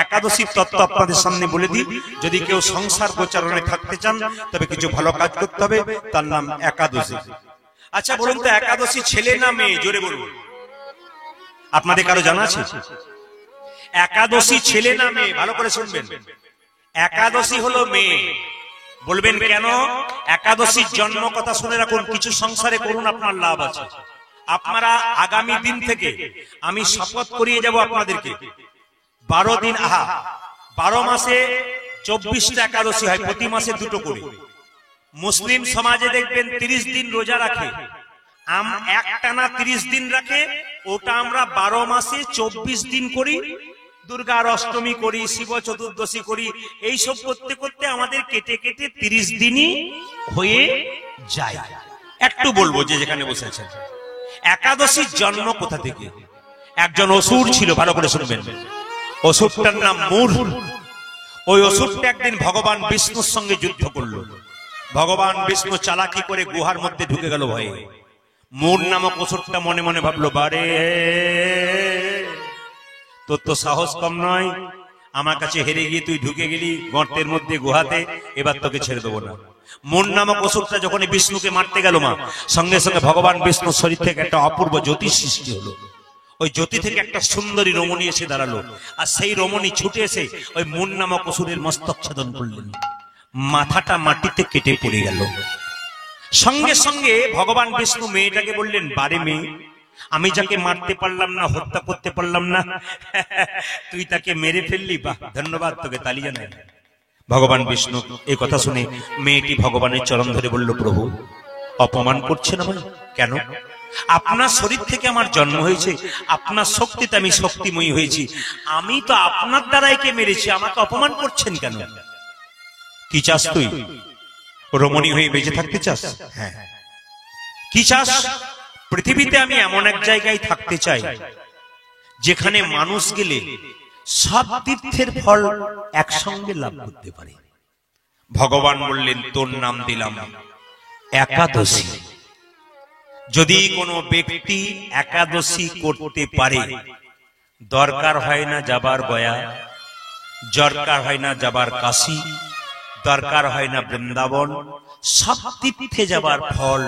একাদশীর তত্ত্ব আপনাদের সামনে বলে দিই। যদি কেউ সংসার গোচারণে থাকতে চান তবে কিছু ভালো কাজ করতে হবে, তার নাম একাদশী। আচ্ছা বলুন তো, একাদশী ছেলে না মেয়ে? জোরে বলুন। আপনাদের কারো জানা আছে একাদশী ছেলে না মেয়ে? ভালো করে শুনবেন, একাদশী হলো মেয়ে। বলবেন কেন? একাদশীর জন্ম কথা শুনে রাখুন, কিছু সংসারে করুন, আপনার লাভ আছে। আপনারা আগামী দিন থেকে আমি শপথ করিয়ে যাব আপনাদেরকে, 12 দিন 12 মাসে 24টা একাদশী হয়, প্রতি মাসে 2টো করে। মুসলিম সমাজে দেখবেন 30 দিন রোজা রাখে, একটানা 30 দিন রাখে, ওটা আমরা 12 মাসে 24 দিন করি। দুর্গার অষ্টমী করি, শিব চতুর্দশী করি, এইসব করতে করতে আমাদের কেটে কেটে 30 দিনই হয়ে যায়। একটু বলবো যে যেখানে বসে আছেন, একাদশীর জন্ম কোথা থেকে? একজন অসুর ছিল, ভালো করে শুনবেন। অসুরটার নাম মূর। ওই অসুরটা একদিন ভগবান বিষ্ণুর সঙ্গে যুদ্ধ করলো। ভগবান বিষ্ণু চালাকি করে গুহার মধ্যে ঢুকে গেল ভয়ে। মূর নামক অসুরটা মনে মনে ভাবলো, বারে তোর তো সাহস কম নয়, আমার কাছে হেরে গিয়ে তুই ঢুকে গেলি গর্তের মধ্যে গুহাতে, এবার তোকে ছেড়ে দেবো না। মূর নামক অসুরটা যখন বিষ্ণুকে মারতে গেল মা, সঙ্গে সঙ্গে ভগবান বিষ্ণুর শরীর থেকে একটা অপূর্ব জ্যোতি সৃষ্টি হলো। ওই জ্যোতি থেকে একটা সুন্দরী রমণী এসে দাঁড়ালো, আর সেই রমণী ছুটে এসে ওই মূর নামক অসুরের মস্তক ছেদন করলেন। মাথাটা মাটিতে কেটে পড়ে গেল। সঙ্গে সঙ্গে ভগবান বিষ্ণু মেয়েটাকে বললেন, বারে মেয়ে, আমি যাকে মারতে পারলাম না, হত্যা করতে পারলাম না, তুই তাকে মেরে ফেললি, বাহ, ধন্যবাদ তোকে, তালি জানাই। ভগবান বিষ্ণু এই কথা শুনে মেয়েটি ভগবানের চরণ ধরে বলল, প্রভু অপমান করছেন আমায় কেন? আপনার শরীর থেকে আমার জন্ম হয়েছে, আপনার শক্তিতে আমি শক্তিময়ী হয়েছি, আমি তো আপনার দ্বারা একে মেরেছি, আমাকে অপমান করছেন কেন? কি চাস তুই? রমণী হয়ে বেঁচে থাকতে চাস? হ্যাঁ। কি চাস? পৃথিবীতে আমি এমন এক জায়গায় থাকতে চাই যেখানে মানুষ গেলে সব তীর্থের ফল একসঙ্গে লাভ করতে পারে। ভগবান বললেন, তোর নাম দিলাম একাদশী। যদি কোনো ব্যক্তি একাদশী করতে পারে, দরকার হয় না যাবার গয়া, দরকার হয় না যাবার কাশী, দরকার হয় না বৃন্দাবন, সব তীর্থে যাবার ফল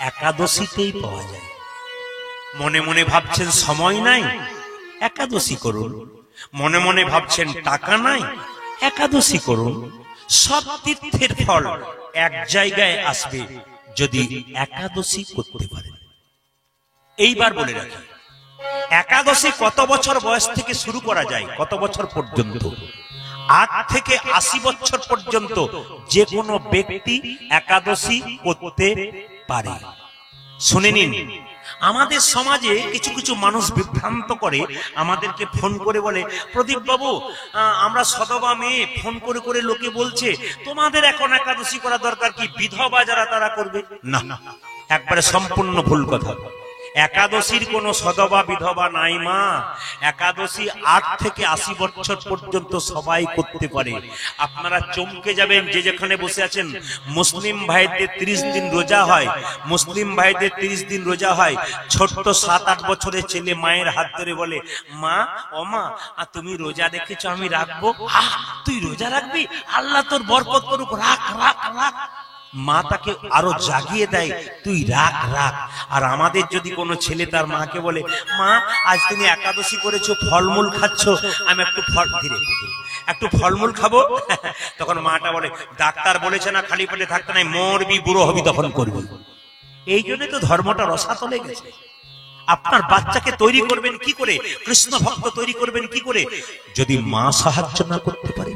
একাদশীতেই পাওয়া যায়। মনে মনে ভাবছেন সময় নাই, একাদশী করুন। মনে মনে ভাবছেন টাকা নাই, একাদশী করুন। সব তীর্থের ফল এক জায়গায় আসবে যদি একাদশী করতে পারেন। এইবার বলে রাখি, একাদশী কত বছর বয়স থেকে শুরু করা যায়? কত বছর পর্যন্ত? 8 থেকে 80 বছর পর্যন্ত যে কোনো ব্যক্তি একাদশী করতে পারে। শুনে নিন, আমাদের সমাজে কিছু কিছু মানুষ বিভ্রান্ত করে, আমাদেরকে ফোন করে বলে, প্রদীপ বাবু আমরা সদবা মেয়ে, ফোন করে করে লোকে বলছে তোমাদের এখন একাদশী করা দরকার কি, বিধবা যারা তারা করবে। না, একবারে সম্পূর্ণ ভুল কথা। একাদশীর কোন সদবা বিধবা নাই মা। একাদশী 8 থেকে 80 বছর পর্যন্ত সবাই করতে পারে। আপনারা চমকে যাবেন যে যেখানে বসে আছেন। মুসলিম ভাইদের 30 দিন রোজা হয়, মুসলিম ভাইদের 30 দিন রোজা হয়। ছোট্ট 7-8 বছরের ছেলে মায়ের হাত ধরে বলে, মা ও মা তুমি রোজা রেখেছো, আমি রাখবো। তুই রোজা রাখবি? আল্লাহ তোর বরকত করুক, রাখ রাখ রাখ। মা তাকে আরো জাগিয়ে দেয়, তুই রাখ রাখ। আর আমাদের যদি কোনো ছেলে তার মাকে বলে, মা আজ তুমি একাদশী করেছো, ফলমূল খাচ্ছ, আমি একটু একটু ফলমূল খাবো, তখন মাটা বলে, ডাক্তার বলেছে না খালি পেটে থাকতে নাই, মরবি, বুড়ো হবি তখন করবি। এই জন্য তো ধর্মটা রসাতলে গেছে। আপনার বাচ্চাকে তৈরি করবেন কি করে, কৃষ্ণ ভক্ত তৈরি করবেন কি করে, যদি মা সাহায্য না করতে পারে।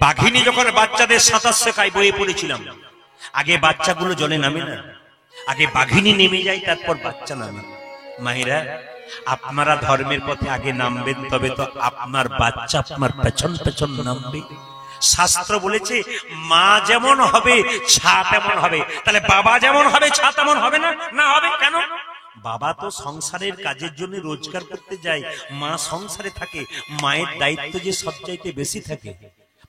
বাঘিনী যখন বাচ্চাদের সাঁতার শেখায়, বইয়ে পড়েছিলাম, আগে বাচ্চাগুলো জলে নামে না, আগে বাঘিনী নেমে যায়, তারপর বাচ্চা নামে। মায়েরা, আপনারা ধর্মের পথে আগে নামবেন, তবে তো আপনার বাচ্চা আপনার পেছন পেছন নামবে। শাস্ত্র বলেছে মা যেমন হবে ছা তেমন হবে। তাহলে বাবা যেমন হবে ছা তেমন হবে না? না হবে কেন? বাবা তো সংসারের কাজের জন্য রোজগার করতে যায়, মা সংসারে থাকে, মায়ের দায়িত্ব যে সবচাইতে বেশি থাকে।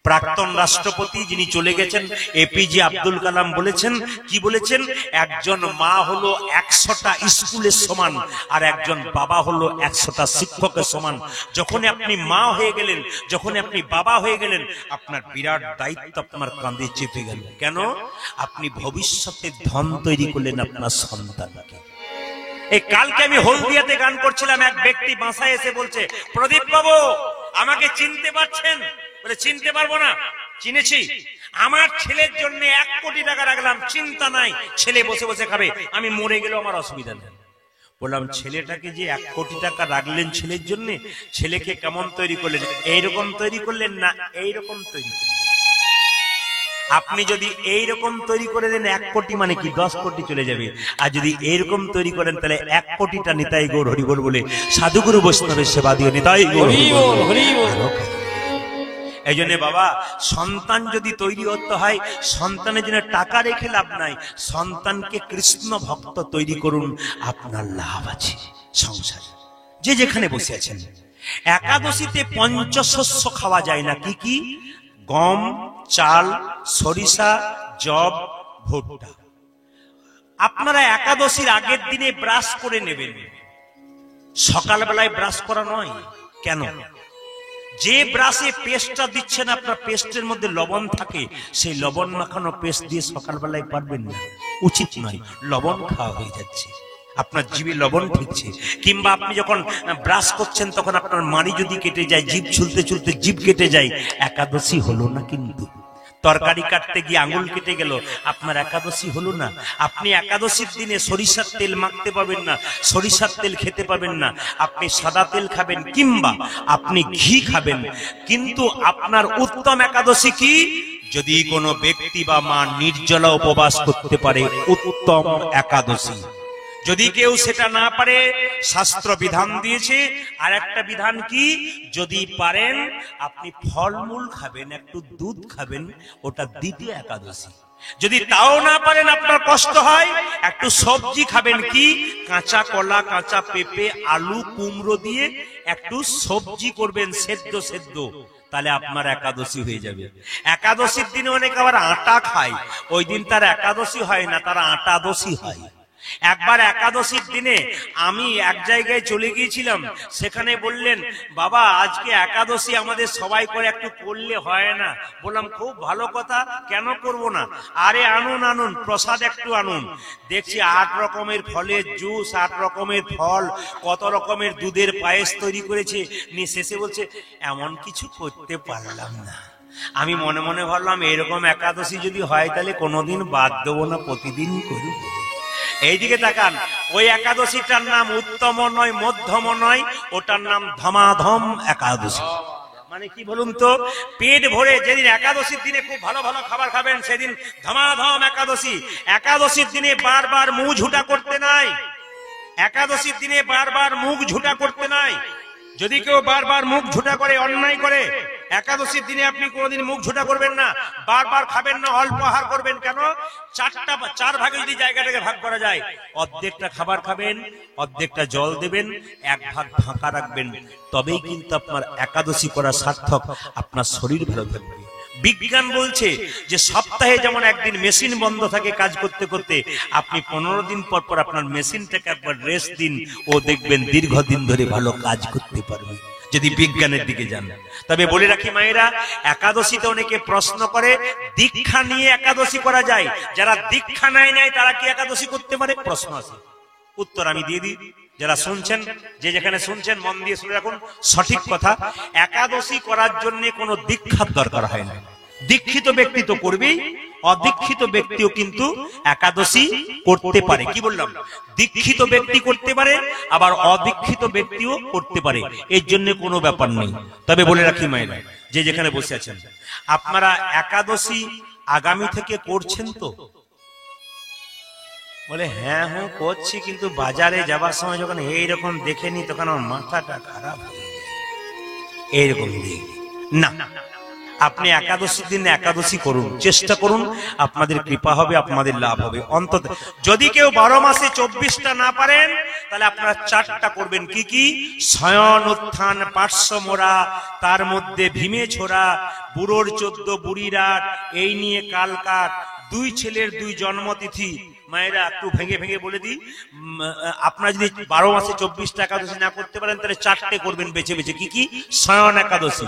প্রাক্তন রাষ্ট্রপতি যিনি চলে গেছেন এপিজে আব্দুল কালাম বলেছেন, কি বলেছেন, একজন মা হলো 100টা স্কুলের সমান, আর একজন বাবা হলো 100টা শিক্ষকের সমান। যখন আপনি মা হয়ে গেলেন, যখন আপনি বাবা হয়ে গেলেন, আপনার বিরাট দায়িত্ব আপনার কাঁধে চেপে গেল। কেন? আপনি ভবিষ্যতে ধন তৈরি করলেন আপনার সন্তানকে। এই কালকে আমি হলদিয়াতে গান করছিলাম, এক ব্যক্তি বাসায় এসে বলছে, প্রদীপ বাবু আমাকে চিনতে পারছেন? বলে, চিনতে পারবো না। চিনেছি, আমার ছেলের জন্য 1 কোটি টাকা রাখলাম, চিন্তা নাই, ছেলে বসে বসে খাবে, আমি মরে গেলেও আমার অসুবিধা নেই। বললাম, ছেলেটাকে যে 1 কোটি টাকা রাখলেন ছেলের জন্য, ছেলেকে কেমন তৈরি করলেন? এইরকম তৈরি করলেন না এইরকম তৈরি করলেন? আপনি যদি এইরকম তৈরি করে দেন 1 কোটি মানে কি 10 কোটি চলে যাবে, আর যদি এইরকম তৈরি করেন তাহলে 1 কোটিটা নিতাই গৌর হরিবল বলে সাধুগুরু বৈষ্ণবের সেবা দিয়ে নিতাই গৌর হরিবল। এই জন্য বাবা, সন্তান যদি তৈরি হতে হয়, সন্তানের জন্য টাকা রেখে লাভ নাই, সন্তানকে কৃষ্ণ ভক্ত তৈরি করুন, আপনার লাভ আছে সংসারে। যে যেখানে বসে আছেন, একাদশীতে পঞ্চশস্য খাওয়া যায় না। কি কি? গম, চাল, সরিষা, জব, ভুট্টা। আপনারা একাদশীর আগের দিনে ব্রাশ করে নেবেন, সকালবেলায় ব্রাশ করা নয়। কেন? যে ব্রাশে পেস্টটা দিচ্ছেন, আপনার পেস্টের মধ্যে লবণ থাকে, সেই লবণ মাখানো পেস্ট দিয়ে সকালবেলায় পারবেন না, উচিত নয়। লবণ খাওয়া হয়ে যাচ্ছে, আপনার জিভে লবণ ঠেকছে। কিংবা আপনি যখন ব্রাশ করছেন তখন আপনার মাড়ি যদি কেটে যায়, জিভ ছুলতে ছুলতে জিভ কেটে যায়, একাদশী হলো না। কিন্তু তরকারি কাটতে গিয়ে আঙুল কেটে গেল, আপনার একাদশী হলো না। আপনি একাদশীর দিনে সরিষার তেল মাখতে পাবেন না, সরিষার তেল খেতে পাবেন না, আপনি সাদা তেল খাবেন কিংবা আপনি ঘি খাবেন। কিন্তু আপনার উত্তম একাদশী কি? যদি কোনো ব্যক্তি বা মা নির্জলা উপবাস করতে পারে, উত্তম একাদশী। যদি কেউ সেটা না পারে, শাস্ত্র বিধান দিয়েছে আর একটা বিধান কি, যদি পারেন আপনি ফলমূল খাবেন, একটু দুধ খাবেন, ওটা দ্বিতীয় একাদশী। যদি তাও না পারেন, আপনার কষ্ট হয়, একটু সবজি খাবেন। কি? কাঁচা কলা, কাঁচা পেঁপে, আলু, কুমড়ো দিয়ে একটু সবজি করবেন, সেদ্ধ সেদ্ধ, তাহলে আপনার একাদশী হয়ে যাবে। একাদশীর দিনে অনেকে আবার আটা খায়, ওই দিন তার একাদশী হয় না, তার আটাদশী হয়। একবার একাদশীর দিনে আমি এক জায়গায় চলে গিয়েছিলাম, সেখানে বললেন, বাবা আজকে একাদশী আমাদের সবাই করে, একটু করলে হয় না? বললাম, খুব ভালো কথা, কেন করব না? আরে আনুন আনুন, প্রসাদ একটু আনুন। দেখছি 8 রকমের ফলের জুস, 8 রকমের ফল, কত রকমের দুধের পায়েস তৈরি করেছে। নিয়ে শেষে বলছে, এমন কিছু করতে পারলাম না। আমি মনে মনে ভাবলাম, এরকম একাদশী যদি হয় তাহলে কোনোদিন বাদ দেবো না, প্রতিদিন করব। এইদিকে তাকান, ওই একাদশীটার নাম উত্তম নয়, মধ্যম নয়, ওটার নাম ধমাধম একাদশী। মানে কি বলুন তো? পেট ভরে যেদিন একাদশীর দিনে খুব ভালো ভালো খাবার খাবেন, সেদিন ধমাধম একাদশী। একাদশীর দিনে বারবার মুখ ঝুটা করতে নাই, একাদশীর দিনে বারবার মুখ ঝুটা করতে নাই। যদি কেউ বারবার মুখ ঝুটা করে, অন্যায় করে, একাদশীর দিনে আপনি কোনোদিন মুখ ঝুটা করবেন না, বারবার খাবেন না, অল্প আহার করবেন। কেন? 4 ভাগে যদি জায়গাটাকে ভাগ করা যায়, অর্ধেকটা খাবার খাবেন, অর্ধেকটা জল দেবেন, 1 ভাগ ফাঁকা রাখবেন, তবেই কিন্তু আপনার একাদশী করা সার্থক, আপনার শরীর ভালো থাকবে। বিজ্ঞান বলছে যে সপ্তাহে যেমন একদিন মেশিন বন্ধ থাকে কাজ করতে করতে, আপনি 15 দিন পর পর আপনার মেশিনটাকে একবার রেস্ট দিন, ও দেখবেন দীর্ঘদিন ধরে ভালো কাজ করতে পারবে, যদি বিজ্ঞানের দিকে যান। তবে বলে রাখি মায়েরা, একাদশীতে অনেকে প্রশ্ন করে, দীক্ষা নিয়ে একাদশী করা যায়? যারা দীক্ষা নেয় তারা কি একাদশী করতে পারে? প্রশ্ন আছে, উত্তর আমি দিয়ে দিই। যারা শুনছেন, যে যেখানে শুনছেন, মন দিয়ে শুনে রাখুন, সঠিক কথা। একাদশী করার জন্য কোনো দীক্ষার দরকার হয় না। দীক্ষিত ব্যক্তি তো করবেই, অদীক্ষিত ব্যক্তিও কিন্তু একাদশী করতে পারে। কি বললাম? দীক্ষিত ব্যক্তি করতে পারে, আবার অদীক্ষিত ব্যক্তিও করতে পারে, এর জন্য কোনো ব্যাপার নেই। তবে বলে রাখি মায়েরা, যে যেখানে বসে আছেন, আপনারা একাদশী আগামী থেকে করছেন তো? বলে, হ্যাঁ হ্যাঁ করছি, কিন্তু বাজারে যাবার সময় যখন এইরকম দেখে নি, তখন আমার মাথাটা খারাপ হয়ে যায়। এইরকম দেখি না, আপনি একাদশীর দিন একাদশী করুন, চেষ্টা করুন, আপনাদের কৃপা হবে, আপনাদের লাভ হবে। অন্তত যদি কেউ 12 মাসে 24টা না পারেন, তাহলে আপনারা 4টা করবেন। কি কি? শয়ন, উত্থান, পার্শ্ব মোড়া, তার মধ্যে ভীমে ছোড়া, বুড়োর 14, বুড়ির 8, এই নিয়ে কাল কাট, 2 ছেলের 2 জন্মতিথি। মায়েরা একটু ভেঙে ভেঙে বলে দিই, আপনারা যদি 12 মাসে 24টা একাদশী না করতে পারেন, তাহলে 4টে করবেন বেছে বেছে। কি কি? শয়ন একাদশী,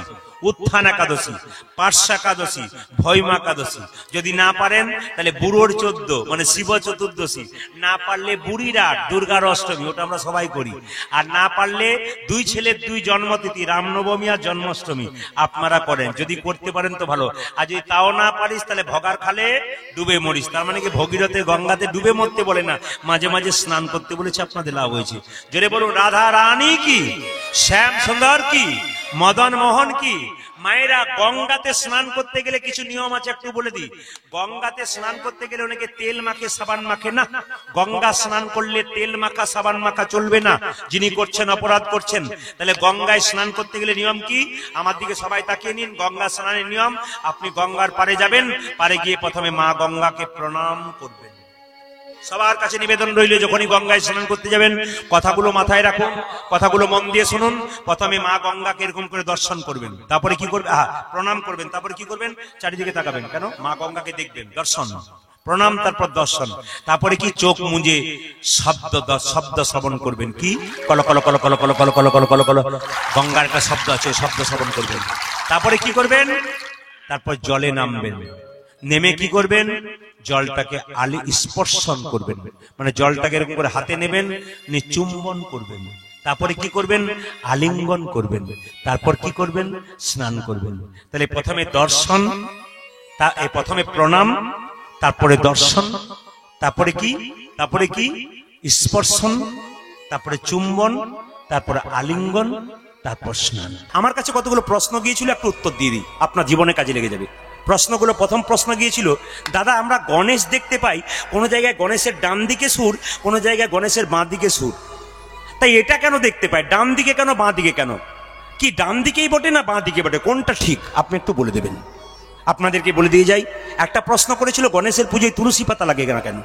উত্থান একাদশী, পার্শ্ব একাদশী, ভৈমা একাদশী। যদি না পারেন তাহলে বুড়োর 14 মানে শিব চতুর্দশী, না পারলে বুড়ির 8 দুর্গার অষ্টমী, ওটা আমরা সবাই করি। আর না পারলে 2 ছেলের 2 জন্মতিথি, রামনবমী আর জন্মাষ্টমী আপনারা করেন। যদি করতে পারেন তো ভালো, আর যদি তাও না পারিস তাহলে ভগার খালে ডুবে মরিস। তার মানে কি ভগীরথে গঙ্গাতে ডুবে মরতে বলে না, মাঝে মাঝে স্নান করতে বলেছে, আপনাদের লাভ হয়েছে। জোরে বলুন রাধা রানী কি, শ্যাম সুন্দর কি, মদন মোহন কি। মায়েরা গঙ্গাতে স্নান করতে গেলে কিছু নিয়ম আছে, একটু বলে দিই। গঙ্গাতে স্নান করতে গেলে অনেকে তেল মাখে, সাবান মাখে না। গঙ্গা স্নান করলে তেল মাখা, সাবান মাখা চলবে না। যিনি করছেন অপরাধ করছেন। তাহলে গঙ্গায় স্নান করতে গেলে নিয়ম কি? আমার দিকে সবাই তাকিয়ে নিন। গঙ্গা স্নানের নিয়ম, আপনি গঙ্গার পারে যাবেন, পারে গিয়ে প্রথমে মা গঙ্গাকে প্রণাম করবেন। সবার কাছে নিবেদন রইল, যখনই গঙ্গায় স্নান করতে যাবেন কথাগুলো মাথায় রাখুন, কথাগুলো মন দিয়ে শুনুন। প্রথমে মা গঙ্গাকে এরকম করে দর্শন করবেন, তারপরে কি করবেন? প্রণাম করবেন, তারপরে কি করবেন? চারিদিকে তাকাবেন। কেন? মা গঙ্গাকে দেখবেন, দর্শন, প্রণাম, তারপর দর্শন। তারপরে কি? চোখ মুজে শব্দ শ্রবণ করবেন। কি? Call call call call call call call call call call, গঙ্গার একটা শব্দ আছে, শব্দ শ্রবণ করবেন। তারপরে কি করবেন? তারপর জলে নামবেন। নেমে কি করবেন? জলটাকে স্পর্শন করবেন, মানে জলটাকে এরকম করে হাতে নেবেন, চুম্বন করবেন। তারপরে কি করবেন? আলিঙ্গন করবেন। তারপর কি করবেন? স্নান করবেন। তাহলে প্রথমে দর্শন, প্রথমে প্রণাম, তারপরে দর্শন, তারপরে কি? তারপরে কি? স্পর্শন, তারপরে চুম্বন, তারপরে আলিঙ্গন, তারপর স্নান। আমার কাছে কতগুলো প্রশ্ন গিয়েছিল, একটু উত্তর দিয়ে দিই, আপনার জীবনে কাজে লেগে যাবে। প্রশ্নগুলো, প্রথম প্রশ্ন গিয়েছিল, দাদা আমরা গণেশ দেখতে পাই, কোনো জায়গায় গণেশের ডান দিকে সুর, কোনো জায়গায় গণেশের বাঁ দিকে সুর, তাই এটা কেন দেখতে পাই? ডান দিকে কেন, বাঁ দিকে কেন? কি ডান দিকেই বটে না বাঁ দিকে বটে, কোনটা ঠিক আপনি একটু বলে দেবেন। আপনাদেরকে বলে দিয়ে যাই, একটা প্রশ্ন করেছিল গণেশের পুজোয় তুলসী পাতা লাগে না কেন?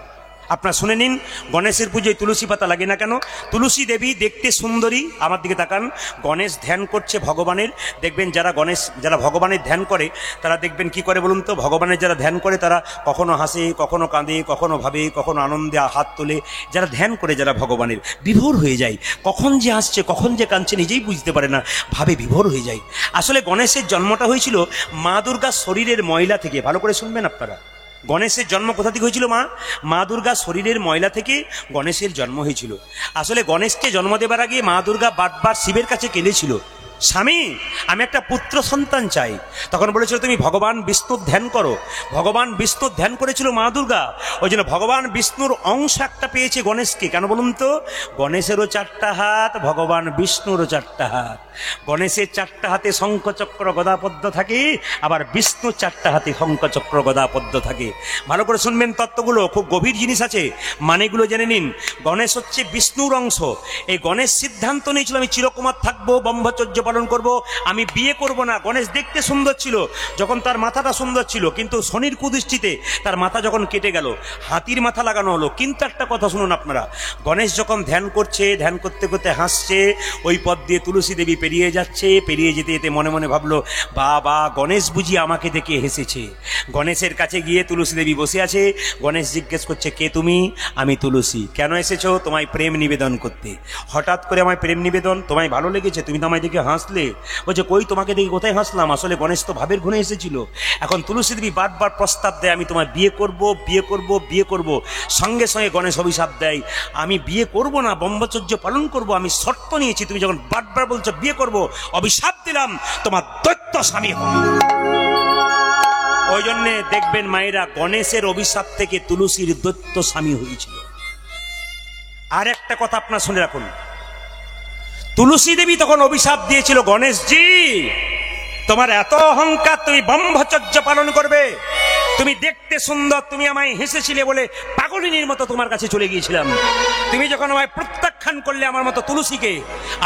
আপনারা শুনে নিন, গণেশের পুজোয় তুলসী পাতা লাগে না কেন? তুলসী দেবী দেখতে সুন্দরী। আমার দিকে তাকান, গণেশ ধ্যান করছে ভগবানের। দেখবেন যারা ভগবানের ধ্যান করে, তারা দেখবেন কি করে বলুন তো? ভগবানের যারা ধ্যান করে, তারা কখনো হাসে, কখনো কাঁদে, কখনো ভাবে, কখনো আনন্দে হাত তোলে। যারা ধ্যান করে, যারা ভগবানের, বিভোর হয়ে যায়। কখন যে হাসছে, কখন যে কাঁদছে, নিজেই বুঝতে পারে না, ভাবে বিভোর হয়ে যায়। আসলে গণেশের জন্মটা হয়েছিল মা দুর্গার শরীরের ময়লা থেকে। ভালো করে শুনবেন আপনারা, গণেশের জন্ম কোথা থেকে হয়েছিল? মা দুর্গা শরীরের ময়লা থেকে গণেশের জন্ম হয়েছিল। আসলে গণেশকে জন্ম দেবার আগে মা দুর্গা বারবার শিবের কাছে কেঁদেছিল, স্বামী আমি একটা পুত্র সন্তান চাই। তখন বলেছিল তুমি ভগবান বিষ্ণুর ধ্যান করো। ভগবান বিষ্ণুর ধ্যান করেছিল মা দুর্গা, ওই জন্য ভগবান বিষ্ণুর অংশ একটা পেয়েছে গণেশকে। কেন বলুন তো? গণেশেরও 4টা হাত, ভগবান বিষ্ণুরও 4টা হাত। গণেশের 4টা হাতে শঙ্খচক্র গদাপদ্ম থাকে, আবার বিষ্ণুর 4টা হাতে শঙ্খচক্র গদাপদ্ম থাকে। ভালো করে শুনবেন, তত্ত্বগুলো খুব গভীর জিনিস আছে, মানেগুলো জেনে নিন। গণেশ হচ্ছে বিষ্ণুর অংশ। এই গণেশ সিদ্ধান্ত নিয়েছিল আমি চিরকুমার থাকবো, ব্রহ্মচর্য পালন করব, আমি বিয়ে করব না। গণেশ দেখতে সুন্দর ছিল, যখন তার মাথাটা সুন্দর ছিল, কিন্তু শনির কুদৃষ্টিতে তার মাথা যখন কেটে গেল, হাতির মাথা লাগানো হলো। কিন্তু একটা কথা শুনুন আপনারা, গণেশ যখন ধ্যান করছে, ধ্যান করতে করতে হাসছে, ওই পথ দিয়ে তুলসী দেবী পেরিয়ে যাচ্ছে। পেরিয়ে যেতে যেতে মনে মনে ভাবলো, বাবা গণেশ বুঝি আমাকে দেখে হেসেছে। গণেশের কাছে গিয়ে তুলসী দেবী বসে আছে। গণেশ জিজ্ঞেস করছে, কে তুমি? আমি তুলসী। কেন এসেছো? তোমায় প্রেম নিবেদন করতে। হঠাৎ করে আমায় প্রেম নিবেদন? তোমায় ভালো লেগেছে, তুমি তো আমায় দেখে হাসলে। বলছে, কই তোমাকে দেখে কোথায় হাসলাম? আসলে গণেশ তো ভাবের গুণে এসেছিল। এখন তুলসী দেবী বারবার প্রস্তাব দেয়, আমি তোমায় বিয়ে করব, বিয়ে করব, বিয়ে করব। সঙ্গে সঙ্গে গণেশ অভিশাপ দেয়, আমি বিয়ে করব না, ব্রহ্মচর্য পালন করব। আমি শর্ত নিয়েছি, তুমি যখন বারবার বলছো বিয়ে করব, অভিশাপ দিলাম তোমার দৈত্য স্বামী হবে। ওই জন্যে দেখবেন মায়েরা, গণেশের অভিশাপ থেকে তুলসীর দৈত্য স্বামী হয়েছিল। আর একটা কথা আপনার শুনে রাখুন, তুলসী দেবী তখন অভিশাপ দিয়েছিল, গণেশজি তোমার এত অহংকার, তুমি ব্রহ্মচর্য পালন করবে, তুমি দেখতে সুন্দর, তুমি আমায় হেসেছিলে বলে পাগলিনীর মতো তোমার কাছে চলে গিয়েছিলাম। তুমি যখন আমায় প্রত্যাখ্যান করলে আমার মতো তুলসীকে,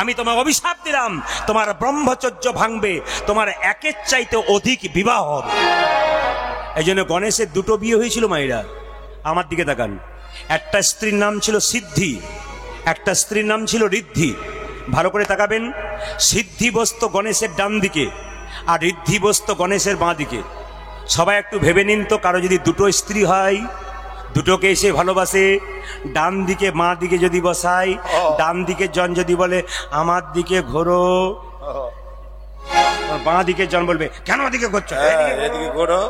আমি তোমায় অভিশাপ দিলাম তোমার ব্রহ্মচর্য ভাঙবে, তোমার একের চাইতে অধিক বিবাহ হবে। এই জন্য গণেশের দুটো বিয়ে হয়েছিল মায়েরা। আমার দিকে তাকান, একটা স্ত্রীর নাম ছিল সিদ্ধি, একটা স্ত্রীর নাম ছিল ঋদ্ধি। ভালো করে তাকাবেন, সিদ্ধি বসত গণেশের ডান দিকে আর ঋদ্ধি বসত গণেশের বাঁ দিকে। সবাই একটু ভেবে নিন তো, কারো যদি দুটো স্ত্রী হয়, দুটোকে এসে ভালোবাসে, ডান দিকে বাঁ দিকে যদি বসায়, ডান দিকের জন যদি বলে আমার দিকে ঘোরো, বাঁ দিকের জন বলবে কেন দিকে ঘুরছো, এদিকে ঘোরো।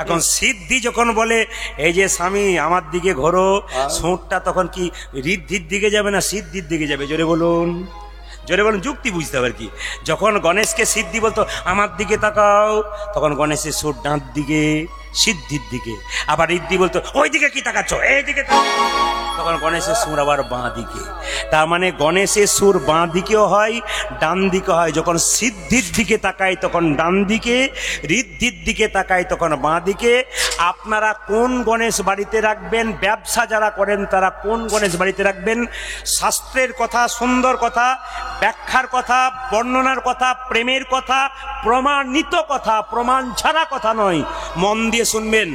এখন সিদ্ধি যখন বলে এই যে স্বামী আমার দিকে ঘোরো, সোঁটটা তখন কি ঋদ্ধির দিকে যাবে না সিদ্ধির দিকে যাবে? জোরে বলুন, জোরে বলুন, যুক্তি বুঝতে হবে আর কি। যখন গণেশকে সিদ্ধি বলতো আমার দিকে তাকাও, তখন গণেশের সুর ডান দিকে, সিদ্ধির দিকে। আবার ঋদ্ধি বলতো ওই দিকে কি তাকাচ্ছ, এইদিকে, তখন গণেশের সুর আবার বাঁ দিকে। তার মানে গণেশের সুর বাঁ দিকেও হয়, ডান দিকে হয়। যখন সিদ্ধির দিকে তাকায় তখন ডান দিকে, ঋদ্ধির দিকে তাকায় তখন বাঁ দিকে। আপনারা কোন গণেশ বাড়িতে রাখবেন, ব্যবসা যারা করেন তারা কোন গণেশ বাড়িতে রাখবেন, শাস্ত্রের কথা, সুন্দর কথা, ব্যাখ্যার কথা, বর্ণনার কথা, প্রেমের কথা, প্রমাণিত কথা, প্রমাণ ছাড়া কথা নয়, মন দিয়ে শুনবেন।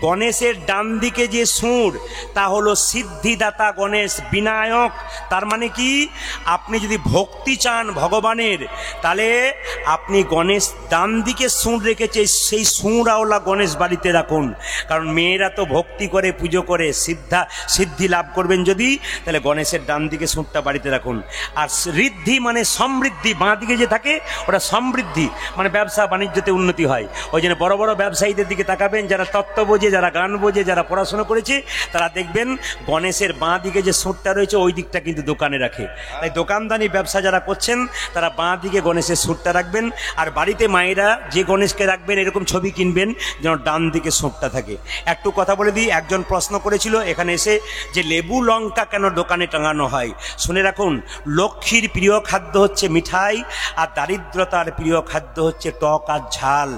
গণেশের ডান দিকে যে সুর তা হলো সিদ্ধিদাতা গণেশ, বিনায়ক। তার মানে কি, আপনি যদি ভক্তি চান ভগবানের, তাহলে আপনি গণেশ ডান দিকে সুর রেখেছে, সেই সুরাওলা গণেশ বাড়িতে রাখুন। কারণ মেয়েরা তো ভক্তি করে, পুজো করে, সিদ্ধি লাভ করবেন যদি, তাহলে গণেশের ডান দিকে সুরটা বাড়িতে রাখুন। আর ঋদ্ধি মানে সমৃদ্ধি, বাঁ দিকে যে থাকে ওটা সমৃদ্ধি, মানে ব্যবসা বাণিজ্যতে উন্নতি হয়। ওই জন্য বড় বড় ব্যবসায়ীদের দিকে তাকাবেন, যারা তত্ত্ব বোঝে, যারা গান বোঝে, যারা পড়াশোনা করেছে, তারা দেখবেন গণেশের বাঁ দিকে যে সুরটা রয়েছে ওই দিকটা কিন্তু দোকানে রাখে। তাই দোকানদানি ব্যবসা যারা করছেন তারা বাঁ দিকে গণেশের সুরটা রাখবেন। আর বাড়িতে মায়েরা যে গণেশকে রাখবেন এরকম ছবি কিনবেন যেন ডান দিকে সুরটা থাকে। একটু কথা বলে দিই, একজন প্রশ্ন করেছিল এখানে এসে যে লেবু লঙ্কা কেন দোকানে টাঙানো হয়। শুনে রাখুন, লক্ষ্মীর প্রিয় খাদ্য হচ্ছে মিঠাই, আর দারিদ্রতার প্রিয় খাদ্য হচ্ছে টক আর ঝাল।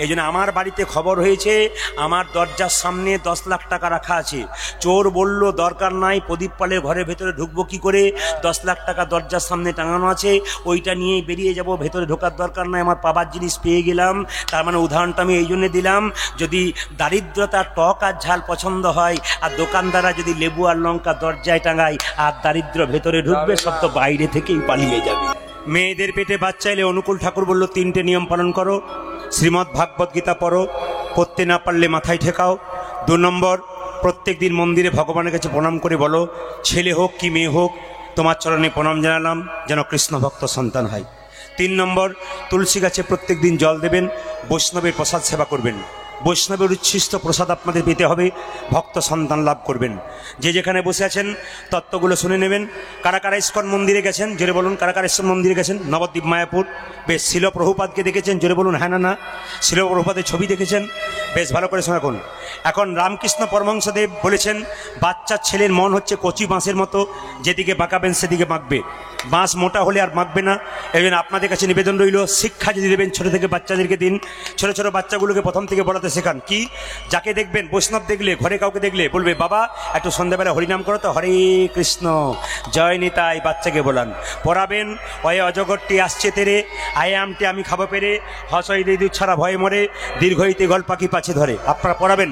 এই জন্য আমার বাড়িতে খবর হয়েছে, আমার দরজার সামনে 10 লাখ টাকা রাখা আছে। চোর বলল দরকার নাই, প্রদীপ পালের ঘরের ভেতরে ঢুকবো কি করে, 10 লাখ টাকা দরজার সামনে টাঙানো আছে, ওইটা নিয়েই বেরিয়ে যাব, ভেতরে ঢোকার দরকার নাই, আমার পাবার জিনিস পেয়ে গেলাম। তার মানে উদাহরণটা আমি এই জন্য দিলাম, যদি দারিদ্রতার টক আর ঝাল পছন্দ হয়, আর দোকানদাররা যদি লেবু আর লঙ্কা দরজায় টাঙায়, আর দারিদ্র ভেতরে ঢুকবে, সব তো বাইরে থেকেই পালিয়ে যাবে। মেয়েদের পেটে বাচ্চা এলে অনুকূল ঠাকুর বলল 3টে নিয়ম পালন করো। শ্রীমদ্ ভাগবত গীতা পড়ো, পড়তে না পারলে মাথায় ঠেকাও। 2 নম্বর, প্রত্যেক দিন মন্দিরে ভগবানের কাছে প্রণাম করে বলো, ছেলে হোক কি মেয়ে হোক তোমার চরণে প্রণাম জানালাম, যেন কৃষ্ণ ভক্ত সন্তান হয়। 3 নম্বর, তুলসী গাছে প্রত্যেক দিন জল দেবেন, বৈষ্ণবের প্রসাদ সেবা করবেন। বৈষ্ণবের উচ্ছিষ্ট প্রসাদ আপনাদের পেতে হবে, ভক্ত সন্তান লাভ করবেন। যে যেখানে বসে আছেন তত্ত্বগুলো শুনে নেবেন। কারা কারা ইস্কন মন্দিরে গেছেন জোরে বলুন, কারা কারা ইস্কন মন্দিরে গেছেন? নবদ্বীপ, মায়াপুর। বেশ, শিল প্রভুপাদকে দেখেছেন জোরে বলুন হ্যাঁ না না। শিল প্রভুপাদের ছবি দেখেছেন? বেশ ভালো করে শোনা। এখন রামকৃষ্ণ পরমহংসদেব বলেছেন, বাচ্চার ছেলের মন হচ্ছে কচি বাঁশের মতো, যেদিকে বাঁকাবেন সেদিকে বাঁকবে। বাঁশ মোটা হলে আর বাঁকবে না। এই জন্য আপনাদের কাছে নিবেদন রইল, শিক্ষা যদি দেবেন ছোট থেকে বাচ্চাদেরকে দিন। ছোট ছোট বাচ্চাগুলোকে প্রথম থেকে বলাতে শেখান। কি, যাকে দেখবেন বৈষ্ণব দেখলে, ঘরে কাউকে দেখলে বলবে বাবা একটু সন্ধ্যাবেলা হরিনাম করো তো, হরে কৃষ্ণ জয় নিতাই, বাচ্চাকে বলান। পড়াবেন, অয়ে অজগরটি আসছে তেরে, আয়ে আমটি আমি খাবো পেরে, হসই দিদু ছাড়া ভয়ে মরে, দীর্ঘইতে গল পাখি পাছে ধরে। আপনারা পড়াবেন,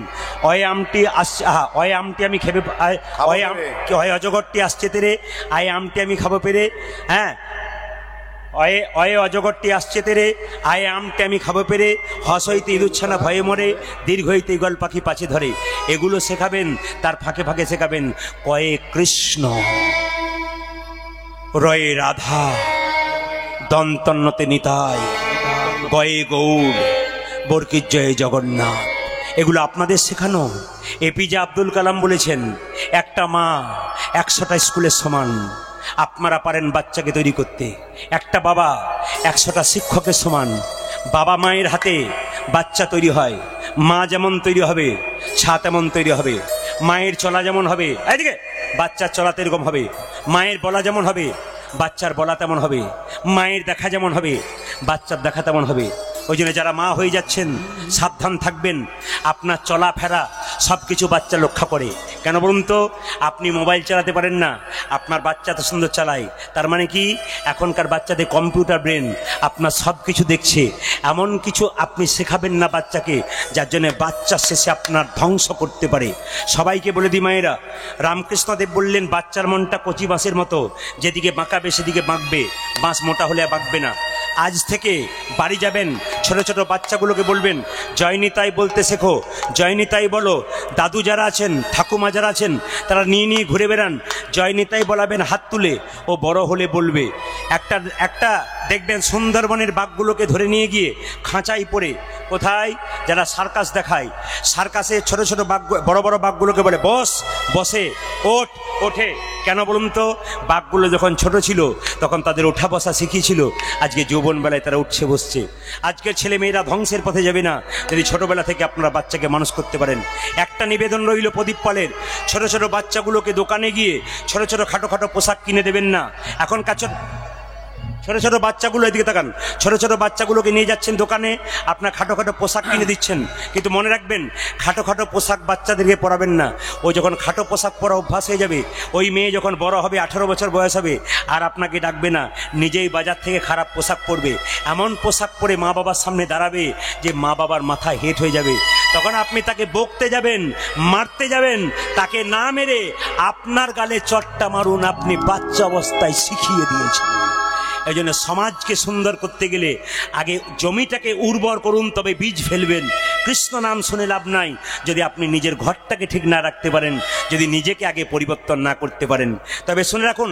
অয়ে আমটি আসছে, অয়ে আমটি আমি খেবে, অয়ে অজগরটি আসছে তেরে, আয়ে আমটি আমি খাবো পেরে। হ্যাঁ, অয়ে অয়ে অজগরটি আসছে তেরে, আয়ে আমটি আমি খাবো পেরে, হস হইতে ইঁদুরছানা ভয়ে মরে, দীর্ঘ হইতে ইগল পাখি পাছে ধরে। এগুলো শেখাবেন, তার ফাঁকে ফাঁকে শেখাবেন কয়ে কৃষ্ণ, রয়ে রাধা, দন্তন্নতে নিতাই, গয়ে গৌর, বরকির জয় জগন্নাথ। এগুলো আপনাদের শেখানো। এপিজে আব্দুল কালাম বলেছেন, একটা মা 100টা স্কুলের সমান। আপনারা পারেন বাচ্চাকে তৈরি করতে। একটা বাবা 100টা শিক্ষকের সমান। বাবা মায়ের হাতে বাচ্চা তৈরি হয়। মা যেমন তৈরি হবে, ছা তেমন তৈরি হবে। মায়ের চলা যেমন হবে, এদিকে বাচ্চার চলা এরকম হবে। মায়ের বলা যেমন হবে, বাচ্চার বলা তেমন হবে। মায়ের দেখা যেমন হবে, বাচ্চার দেখা তেমন হবে। ওই জন্য যারা মা হয়ে যাচ্ছেন সাবধান থাকবেন, আপনার চলাফেরা সব কিছু বাচ্চা লক্ষ্য করে। কেন বলুন তো? আপনি মোবাইল চালাতে পারেন না, আপনার বাচ্চা তো সুন্দর চালায়, তার মানে কি এখনকার বাচ্চাদের কম্পিউটার ব্রেন, আপনার সব কিছু দেখছে। এমন কিছু আপনি শেখাবেন না বাচ্চাকে যার জন্য বাচ্চা শেষে আপনার ধ্বংস করতে পারে। সবাইকে বলে দিই মায়েরা, রামকৃষ্ণদেব বললেন বাচ্চার মনটা কচি বাঁশের মতো, যেদিকে বাঁকাবে সেদিকে বাঁকবে, বাঁশ মোটা হলে বাঁকবে না। আজ থেকে বাড়ি যাবেন, ছোট ছোট বাচ্চাগুলোকে বলবেন জয় নিতাই বলতে শেখো, জয় নিতাই বলো। দাদু যারা আছেন, ঠাকুমা যারা আছেন, তারা নিয়ে নিয়ে ঘুরে বেড়ান, জয় নিতাই বলাবেন হাত তুলে। ও বড় হলে বলবে। একটা দেখবেন সুন্দরবনের বাঘগুলোকে ধরে নিয়ে গিয়ে খাঁচাই পড়ে, কোথায়? যারা সার্কাস দেখায়, সার্কাসে ছোট ছোট বাঘ, বড় বড় বাঘগুলোকে বলে বস, বসে, ওঠ, ওঠে। কেন বলুন তো? বাঘগুলো যখন ছোট ছিল তখন তাদের ওঠা বসা শিখিয়েছিল, আজকে যৌবনবেলায় তারা উঠছে বসছে। আজকের ছেলে মেয়েরা ধ্বংসের পথে যাবে না যদি ছোটবেলা থেকে আপনারা বাচ্চাকে মানুষ করতে পারেন। একটা নিবেদন রইল প্রদীপ পালের, ছোট ছোট বাচ্চাগুলোকে দোকানে গিয়ে ছোট ছোট খাটো খাটো পোশাক কিনে দেবেন না। এখনকার ছোট ছোট বাচ্চাগুলো, এদিকে তাকান, ছোট ছোট বাচ্চাগুলোকে নিয়ে যাচ্ছেন দোকানে, আপনার খাটো খাটো পোশাক কিনে দিচ্ছেন, কিন্তু মনে রাখবেন খাটো খাটো পোশাক বাচ্চাদেরকে পরাবেন না। ও যখন খাটো পোশাক পরা অভ্যাস হয়ে যাবে, ওই মেয়ে যখন বড় হবে, 18 বছর বয়স হবে, আর আপনাকে ডাকবে না, নিজেই বাজার থেকে খারাপ পোশাক পরবে, এমন পোশাক পরে মা বাবার সামনে দাঁড়াবে যে মা বাবার মাথা হেট হয়ে যাবে। তখন আপনি তাকে বকতে যাবেন, মারতে যাবেন, তাকে না মেরে আপনার গালে চটটা মারুন, আপনি বাচ্চা অবস্থায় শিখিয়ে দিয়েছেন। এই জন্য সমাজকে সুন্দর করতে গেলে আগে জমিটাকে উর্বর করুন, তবে বীজ ফেলবেন। কৃষ্ণ নাম শুনে লাভ নাই যদি আপনি নিজের ঘরটাকে ঠিক না রাখতে পারেন, যদি নিজেকে আগে পরিবর্তন না করতে পারেন। তবে শুনে রাখুন,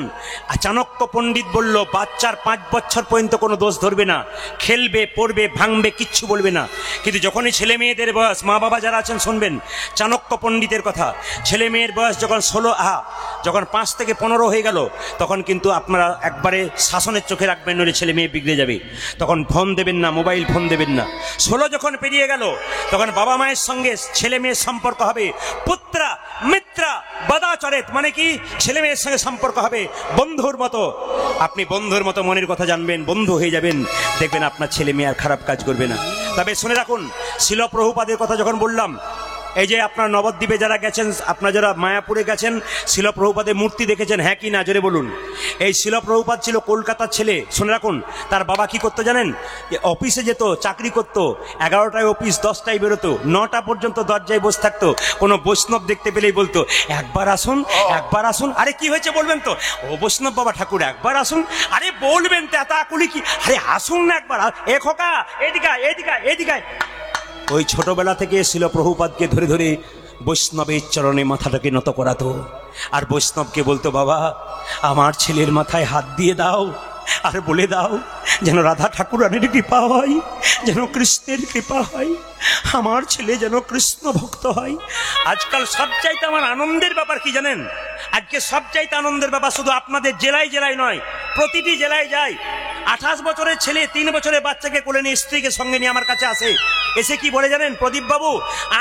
চাণক্য পণ্ডিত বলল বাচ্চার 5 বছর পর্যন্ত কোনো দোষ ধরবে না, খেলবে, পড়বে, ভাঙবে, কিচ্ছু বলবে না। কিন্তু যখনই ছেলে মেয়েদের বয়স, মা বাবা যারা আছেন শুনবেন চাণক্য পণ্ডিতের কথা, ছেলে মেয়ের বয়স যখন 16, যখন 5 থেকে 15 হয়ে গেল, তখন কিন্তু আপনারা একবারে শাসনের চোখে রাখবেন, নইলে ছেলে মেয়ে বিগড়ে যাবে। তখন ফোন দেবেন না, মোবাইল ফোন দেবেন না। 16 যখন পেরিয়ে গেল, তখন বাবা মায়ের সঙ্গে ছেলে মেয়ের সম্পর্ক হবে পুত্রা মিত্রা বদাচরেত, মানে কি ছেলে মেয়ের সঙ্গে সম্পর্ক হবে বন্ধুর মতো। আপনি বন্ধুর মতো মনের কথা জানবেন, বন্ধু হয়ে যাবেন, দেখবেন আপনার ছেলে মেয়ে আর খারাপ কাজ করবে না। তবে শুনে রাখুন, শিল প্রভুপাদের কথা যখন বললাম, এই যে আপনার নবদ্বীপে যারা গেছেন, আপনারা যারা মায়াপুরে গেছেন, শিল প্রভুপাদের মূর্তি দেখেছেন, হ্যাঁ কি না জোরে বলুন। এই শিল প্রভুপাদ ছিল কলকাতার ছেলে। শুনে রাখুন, তার বাবা কি করতো জানেন? অফিসে যেত, চাকরি করতো, 11টায় অফিস, 10টায় বেরোতো, 9টা পর্যন্ত দরজায় বসে থাকতো। কোনো বৈষ্ণব দেখতে পেলেই বলতো একবার আসুন, একবার আসুন। আরে কি হয়েছে বলবেন তো? ও বৈষ্ণব বাবা ঠাকুর, একবার আসুন। আরে বলবেন তো, এত আকুলি কি? আরে আসুন না একবার, এ খোকা এদিকে, এদিকে, এদিকে। ওই ছোটবেলা থেকে শিল প্রভুপাদকে ধরে ধরে বৈষ্ণবের চরণে মাথাটাকে নত করাতো, আর বৈষ্ণবকে বলতো বাবা আমার ছেলের মাথায় হাত দিয়ে দাও, আর বলে দাও যেন রাধা ঠাকুরানীর কৃপা হয়, যেন কৃষ্ণের কৃপা হয়, আমার ছেলে যেন কৃষ্ণ ভক্ত হয়। আজকাল সবচাইতে আমার আনন্দের ব্যাপার কি জানেন? আজকে সবচাইতে আনন্দের ব্যাপার শুধু আপনাদের জেলায় জেলায় নয়, প্রতিটি জেলায় যায়। 28 বছরের ছেলে 3 বছরের বাচ্চাকে কোলে নিয়ে, স্ত্রীকে সঙ্গে নিয়ে আমার কাছে আসে। এসে কি বলে জানেন? প্রদীপ বাবু,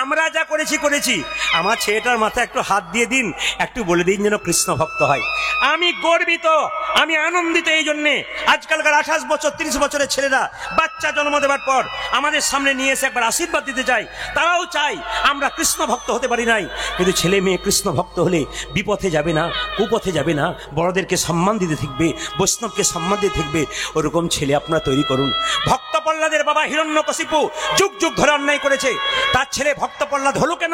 আমরা যা করেছি, আমার ছেলেটার মাথায় একটু হাত দিয়ে দিন, একটু বলে দিন যেন কৃষ্ণ ভক্ত হয়। আমি গর্বিত, আমি আনন্দিত এই জন্যে। আজকালকার 28 বছর 30 বছরের ছেলেরা বাচ্চা জন্ম দেওয়ার পর আমাদের সামনে নিয়ে এসে একবার আশীর্বাদ দিতে চায়। তারাও চাই আমরা কৃষ্ণ ভক্ত হতে পারি নাই, কিন্তু ছেলে মেয়ে কৃষ্ণ ভক্ত হলে বিপথে যাবে না, কুপথে যাবে না, বড়দেরকে সম্মান দিতে থাকবে, বৈষ্ণবকে সম্মান দিতে থাকবে। ওরকম ছেলে আপনারা তৈরি করুন। ভক্ত প্রহ্লাদের বাবা হিরণ্যকশিপু যুগ যুগ ধরে অন্যায় করেছে, তার ছেলে ভক্ত প্রহ্লাদ হলো কেন?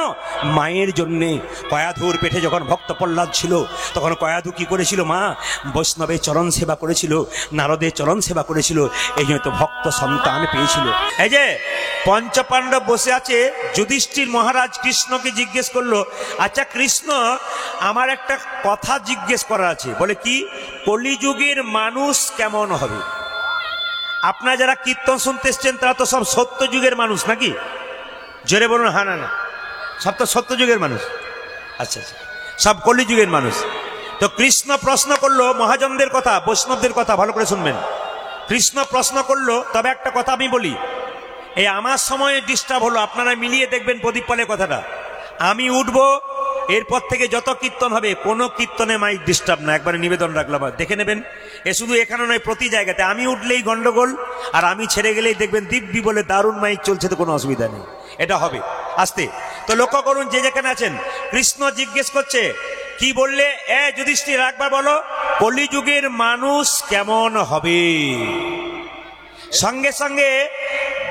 মায়ের জন্যে। কয়াধুর পেটে যখন ভক্ত প্রহ্লাদ ছিল, তখন কয়াধু কি করেছিল? মা বৈষ্ণবের চরণ সেবা করেছিল, নারদের চরণ সেবা করেছিল, এই জন্য তো ভক্ত সন্তান পেয়েছিল। এই যে পঞ্চপাণ্ডব বসে আছে, যুধিষ্ঠির মহারাজ কৃষ্ণকে জিজ্ঞেস করলো, আচ্ছা কৃষ্ণ আমার একটা কথা জিজ্ঞেস করা আছে। বলে কি? কলিযুগের মানুষ কেমন হবে? আপনারা যারা কীর্তন শুনতে এসছেন তারা তো সব সত্য যুগের মানুষ নাকি? জোরে বলুন হ্যাঁ না না, সব তো সত্য যুগের মানুষ। আচ্ছা আচ্ছা, সব কলিযুগের মানুষ। তো কৃষ্ণ প্রশ্ন করলো মহাজনদের কথা, বৈষ্ণবদের কথা ভালো করে শুনবেন। কৃষ্ণ প্রশ্ন করলো, তবে একটা কথা আমি বলি, এই আমার সময়ে ডিস্টার্ব হলো, আপনারা মিলিয়ে দেখবেন প্রদীপ পালের কথাটা। আমি উঠবো, এরপর থেকে যত কীর্তন হবে কোনো কীর্তনে মাইক ডিস্টার্ব না, একবারে নিবেদন রাখলাম, দেখে নেবেন। এ শুধু এখানে নয়, প্রতি জায়গাতে আমি উঠলেই গন্ডগোল, আর আমি ছেড়ে গেলেই দেখবেন দিব্যি বলে দারুণ মাইক চলছে, তো কোনো অসুবিধা নেই, এটা হবে আস্তে। তো লক্ষ্য করুন, যে যেখানে আছেন, কৃষ্ণ জিজ্ঞেস করছে কি বললে, যুধিষ্ঠির একবার বলো কলিযুগের মানুষ কেমন হবে। সঙ্গে সঙ্গে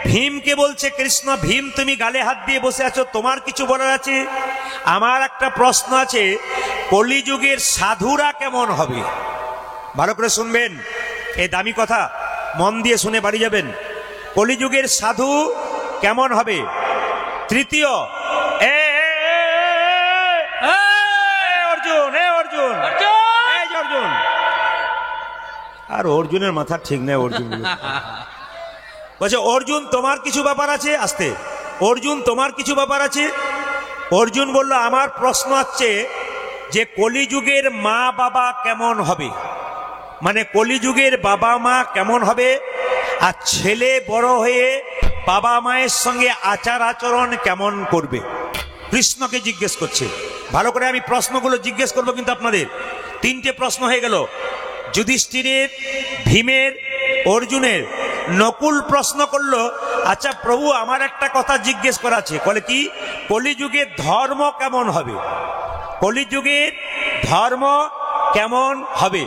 ভীমকে বলছে কৃষ্ণ, ভীম তুমি গালে হাত দিয়ে বসে আছো, তোমার কিছু বলার আছে? আমার একটা প্রশ্ন আছে, কলিযুগের সাধুরা কেমন হবে? ভালো করে শুনবেন, এই দামি কথা মন দিয়ে শুনে বাড়ি যাবেন। কলিযুগের সাধু কেমন হবে? তৃতীয়, অর্জুন, অর্জুন, অর্জুন, আর অর্জুনের মাথা ঠিক নেই, অর্জুন বলছে অর্জুন তোমার কিছু ব্যাপার আছে। আস্তে, অর্জুন তোমার কিছু ব্যাপার আছে। অর্জুন বলল, আমার প্রশ্ন হচ্ছে যে কলিযুগের মা বাবা কেমন হবে, মানে কলিযুগের বাবা মা কেমন হবে, আর ছেলে বড় হয়ে বাবা মায়ের সঙ্গে আচার আচরণ কেমন করবে। কৃষ্ণকে জিজ্ঞেস করছে। ভালো করে আমি প্রশ্নগুলো জিজ্ঞেস করবো কিন্তু আপনাদের। তিনটে প্রশ্ন হয়ে গেল, যুধিষ্ঠিরের, ভীমের, অর্জুনের। নকুল প্রশ্ন করলো, আচ্ছা প্রভু আমার একটা কথা জিজ্ঞেস করা আছে। বলে কি? কলিযুগের ধর্ম কেমন হবে, কলিযুগের ধর্ম কেমন হবে।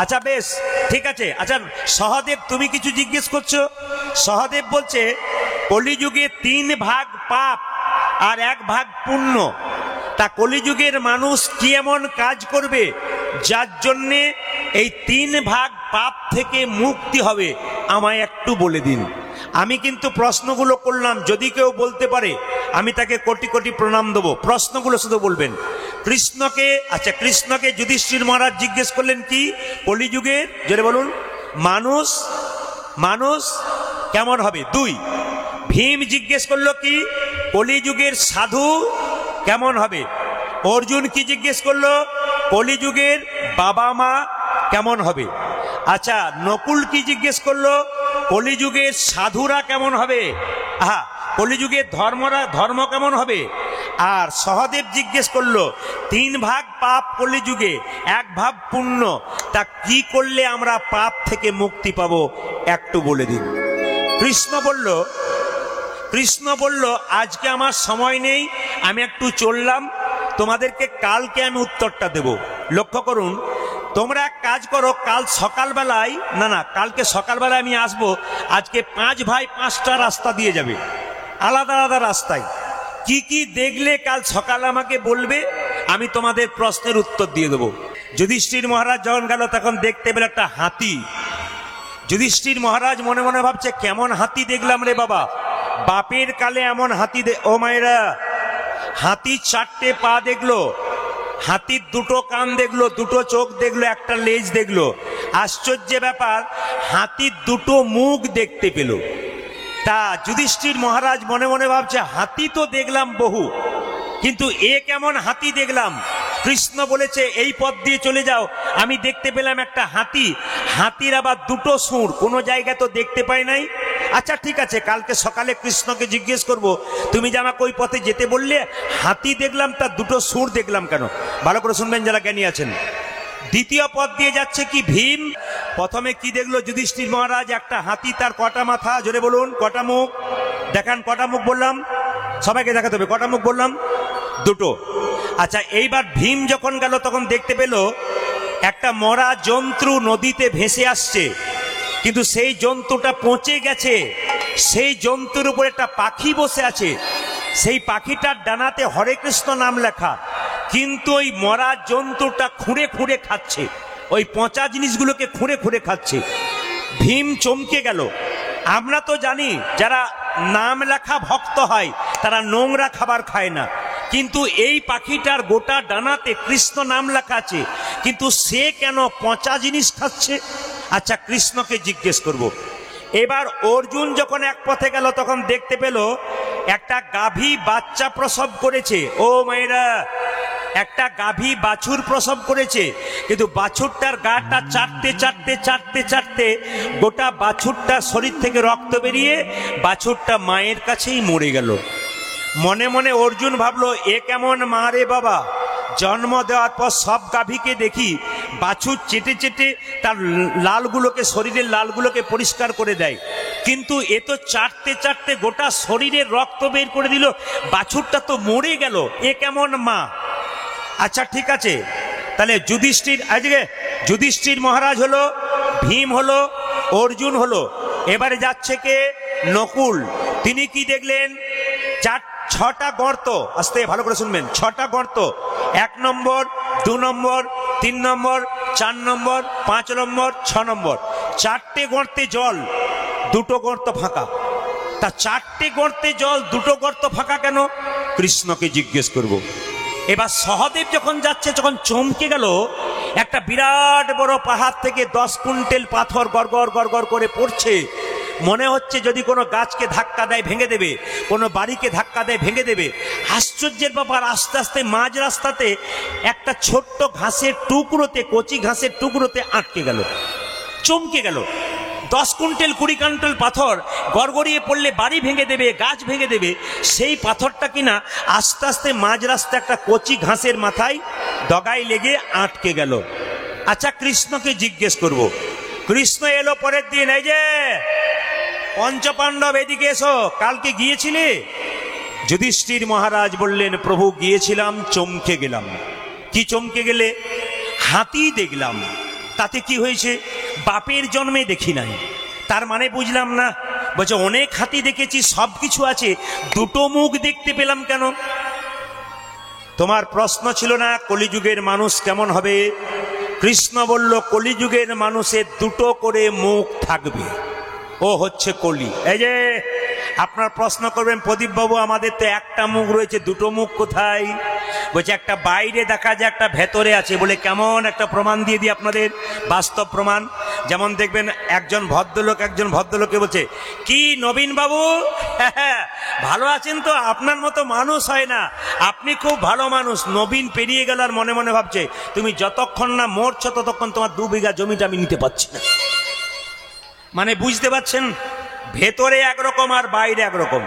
আচ্ছা বেশ, ঠিক আছে। আচ্ছা সহদেব তুমি কিছু জিজ্ঞেস করছো। সহদেব বলছে কলিযুগে 3 ভাগ পাপ আর 1 ভাগ পুণ্য। তা কলিযুগের মানুষ কি এমন কাজ করবে যার জন্যে এই 3 ভাগ পাপ থেকে মুক্তি হবে, আমায় একটু বলে দিন। আমি কিন্তু প্রশ্নগুলো করলাম, যদি কেউ বলতে পারে আমি তাকে কোটি কোটি প্রণাম দেবো। প্রশ্নগুলো শুধু বলবেন। কৃষ্ণকে, আচ্ছা কৃষ্ণকে যুধিষ্ঠির মহারাজ জিজ্ঞেস করলেন কি, কলিযুগের, জোরে বলুন, মানুষ মানুষ কেমন হবে। 2, ভীম জিজ্ঞেস করলো কি, কলিযুগের সাধু কেমন হবে। অর্জুন কি জিজ্ঞেস করলো, কলিযুগের বাবা মা কেমন হবে। আচ্ছা নকুল কি জিজ্ঞেস করলো, কলিযুগের সাধুরা কেমন হবে, কলিযুগের ধর্ম কেমন হবে। আর সহদেব জিজ্ঞেস করলো 3 ভাগ পাপ কলিযুগে, 1 ভাগ পুণ্য। তা কি করলে আমরা পাপ থেকে মুক্তি পাবো, একটু বলে দিন। কৃষ্ণ বলল আজকে আমার সময় নেই, আমি একটু চললাম, তোমাদেরকে কালকে আমি উত্তরটা দেব। লক্ষ্য করুন, তোমরা এক কাজ করো, কাল সকালবেলায়, না কালকে সকালবেলায় আমি আসবো। আজকে 5 ভাই 5টা রাস্তা দিয়ে যাবে, আলাদা আলাদা রাস্তায়। কি কি দেখলে কাল সকালে আমাকে বলবে, আমি তোমাদের প্রশ্নের উত্তর দিয়ে দেবো। যুধিষ্ঠির মহারাজ যখন গেল তখন দেখতে পেল একটা হাতি। যুধিষ্ঠির মহারাজ মনে মনে ভাবছে কেমন হাতি দেখলাম রে বাবা, বাপের কালে এমন হাতি ও মায়েরা। হাতির 4টে পা দেখলো, হাতির 2টো কান দেখলো, 2টো চোখ দেখলো, একটা লেজ দেখলো। আশ্চর্য ব্যাপার, হাতির 2টো মুখ দেখতে পেল। তা যুধিষ্ঠির মহারাজ মনে মনে ভাবছে হাতি তো দেখলাম বহু, কিন্তু এ কেমন হাতি দেখলাম। কৃষ্ণ বলেছে এই পথ দিয়ে চলে যাও, আমি দেখতে পেলাম একটা হাতি। হাতির আবার 2টো সুর, কোনো জায়গায় তো দেখতে পাই নাই। আচ্ছা ঠিক আছে, কালকে সকালে কৃষ্ণকে জিজ্ঞেস করব, তুমি যে আমাকে ওই পথে যেতে বললে, হাতি দেখলাম, তার 2টো সুর দেখলাম কেন। ভালো করে শুনবেন যারা জ্ঞানী আছেন। দ্বিতীয় পথ দিয়ে যাচ্ছে কি ভীম। প্রথমে কি দেখলো যুধিষ্ঠির মহারাজ, একটা হাতি, তার কটা মাথা, জোরে বলুন, কটা মুখ দেখান। কটা মুখ বললাম, সবাইকে দেখাতে হবে, কটা মুখ বললাম, 2টো। আচ্ছা এইবার ভীম যখন গেল তখন দেখতে পেল একটা মরা জন্তু নদীতে ভেসে আসছে, কিন্তু সেই জন্তুটা পচে গেছে। সেই জন্তুর উপর একটা পাখি বসে আছে, সেই পাখিটার ডানাতে হরে কৃষ্ণ নাম লেখা, কিন্তু ওই মরা জন্তুটা খুঁড়ে খুঁড়ে খাচ্ছে, ওই পচা জিনিসগুলোকে খুঁড়ে খুঁড়ে খাচ্ছে। ভীম চমকে গেল। আমরা তো জানি যারা নাম লেখা ভক্ত হয় তারা নোংরা খাবার খায় না, কিন্তু এই পাখিটার গোটা ডানাতে কৃষ্ণ নাম লেখা আছে, কিন্তু সে কেন পচা জিনিস খাচ্ছে। আচ্ছা কৃষ্ণকে জিজ্ঞেস করব। এবার অর্জুন যখন এক পথে গেল তখন দেখতে পেল একটা গাভী বাচ্চা প্রসব করেছে। ও মায়েরা, একটা গাভী বাছুর প্রসব করেছে, কিন্তু বাছুরটার গাটা চাটতে চাটতে চাটতে চাটতে গোটা বাছুরটার শরীর থেকে রক্ত বেরিয়ে বাছুরটা মায়ের কাছেই মরে গেল। মনে মনে অর্জুন ভাবলো এ কেমন মা রে বাবা, জন্ম দেওয়ার পর সব গাভীকে দেখি বাছুর চেটে চেটে তার লালগুলোকে, শরীরের লালগুলোকে পরিষ্কার করে দেয়, কিন্তু এ তো চাটতে চাটতে গোটা শরীরের রক্ত বের করে দিল, বাছুরটা তো মরে গেল, এ কেমন মা? আচ্ছা ঠিক আছে, তাহলে যুধিষ্ঠির, আজকে যুধিষ্ঠির মহারাজ হলো, ভীম হলো, অর্জুন হলো, এবারে যাচ্ছে কে? নকুল। তিনি কি দেখলেন? 6টা গর্ত, আস্তে ভালো করে শুনবেন, 6টা গর্ত, 1 নম্বর, 2 নম্বর, 3 নম্বর, 4 নম্বর, 5 নম্বর, 6 নম্বর, 4টে গর্তে জল, 2টো গর্ত ফাঁকা। তা 4টে গর্তে জল, 2টো গর্ত ফাঁকা কেন? কৃষ্ণকে জিজ্ঞেস করব। এবার সহদেব যখন যাচ্ছে, যখন চমকে গেল, একটা বিরাট বড় পাহাড় থেকে 10 কুইন্টাল পাথর গড়গড় গড়গড় করে পড়ছে। মনে হচ্ছে যদি কোনো গাছকে ধাক্কা দেয় ভেঙে দেবে, কোনো বাড়িকে ধাক্কা দেয় ভেঙে দেবে। আশ্চর্যের ব্যাপার, আস্তে আস্তে মাঝ রাস্তাতে একটা ছোট্ট ঘাসের টুকরোতে, কচি ঘাসের টুকরোতে আটকে গেল, চমকে গেল। 10 কুইন্টাল 20 কুইন্টাল পাথর গড়গড়িয়ে পড়লে বাড়ি ভেঙে দেবে, গাছ ভেঙে দেবে, সেই পাথরটা কিনা আস্তে আস্তে মাঝ রাস্তা একটা কচি ঘাসের মাথায় ডগায় লেগে আটকে গেল। আচ্ছা কৃষ্ণকে জিজ্ঞেস করব। কৃষ্ণ এলো পরের দিন, এই যে পঞ্চপাণ্ডব এদিকে এসো, কালকে গিয়েছিলে? যুধিষ্ঠির মহারাজ বললেন, প্রভু গিয়েছিলাম, চমকে গেলাম। কি চমকে গেলে? হাতি দেখলাম। তাতে কি হয়েছে? বাপের জন্মে দেখি নাই। তার মানে বুঝলাম না। বলছে অনেক হাতি দেখেছি, সব কিছু আছে, 2টো মুখ দেখতে পেলাম কেন? তোমার প্রশ্ন ছিল না কলিযুগের মানুষ কেমন হবে? কৃষ্ণ বলল, কলিযুগের মানুষের 2টো করে মুখ থাকবে, ও হচ্ছে কলি। এই যে আপনার প্রশ্ন করবেন, প্রদীপ বাবু আমাদের তো একটা মুখ রয়েছে, 2টো মুখ কোথায়? বলছে একটা বাইরে দেখা যায়, একটা ভেতরে আছে। বলে কেমন? একটা প্রমাণ দিয়ে দিই আপনাদের, বাস্তব প্রমাণ। যেমন দেখবেন একজন ভদ্রলোকে বলছে, কি নবীন বাবু ভালো আছেন তো? আপনার মতো মানুষ হয় না, আপনি খুব ভালো মানুষ। নবীন পেরিয়ে গেল আর মনে মনে ভাবছে, তুমি যতক্ষণ না মরছো ততক্ষণ তোমার 2 বিঘা জমিটা আমি নিতে পারছি না। মানে বুঝতে পারছেন, ভেতরে একরকম আর বাইরে একরকম।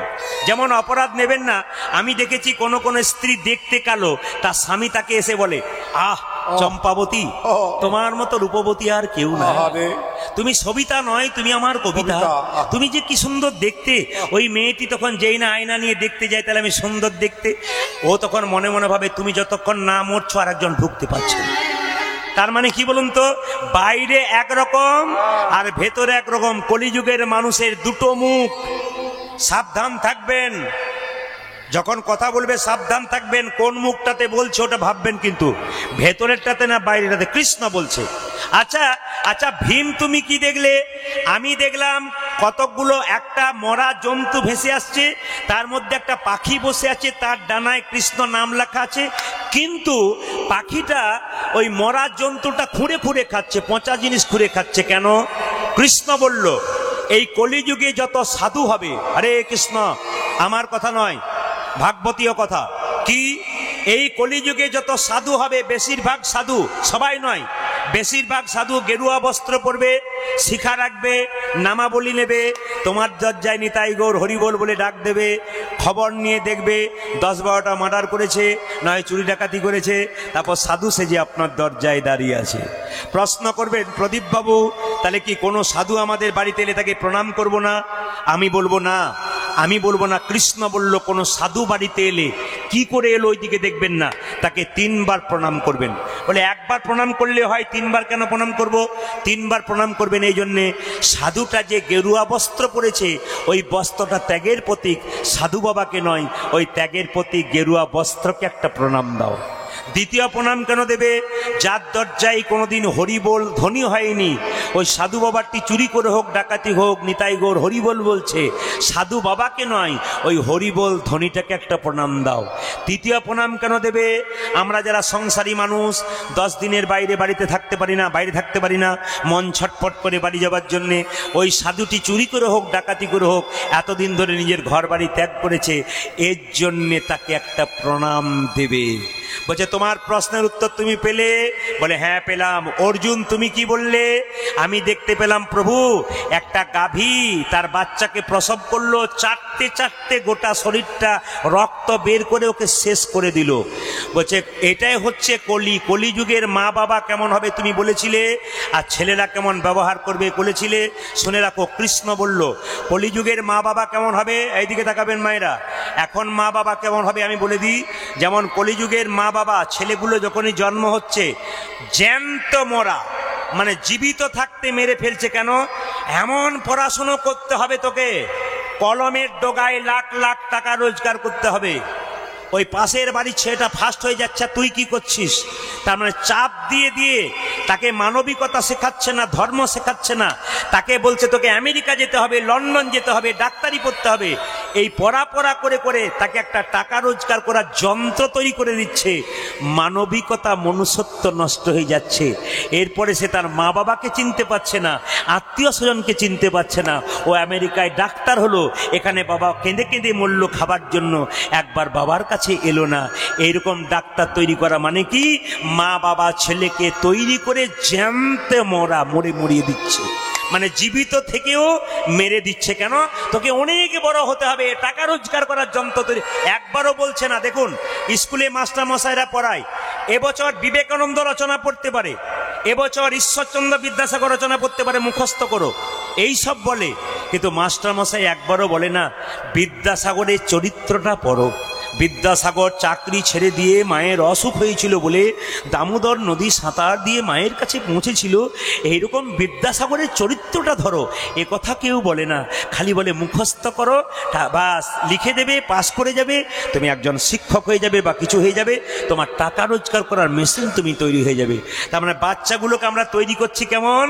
যেমন অপরাধ নেবেন না, আমি দেখেছি কোন কোন স্ত্রী দেখতে কালো, তার স্বামী তাকে এসে বলে, আহ চম্পাবতী, তোমার মতো রূপবতী আর কেউ না, তুমি সবিতা নয়, তুমি আমার কবিতা, তুমি যে কি সুন্দর দেখতে। ওই মেয়েটি তখন যেই না আয়না নিয়ে দেখতে যায়, তাহলে আমি সুন্দর দেখতে। ও তখন মনে মনে ভাবে, তুমি যতক্ষণ না মরছো আর একজন ঢুকতে পারছে না। তার মানে কি বলুন তো, বাইরে একরকম আর ভেতরে একরকম। কলিযুগের মানুষের 2টো মুখ। সাবধান থাকবেন, যখন কথা বলবে সাবধান থাকবেন, কোন মুখটাতে বলছে ওটা ভাববেন, কিন্তু ভেতরেরটাতে না বাইরেটাতে। কৃষ্ণ বলছে, আচ্ছা আচ্ছা ভীম তুমি কি দেখলে? আমি দেখলাম কতকগুলো একটা মরা জন্তু ভেসে আসছে, তার মধ্যে একটা পাখি বসে আছে, তার ডানায় কৃষ্ণ নাম লেখা আছে, কিন্তু পাখিটা ওই মরা জন্তুটা খুঁড়ে খুঁড়ে খাচ্ছে, পচা জিনিস খুঁড়ে খাচ্ছে। কেন? কৃষ্ণ বলল, এই কলিযুগে যত সাধু হবে, হরে কৃষ্ণ, আমার কথা নয়, ভাগবতীয় কথা, কি এই কলিযুগে যত সাধু হবে, বেশিরভাগ সাধু, সবাই নয়, বেশিরভাগ সাধু গেরুয়া বস্ত্র পরবে, শিখা রাখবে, নামাবলী নেবে, তোমার দরজায় নিতাই গৌর হরিবোল বলে ডাক দেবে, খবর নিয়ে দেখবে 10-12টা মার্ডার করেছে, নয় চুরি ডাকাতি করেছে, তারপর সাধু সেজে আপনার দরজায় দাঁড়িয়ে আছে। প্রশ্ন করবেন, প্রদীপ বাবু তাহলে কি কোনো সাধু আমাদের বাড়িতে এলে তাকে প্রণাম করব না? আমি বলবো না, আমি বলবো না। কৃষ্ণ বলল, কোনো সাধু বাড়িতে এলে কি করে এলো ওইদিকে দেখবেন না, তাকে 3 বার প্রণাম করবেন। বলে 1 বার প্রণাম করলে হয়, 3 বার কেন প্রণাম করব? 3 বার প্রণাম করবেন এই জন্যে, সাধুটা যে গেরুয়া বস্ত্র পরেছে, ওই বস্ত্রটা ত্যাগের প্রতীক, সাধু বাবাকে নয়, ওই ত্যাগের প্রতীক গেরুয়া বস্ত্রকে একটা প্রণাম দাও। দ্বিতীয় প্রণাম কেন দেবে? যার দরজায় কোনোদিন হরিবোল ধ্বনি হয়নি, ওই সাধু বাবাটি চুরি করে হোক, ডাকাতি হোক, নিতাই গৌর হরিবোল বলছে, সাধু বাবাকে নয়, ওই হরিবোল ধ্বনিটাকে একটা প্রণাম দাও। তৃতীয় প্রণাম কেন দেবে? আমরা যারা সংসারী মানুষ, 10 দিনের বাড়িতে থাকতে পারি না, মন ছটফট করে বাড়ি যাবার জন্যে, ওই সাধুটি চুরি করে হোক, ডাকাতি করে হোক, এতদিন ধরে নিজের ঘর বাড়ি ত্যাগ করেছে, এর জন্যে তাকে একটা প্রণাম দেবে। বলছে, তোমার প্রশ্নের উত্তর তুমি পেলে? বলে, হ্যাঁ পেলাম। অর্জুন তুমি কি বললে? আমি দেখতে পেলাম প্রভু একটা গাভী তার বাচ্চাকে প্রসব করলো, 4 চাটতে চাটতে গোটা শরীরটা রক্ত বের করে ওকে শেষ করে দিল। বলছে এটাই হচ্ছে কলিযুগের মা বাবা কেমন হবে তুমি বলেছিলে, আর ছেলেরা কেমন ব্যবহার করবে বলেছিলে। শুনে রাখো, কৃষ্ণ বলল কলিযুগের মা বাবা কেমন হবে। এইদিকে তাকাবেন মায়েরা, এখন মা বাবা কেমন হবে আমি বলে দিই। যেমন কলিযুগের মা বাবা, ছেলেগুলো যখনই জন্ম হচ্ছে জ্যান্ত মরা, মানে জীবিত থাকতে মেরে ফেলছে। কেন? এমন পড়াশুনো করতে হবে তোকে, কলমের ডগায় লাখ লাখ টাকা রোজগার করতে হবে। ওই পাশের বাড়ির ছেলেটা ফার্স্ট হয়ে যাচ্ছে, তুই কি করছিস? তার মানে চাপ দিয়ে দিয়ে তাকে মানবিকতা শেখাচ্ছে না, ধর্ম শেখাচ্ছে না, তাকে বলছে তোকে আমেরিকা যেতে হবে, লন্ডন যেতে হবে, ডাক্তারি পড়তে হবে। এই পড়া করে করে তাকে একটা টাকা রোজগার করার যন্ত্র তৈরি করে দিচ্ছে। মানবিকতা, মনুষ্যত্ব নষ্ট হয়ে যাচ্ছে। এরপরে সে তার মা বাবাকে চিনতে পারছে না, আত্মীয় স্বজনকে চিনতে পারছে না। ও আমেরিকায় ডাক্তার হলো, এখানে বাবা কেঁদে কেঁদে মরল খাবার জন্য, একবার বাবার কাছে এলো না। এইরকম ডাক্তার তৈরি করা মানে কি? মা বাবা ছেলেকে তৈরি করে জ্যান্ত মরা, মরিয়ে দিচ্ছে। মানে জীবিত থেকেও মেরে দিচ্ছে। কেন? তোকে অনেক বড় হতে হবে, টাকা রোজগার করার যন্ত্র তৈরি। একবারও বলছে না। দেখুন স্কুলে মাস্টার মশাইরা পড়ায়, এবছর বিবেকানন্দ রচনা পড়তে পারে, এবছর ঈশ্বরচন্দ্র বিদ্যাসাগর রচনা পড়তে পারে, মুখস্থ করো, এই সব বলে। কিন্তু মাস্টার মশাই একবারও বলে না বিদ্যাসাগরের চরিত্রটা পড়ো। বিদ্যাসাগর চাকরি ছেড়ে দিয়ে মায়ের অসুখ হয়েছিল বলে দামোদর নদী সাঁতার দিয়ে মায়ের কাছে পৌঁছেছিল। এইরকম বিদ্যাসাগরের চরিত্রটা ধরো। এ কথা কেউ বলে না, খালি বলে মুখস্থ করো, বাস লিখে দেবে, পাস করে যাবে, তুমি একজন শিক্ষক হয়ে যাবে বা কিছু হয়ে যাবে, তোমার টাকা রোজগার করার মেশিন তুমি তৈরি হয়ে যাবে। তার মানে বাচ্চাগুলোকে আমরা তৈরি করছি কেমন?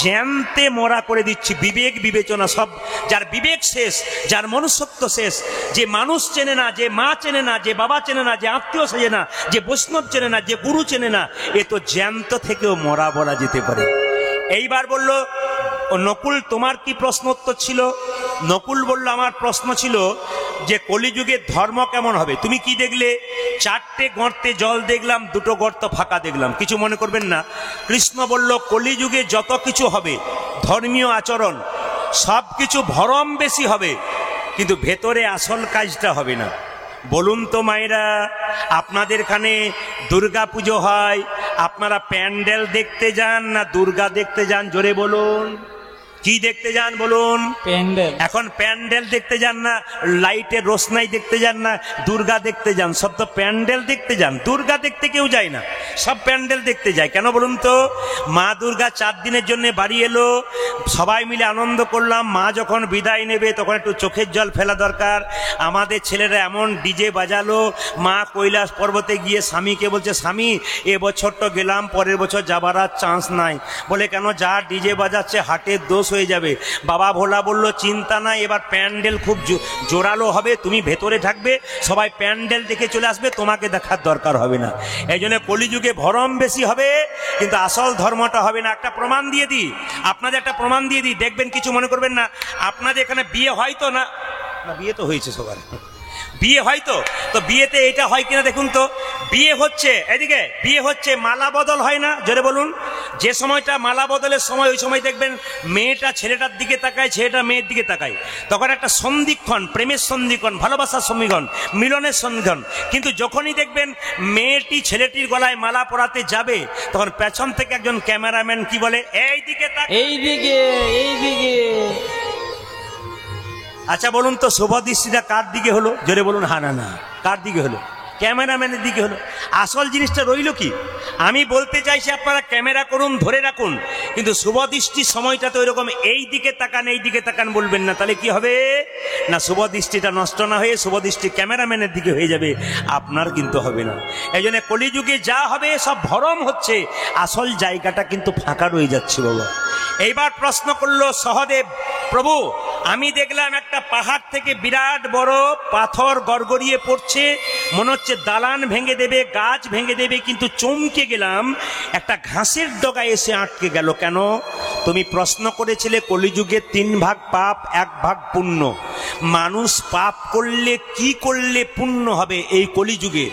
জ্যান্তে মরা করে দিচ্ছি। বিবেক বিবেচনা সব, যার বিবেক শেষ, যার মনুষ্যত্ব শেষ, যে মানুষ চেনে না, যে মা চেনে না, যে বাবা চেনে না, যে আত্মীয় চেনে না, যে বৈষ্ণব চেনে না, যে গুরু চেনে না, এ তো জ্যান্ত থেকেও মরা বলা যেতে পারে। এইবার বলল নকুল তোমার কি প্রশ্ন উত্তর ছিল? নকুল বলল আমার প্রশ্ন ছিল যে কলিযুগের ধর্ম কেমন হবে। তুমি কি দেখলে? 4টে গর্তে জল দেখলাম, 2টো গর্ত ফাঁকা দেখলাম, কিছু মনে করবেন না। কৃষ্ণ বলল কলিযুগে যত কিছু হবে ধর্মীয় আচরণ সব কিছু ভরম বেশি হবে, কিন্তু ভেতরে আসল কাজটা হবে না। বলুন তো মায়েরা, আপনাদের এখানে দুর্গা পুজো হয়, আপনারা প্যান্ডেল দেখতে যান না দুর্গা দেখতে যান? জোরে বলুন, কি দেখতে যান বলুন? প্যান্ডেল। এখন প্যান্ডেল দেখতে যান না, লাইটের রোশনাই দেখতে যান না, দুর্গা দেখতে যান। সব তো প্যান্ডেল দেখতে যান, দুর্গা দেখতে কেউ যায় না, সব প্যান্ডেল দেখতে যায়। কেন বলুন তো? মা দুর্গা 4 দিনের জন্য বাড়ি এলো, সবাই মিলে আনন্দ করলাম। মা যখন বিদায় নেবে তখন একটু চোখের জল ফেলা দরকার। আমাদের ছেলেরা এমন ডিজে বাজালো, মা কৈলাস পর্বতে গিয়ে স্বামীকে বলছে, স্বামী এবছর তো গেলাম, পরের বছর যাবার আর চান্স নাই। বলে কেন? যা ডিজে বাজাচ্ছে হাটের দোষ হয়ে যাবে। বাবা ভোলা বলল চিন্তা নাই, এবার প্যান্ডেল খুব জোরালো হবে, তুমি ভেতরে থাকবে, সবাই প্যান্ডেল দেখে চলে আসবে, তোমাকে দেখার দরকার হবে না। এই জন্য কলিযুগে ভরম বেশি হবে, কিন্তু আসল ধর্মটা হবে না। একটা প্রমাণ দিয়ে দিই আপনাদের, একটা প্রমাণ দিয়ে দিই, দেখবেন কিছু মনে করবেন না। আপনাদের এখানে বিয়ে হয় তো? না বিয়ে তো হয়েছে সবার, বিয়ে হয় তো বিয়েতে এটা হয় কিনা দেখুন তো। বিয়ে হচ্ছে, এদিকে বিয়ে হচ্ছে, মালা বদল হয় না? জোরে বলুন। যে সময়টা মালা বদলের সময়, ওই সময় দেখবেন মেয়েটা ছেলেটার দিকে তাকায়, ছেলেটা মেয়ের দিকে তাকায়, তখন একটা সন্ধিক্ষণ, প্রেমের সন্ধিক্ষণ, ভালোবাসার সন্ধিক্ষণ, মিলনের সন্ধিক্ষণ। কিন্তু যখনই দেখবেন মেয়েটি ছেলেটির গলায় মালা পরাতে যাবে, তখন পেছন থেকে একজন ক্যামেরাম্যান কি বলে, এই দিকে এইদিকে এইদিকে। আচ্ছা বলুন তো শুভ দৃষ্টিটা কার দিকে হলো? জোরে বলুন। হা না না, কার দিকে হলো? ক্যামেরাম্যানের দিকে হলো। আসল জিনিসটা রইল কি? আমি বলতে চাইছি আপনারা ক্যামেরা করুন, ধরে রাখুন, কিন্তু শুভ দৃষ্টির সময়টা তো এরকম এই দিকে তাকান, এই দিকে তাকান বলবেন না। তাহলে কি হবে না, শুভ দৃষ্টিটা নষ্ট না হয়ে শুভ দৃষ্টি ক্যামেরাম্যানের দিকে হয়ে যাবে, আপনার কিন্তু হবে না। এই জন্য কলিযুগে যা হবে সব ভরম হচ্ছে, আসল জায়গাটা কিন্তু ফাঁকা রয়ে যাচ্ছে বাবা। এইবার প্রশ্ন করলো সহদেব, প্রভু আমি দেখলাম একটা পাহাড় থেকে বিরাট বড় পাথর গড়গড়িয়ে পড়ছে, মনে হচ্ছে দালান ভেঙে দেবে, গাছ ভেঙে দেবে, কিন্তু চমকে গেলাম, একটা ঘাসের ডগায় এসে আটকে গেল। কেন? তুমি প্রশ্ন করেছিলে কলিযুগে 3 ভাগ পাপ, 1 ভাগ পুণ্য। মানুষ পাপ করলে কি করলে পুণ্য হবে এই কলিযুগে?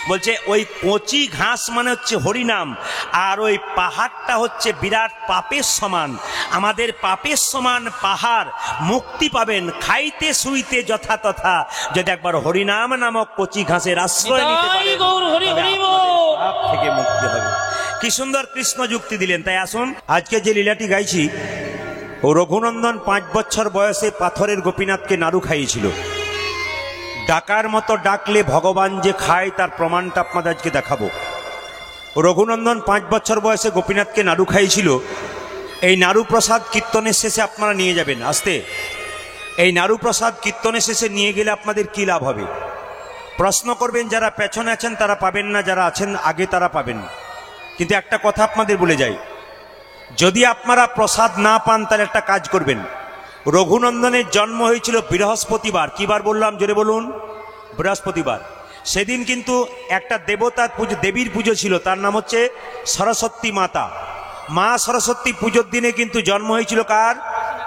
বলছে ওই কচি ঘাস মানে হচ্ছে হরিনাম, আর ওই পাহাড়টা হচ্ছে বিরাট পাপের সমান। আমাদের পাপের সমান পাহাড়, মুক্তি পাবেন খাইতে শুইতে যথাতথা যদি একবার হরিনাম নামক কচি ঘাসের আশ্রয় নিতে পারেন, পাপ থেকে মুক্তি হবে। কি সুন্দর কৃষ্ণ যুক্তি দিলেন। তাই আসুন আজকে যে লীলাটি গাইছি, ও রঘুনন্দন 5 বছর বয়সে পাথরের গোপীনাথকে নাড়ু খাইয়েছিল। ডাকার মতো ডাকলে ভগবান যে খায় তার প্রমাণটা আপনাদের আজকে দেখাবো। রঘুনন্দন 5 বছর বয়সে গোপীনাথকে নাড়ু খাইয়েছিল। এই নাড়ু প্রসাদ কীর্তনের শেষে আপনারা নিয়ে যাবেন। আসতে এই নাড়ু প্রসাদ কীর্তনের শেষে নিয়ে গেলে আপনাদের কি লাভ হবে? প্রশ্ন করবেন, যারা পেছনে আছেন তারা পাবেন না, যারা আছেন আগে তারা পাবেন। কিন্তু একটা কথা আপনাদের বলে যাই, যদি আপনারা প্রসাদ না পান তাহলে একটা কাজ করবেন। রঘুনন্দনের জন্ম হয়েছিল বৃহস্পতিবার। কি বার বললাম? জোরে বলুন। বৃহস্পতিবার। সেদিন কিন্তু একটা দেবতার পুজো, দেবীর পুজো ছিল, তার নাম হচ্ছে সরস্বতী মাতা। মা সরস্বতী পুজোর দিনে কিন্তু জন্ম হয়েছিল কার?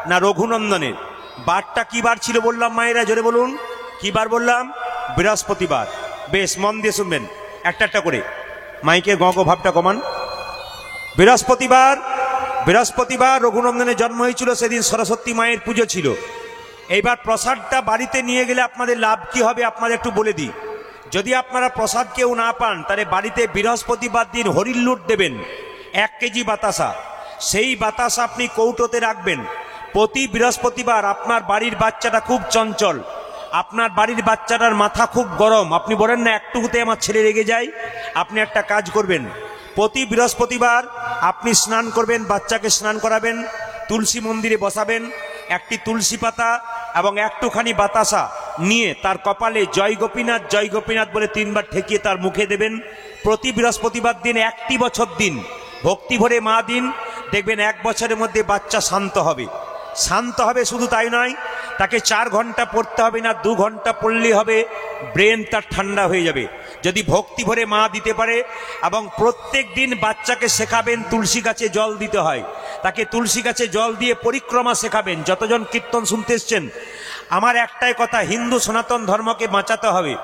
না, রঘুনন্দনের। বারটা কি বার ছিল বললাম মায়েরা? জোরে বলুন। কি বার বললাম? বৃহস্পতিবার। বেশ মন দিয়ে শুনবেন একটা একটা করে, মাইকে গঙ্গ ভাবটা কমান। বৃহস্পতিবার রঘুনন্দনের জন্ম হয়েছিল, সেদিন সরস্বতী মায়ের পুজো ছিল। এইবার প্রসাদটা বাড়িতে নিয়ে গেলে আপনাদের লাভ কি হবে আপনাদের একটু বলে দিই। যদি আপনারা প্রসাদ কেউ না পান তাহলে বাড়িতে বৃহস্পতিবার দিন হরির লুট দেবেন 1 কেজি বাতাসা। সেই বাতাসা আপনি কৌটোতে রাখবেন। প্রতি বৃহস্পতিবার আপনার বাড়ির বাচ্চাটা খুব চঞ্চল, আপনার বাড়ির বাচ্চাটার মাথা খুব গরম, আপনি বলেন না একটুকুতে আমার ছেলে রেগে যায়। আপনি একটা কাজ করবেন, প্রতি বৃহস্পতিবার আপনি স্নান করবেন, বাচ্চাকে স্নান করাবেন, তুলসী মন্দিরে বসাবেন, একটি তুলসী পাতা এবং একটুখানি বাতাসা নিয়ে তার কপালে জয় গোপীনাথ বলে 3 বার ঠেকিয়ে তার মুখে দেবেন। প্রতি বৃহস্পতিবার দিন 1টি বছর দিন ভক্তি ভরে মা দিন, দেখবেন 1 বছরের মধ্যে বাচ্চা শান্ত হবে। শুধু তাই নয়, তাকে 4 ঘন্টা পড়তে হবে না, 2 ঘন্টা পড়লেই হবে, ব্রেন তার ঠান্ডা হয়ে যাবে যদি ভক্তি ভরে মা দিতে পারে। এবং প্রত্যেক দিন বাচ্চাকে শেখাবেন তুলসী গাছে জল দিতে হয়, তাকে তুলসী গাছে জল দিয়ে পরিক্রমা শেখাবেন। যতজন কীর্তন শুনতে এসছেন, আমার একটাই কথা, হিন্দু সনাতন ধর্মকে বাঁচাতে হবে।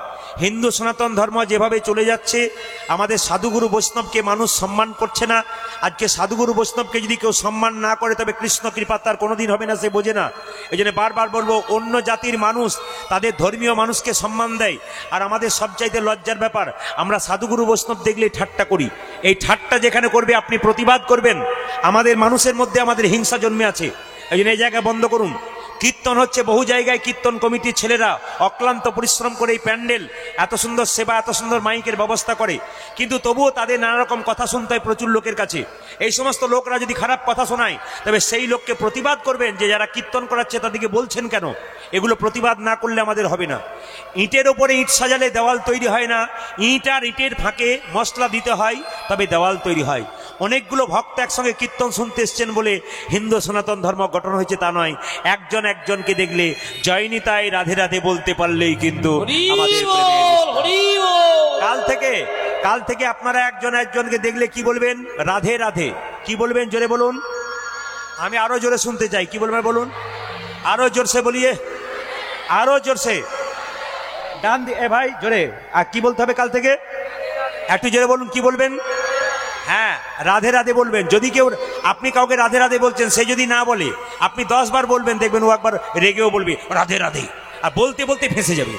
হিন্দু সনাতন ধর্ম যেভাবে চলে যাচ্ছে, আমাদের সাধুগুরু বৈষ্ণবকে মানুষ সম্মান করছে না। আজকে সাধুগুরু বৈষ্ণবকে যদি কেউ সম্মান না করে তবে কৃষ্ণ কৃপা তার কোনোদিন হবে না, সে বোঝে না। এই জন্য বারবার বলবো, অন্য জাতির মানুষ তাদের ধর্মীয় মানুষকে সম্মান দেয়, আর আমাদের সবচাইতে লজ্জার ব্যাপার, আমরা সাধুগুরু বৈষ্ণব দেখলেই ঠাট্টা করি। এই ঠাট্টা যেখানে করবে আপনি প্রতিবাদ করবেন। আমাদের মানুষের মধ্যে আমাদের হিংসা জন্মে আছে, এই জন্য এই জায়গা বন্ধ করুন। কীর্তন হচ্ছে বহু জায়গায়, কীর্তন কমিটির ছেলেরা অক্লান্ত পরিশ্রম করে এই প্যান্ডেল, এত সুন্দর সেবা, এত সুন্দর মাইকের ব্যবস্থা করে, কিন্তু তবুও তাদের নানা রকম কথা শুনতে হয় প্রচুর লোকের কাছে। এই সমস্ত লোকরা যদি খারাপ কথা শোনায় তবে সেই লোককে প্রতিবাদ করবেন যে যারা কীর্তন করাচ্ছে তাদেরকে বলছেন কেন। এগুলো প্রতিবাদ না করলে আমাদের হবে না। ইটের ওপরে ইট সাজালে দেওয়াল তৈরি হয় না, ইট আর ইটের ফাঁকে মশলা দিতে হয়, তবে দেওয়াল তৈরি হয়। অনেকগুলো ভক্ত একসঙ্গে কীর্তন শুনতে এসছেন বলে হিন্দু সনাতন ধর্ম গঠন হয়েছে তা নয়। একজন একজনকে দেখলে জয়নিতাই রাধে রাধে বলতে পারলেই কিন্তু আমাদের কাল থেকে আপনারা একজন একজনকে দেখলে কি বলবেন? রাধে রাধে। কি বলবেন? জোরে বলুন। আমি আরো জোরে শুনতে চাই। কি বলবেন বলুন? আরো জোরসে বলিয়ে, আরো জোরসে। ডান দিয়ে ভাই জোরে। আর কি বলতে হবে কাল থেকে? একটু জোরে বলুন। কি বলবেন? হ্যাঁ, রাধে রাধে বলবেন। যদি কেউ, আপনি কাউকে রাধে রাধে বলছেন, সে যদি না বলে আপনি 10 বার বলবেন, দেখবেন ও একবার রেগেও বলবে রাধে রাধে, আর বলতে বলতে ফেঁসে যাবে।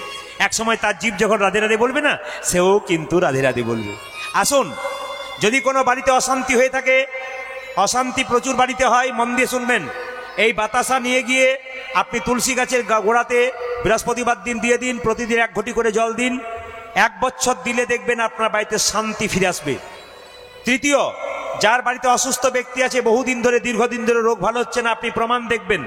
এক সময় তার জীব যখন রাধে রাধে বলবে না, সেও কিন্তু রাধে রাধে বলবে। আসুন, যদি কোনো বাড়িতে অশান্তি হয়ে থাকে, অশান্তি প্রচুর বাড়িতে হয়, মন দিয়ে শুনবেন। এই বাতাসা নিয়ে গিয়ে আপনি তুলসী গাছের গোড়াতে বৃহস্পতিবার দিন দিয়ে দিন, প্রতিদিন 1 ঘটি করে জল দিন। 1 বছর দিলে দেখবেন আপনার বাড়িতে শান্তি ফিরে আসবে। তৃতীয়, যার বাড়িতে অসুস্থ ব্যক্তি আছে, বহুদিন ধরে দীর্ঘদিন ধরে রোগ ভালো হচ্ছে না, আপনি প্রমাণ দেখবেন।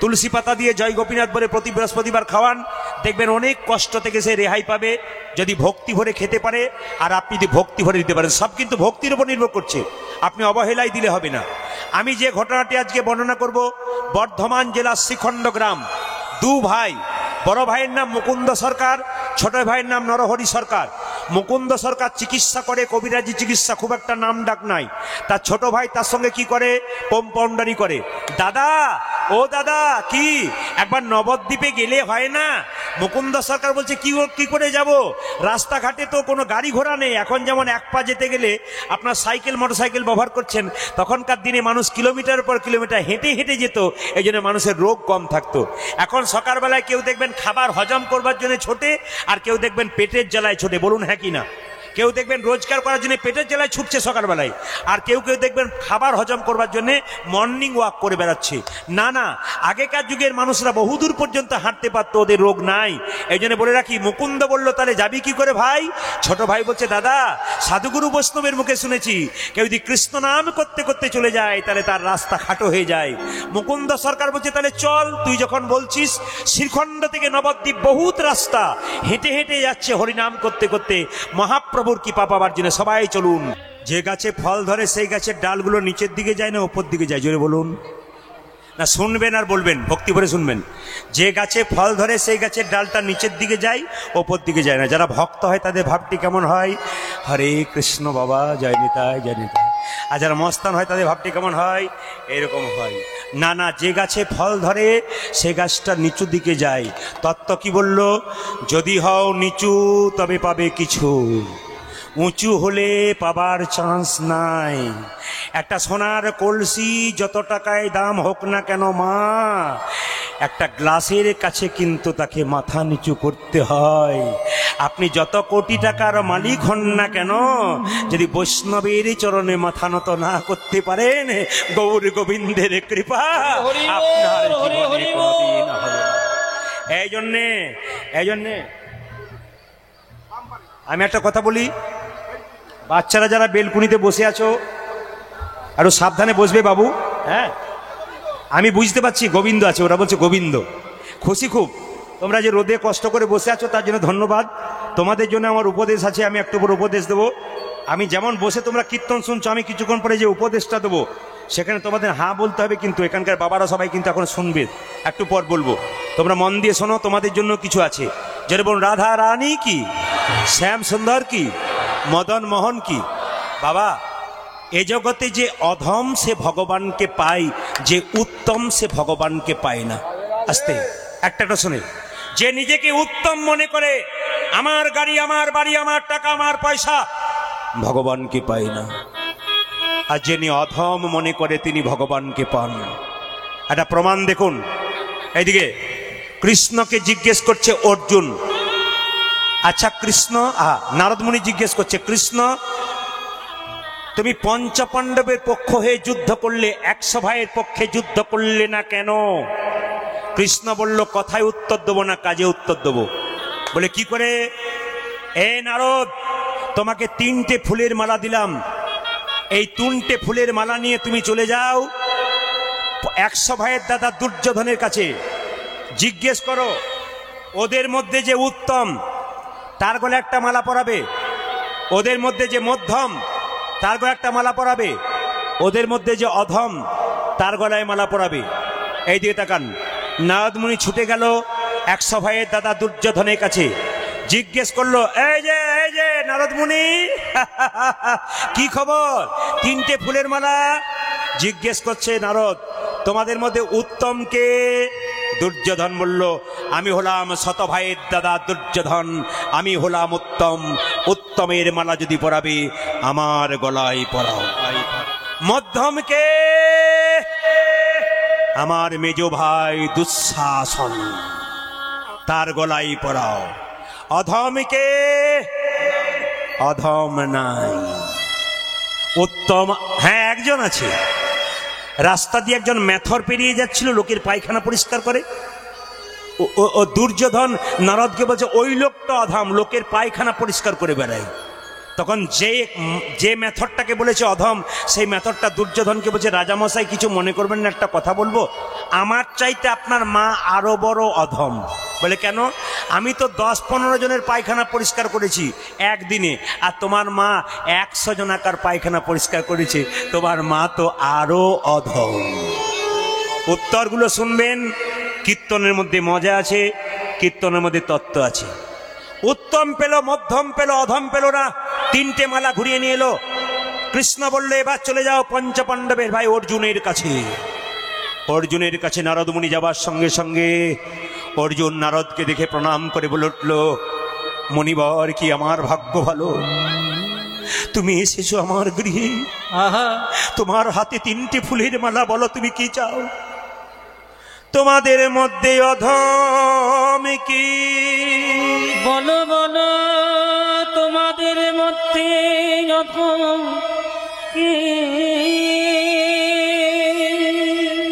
তুলসী পাতা দিয়ে জয় গোপীনাথ বলে প্রতি বৃহস্পতিবার খাওয়ান, দেখবেন অনেক কষ্ট থেকে সে রেহাই পাবে যদি ভক্তি ভরে খেতে পারে। আর আপনি যদি ভক্তি ভরে দিতে পারেন, সব কিন্তু ভক্তির উপর নির্ভর করছে, আপনি অবহেলায় দিলে হবে না। আমি যে ঘটনাটি আজকে বর্ণনা করব, বর্ধমান জেলার শ্রীখণ্ড গ্রাম। 2 ভাই, বড় ভাইয়ের নাম মুকুন্দ সরকার, ছোট ভাইয়ের নাম নরহরি সরকার। মুকুন্দ সরকার চিকিৎসা করে, কবিরাজি চিকিৎসা, খুব একটা নাম ডাক নাই। তার ছোট ভাই তার সঙ্গে কি করে? কম্পাউন্ডারি করে। দাদা ও দাদা কি একবার নবদ্বীপে গেলে হয় না? মুকুন্দ সরকার বলছে কি করে যাব, রাস্তাঘাটে তো কোনো গাড়ি ঘোড়া নেই। এখন যেমন এক পা যেতে গেলে আপনার সাইকেল মোটরসাইকেল ব্যবহার করছেন, তখনকার দিনে মানুষ কিলোমিটার পর কিলোমিটার হেঁটে হেঁটে যেত, এই জন্য মানুষের রোগ কম থাকতো। এখন সকালবেলায় কেউ দেখবেন খাবার হজম করবার জন্য ছোটে, আর কেউ দেখবেন পেটের জ্বালায় ছোটে। বলুন হ্যাঁ কি না? কেউ দেখবেন রোজগার করার জন্য পেটের জ্বালায় ছুটছে সকালবেলায়, আর কেউ কেউ দেখবেন খাবার হজম করবার জন্য মর্নিং ওয়াক করে বেড়াচ্ছে। না না, আগেকার যুগের মানুষরা বহুদূর পর্যন্ত হাঁটতে পারতো, ওদের রোগ নাই। এই জন্য বলে রাখি, মুকুন্দ বলল তাহলে যাবি কি করে ভাই? ছোট ভাই বলছে দাদা, সাধুগুরু বৈষ্ণবের মুখে শুনেছি কেউ যদি কৃষ্ণ নাম করতে করতে চলে যায় তাহলে তার রাস্তা খাটো হয়ে যায়। মুকুন্দ সরকার বলছে তাহলে চল, তুই যখন বলছিস। শ্রীখণ্ড থেকে নবদ্বীপ বহুত রাস্তা, হেঁটে হেঁটে যাচ্ছে হরিনাম করতে করতে মহাপ্রভুর কৃপা পাবার জন্য। সবাই চলুন। যে গাছে ফল ধরে সেই গাছের ডালগুলো নিচের দিকে যায় না উপর দিকে যায়? জোরে বলুন না, শুনবেন আর বলবেন, ভক্তি ভরে শুনবেন। যে গাছে ফল ধরে সেই গাছের ডালটা নিচের দিকে যায়, ওপর দিকে যায় না। যারা ভক্ত হয় তাদের ভাবটি কেমন হয়? হরে কৃষ্ণ বাবা, জয় নিতাই জয় নিতাই। আর যারা মস্তান হয় তাদের ভাবটি কেমন হয়? এরকম হয়। না না, যে গাছে ফল ধরে সে গাছটা নিচু দিকে যায়। তত্ত্ব কি বলল? যদি হও নিচু তবে পাবে কিছু, উঁচু হলে পাবার চান্স নাই। একটা সোনার কলসি যত টাকায় দাম হোক না কেন মা, একটা গ্লাসের কাছে কিন্তু তাকে মাথা নিচু করতে হয়। আপনি যত কোটি টাকার মালিক হন না কেন, যদি বৈষ্ণবের চরণে মাথা নত না করতে পারেন, গৌর গোবিন্দের কৃপা আপনার জীবনে কোনোদিন হবে না। এই জন্যে আমি একটা কথা বলি, বাচ্চারা যারা বেলকুনিতে বসে আছো আরো সাবধানে বসবে বাবু। হ্যাঁ, আমি বুঝতে পারছি গোবিন্দ আছে, ওরা বলছে গোবিন্দ। খুশি খুব, তোমরা যে রোদে কষ্ট করে বসে আছো তার জন্য ধন্যবাদ। তোমাদের জন্য আমার উপদেশ আছে, আমি একটু পর উপদেশ দেবো। আমি যেমন বসে তোমরা কীর্তন শুনছো, আমি কিছুক্ষণ পরে যে উপদেশটা দেবো সেখানে তোমাদের হ্যাঁ বলতে হবে, কিন্তু এখানকার বাবারা সবাই কিন্তু এখন শুনবে, একটু পর বলবো। তোমরা মন দিয়ে শোনো, তোমাদের জন্য কিছু আছে। যেরকম রাধা রানী কি, শ্যাম সুন্দর কি, মদন মোহন কি। বাবা, এ জগতে যে অধম সে ভগবানকে পায়, যে উত্তম সে ভগবানকে পায় না। আস্তে একটা শোনে, যে নিজেকে উত্তম মনে করে, আমার গাড়ি আমার বাড়ি আমার টাকা আমার পয়সা, ভগবানকে পায় না। আর যিনি অধম মনে করে তিনি ভগবানকে পান। একটা প্রমাণ দেখুন, এইদিকে কৃষ্ণকে জিজ্ঞেস করছে অর্জুন, আচ্ছা কৃষ্ণ, নারদ মুনি জিজ্ঞেস করছে, কৃষ্ণ তুমি পঞ্চপাণ্ডবের পক্ষ হয়ে যুদ্ধ করলে, 100 ভাইয়ের পক্ষে যুদ্ধ করলে না কেন? কৃষ্ণ বলল, কথায় উত্তর দেবো না, কাজে উত্তর দেবো। বলে কি করে? এ নারদ, তোমাকে 3টে ফুলের মালা দিলাম, এই 3টে ফুলের মালা নিয়ে তুমি চলে যাও 100 ভাইয়ের দাদা দুর্যোধনের কাছে, জিজ্ঞেস করো ওদের মধ্যে যে উত্তম তার গলে একটা মালা পরাবে, ওদের মধ্যে যে মধ্যম তার গলায় একটা মালা পরাবে, ওদের মধ্যে যে অধম তার গলায় মালা পরাবে। এই দিকে তাকান। নারদ মুনি ছুটে গেল 100 ভাইয়ের দাদা দুর্যোধনের কাছে, জিজ্ঞেস করলো, এই যে নারদ মুনি কি খবর? 3টে ফুলের মালা। জিজ্ঞেস করছে নারদ, তোমাদের মধ্যে উত্তম কে? দুর্যোধন বলল, আমি হলাম 100 ভাইয়ের দাদা দুর্যোধন, আমি হলাম উত্তম। উত্তমের মালা যদি পরাবে আমার গলায় পরাও। মধ্যম কে? আমার মেজ ভাই দুঃশাসন, তার গলায় পরাও। অধম কে? অধম নাই, উত্তম। হ্যাঁ, একজন আছে। রাস্তা দিয়ে একজন মেথর পেরিয়ে যাচ্ছিল, লোকের পায়খানা পরিষ্কার করে। ও দুর্যোধন নারদকে বলছে, ওই লোকটা অধম, লোকের পায়খানা পরিষ্কার করে বেড়ায়। তখন যে মেথডটাকে বলেছে অধম, সেই মেথডটা দুর্যোধনকে বলছে, রাজামশাই কিছু মনে করবেন না, একটা কথা বলবো। আমার চাইতে আপনার মা আরো বড় অধম। বলে কেন? আমি তো 10-15 জনের পায়খানা পরিষ্কার করেছি একদিনে, আর তোমার মা 100 জনাকার পায়খানা পরিষ্কার করেছে, তোমার মা তো আরো অধম। উত্তরগুলো শুনবেন, কীর্তনের মধ্যে মজা আছে, কীর্তনের মধ্যে তত্ত্ব আছে। উত্তম পেল, মধ্যম পেল, অধম পেল না, 3টে মালা ঘুরিয়ে নিয়ে এলো। কৃষ্ণ বললে, এবার চলে যাও পঞ্চপাণ্ডবের ভাই অর্জুনের কাছে। অর্জুনের কাছে নারদ মুনি যাবার সঙ্গে সঙ্গে অর্জুন নারদকে দেখে প্রণাম করে বলে উঠল, মণিবর, কি আমার ভাগ্য ভালো, তুমি এসেছো আমার গৃহে। আহা তোমার হাতে 3টে ফুলের মালা, বলো তুমি কি চাও। তোমাদের মধ্যে অধম কি, বলো বলো তোমাদের মধ্যে অধম কে?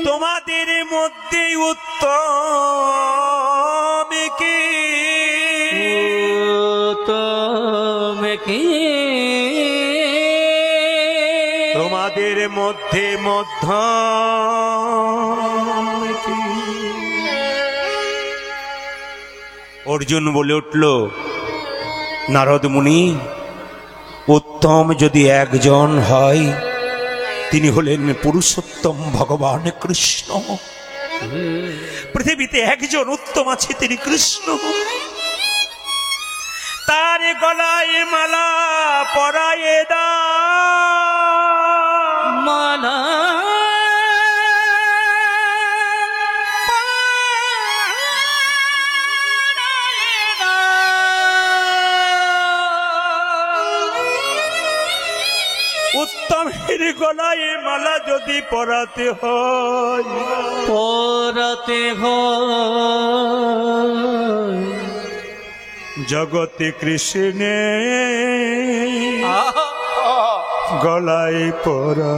তোমাদের মধ্যে উত্তম কি, তুমি কি? তোমাদের মধ্যে মধ্যম কি। অর্জুন বলে উঠল, নারদ মুনি, উত্তম যদি একজন হয়, তিনি হলেন পুরুষোত্তম ভগবান কৃষ্ণ। পৃথিবীতে একজন উত্তম আছে, তিনি কৃষ্ণ। তার গলায় মালা পরায়ে দাও, মালা উত্তমের গলায় মালা যদি পরাতে হয়, পরাতে হয় জগতে কৃষ্ণে গলায় পরা।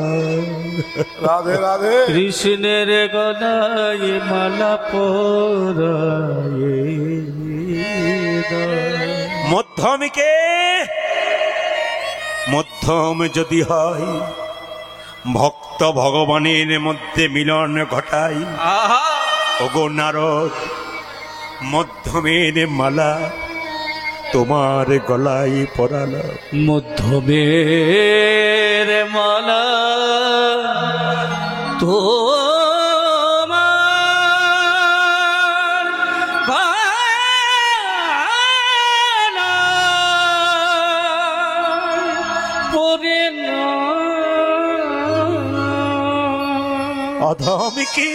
রাধে রাধে। কৃষ্ণের গলায় মালা পরায়ে দাও। মধ্যমকে মধ্যম যদি হয়, ভক্ত ভগবানের মধ্যে মিলন ঘটাই। আহা ওগো নারদ, মধ্যমের মালা তোমার গলায় পরালাম। মধ্যমের মালা তোমার গলায় পরে না। অধম কি,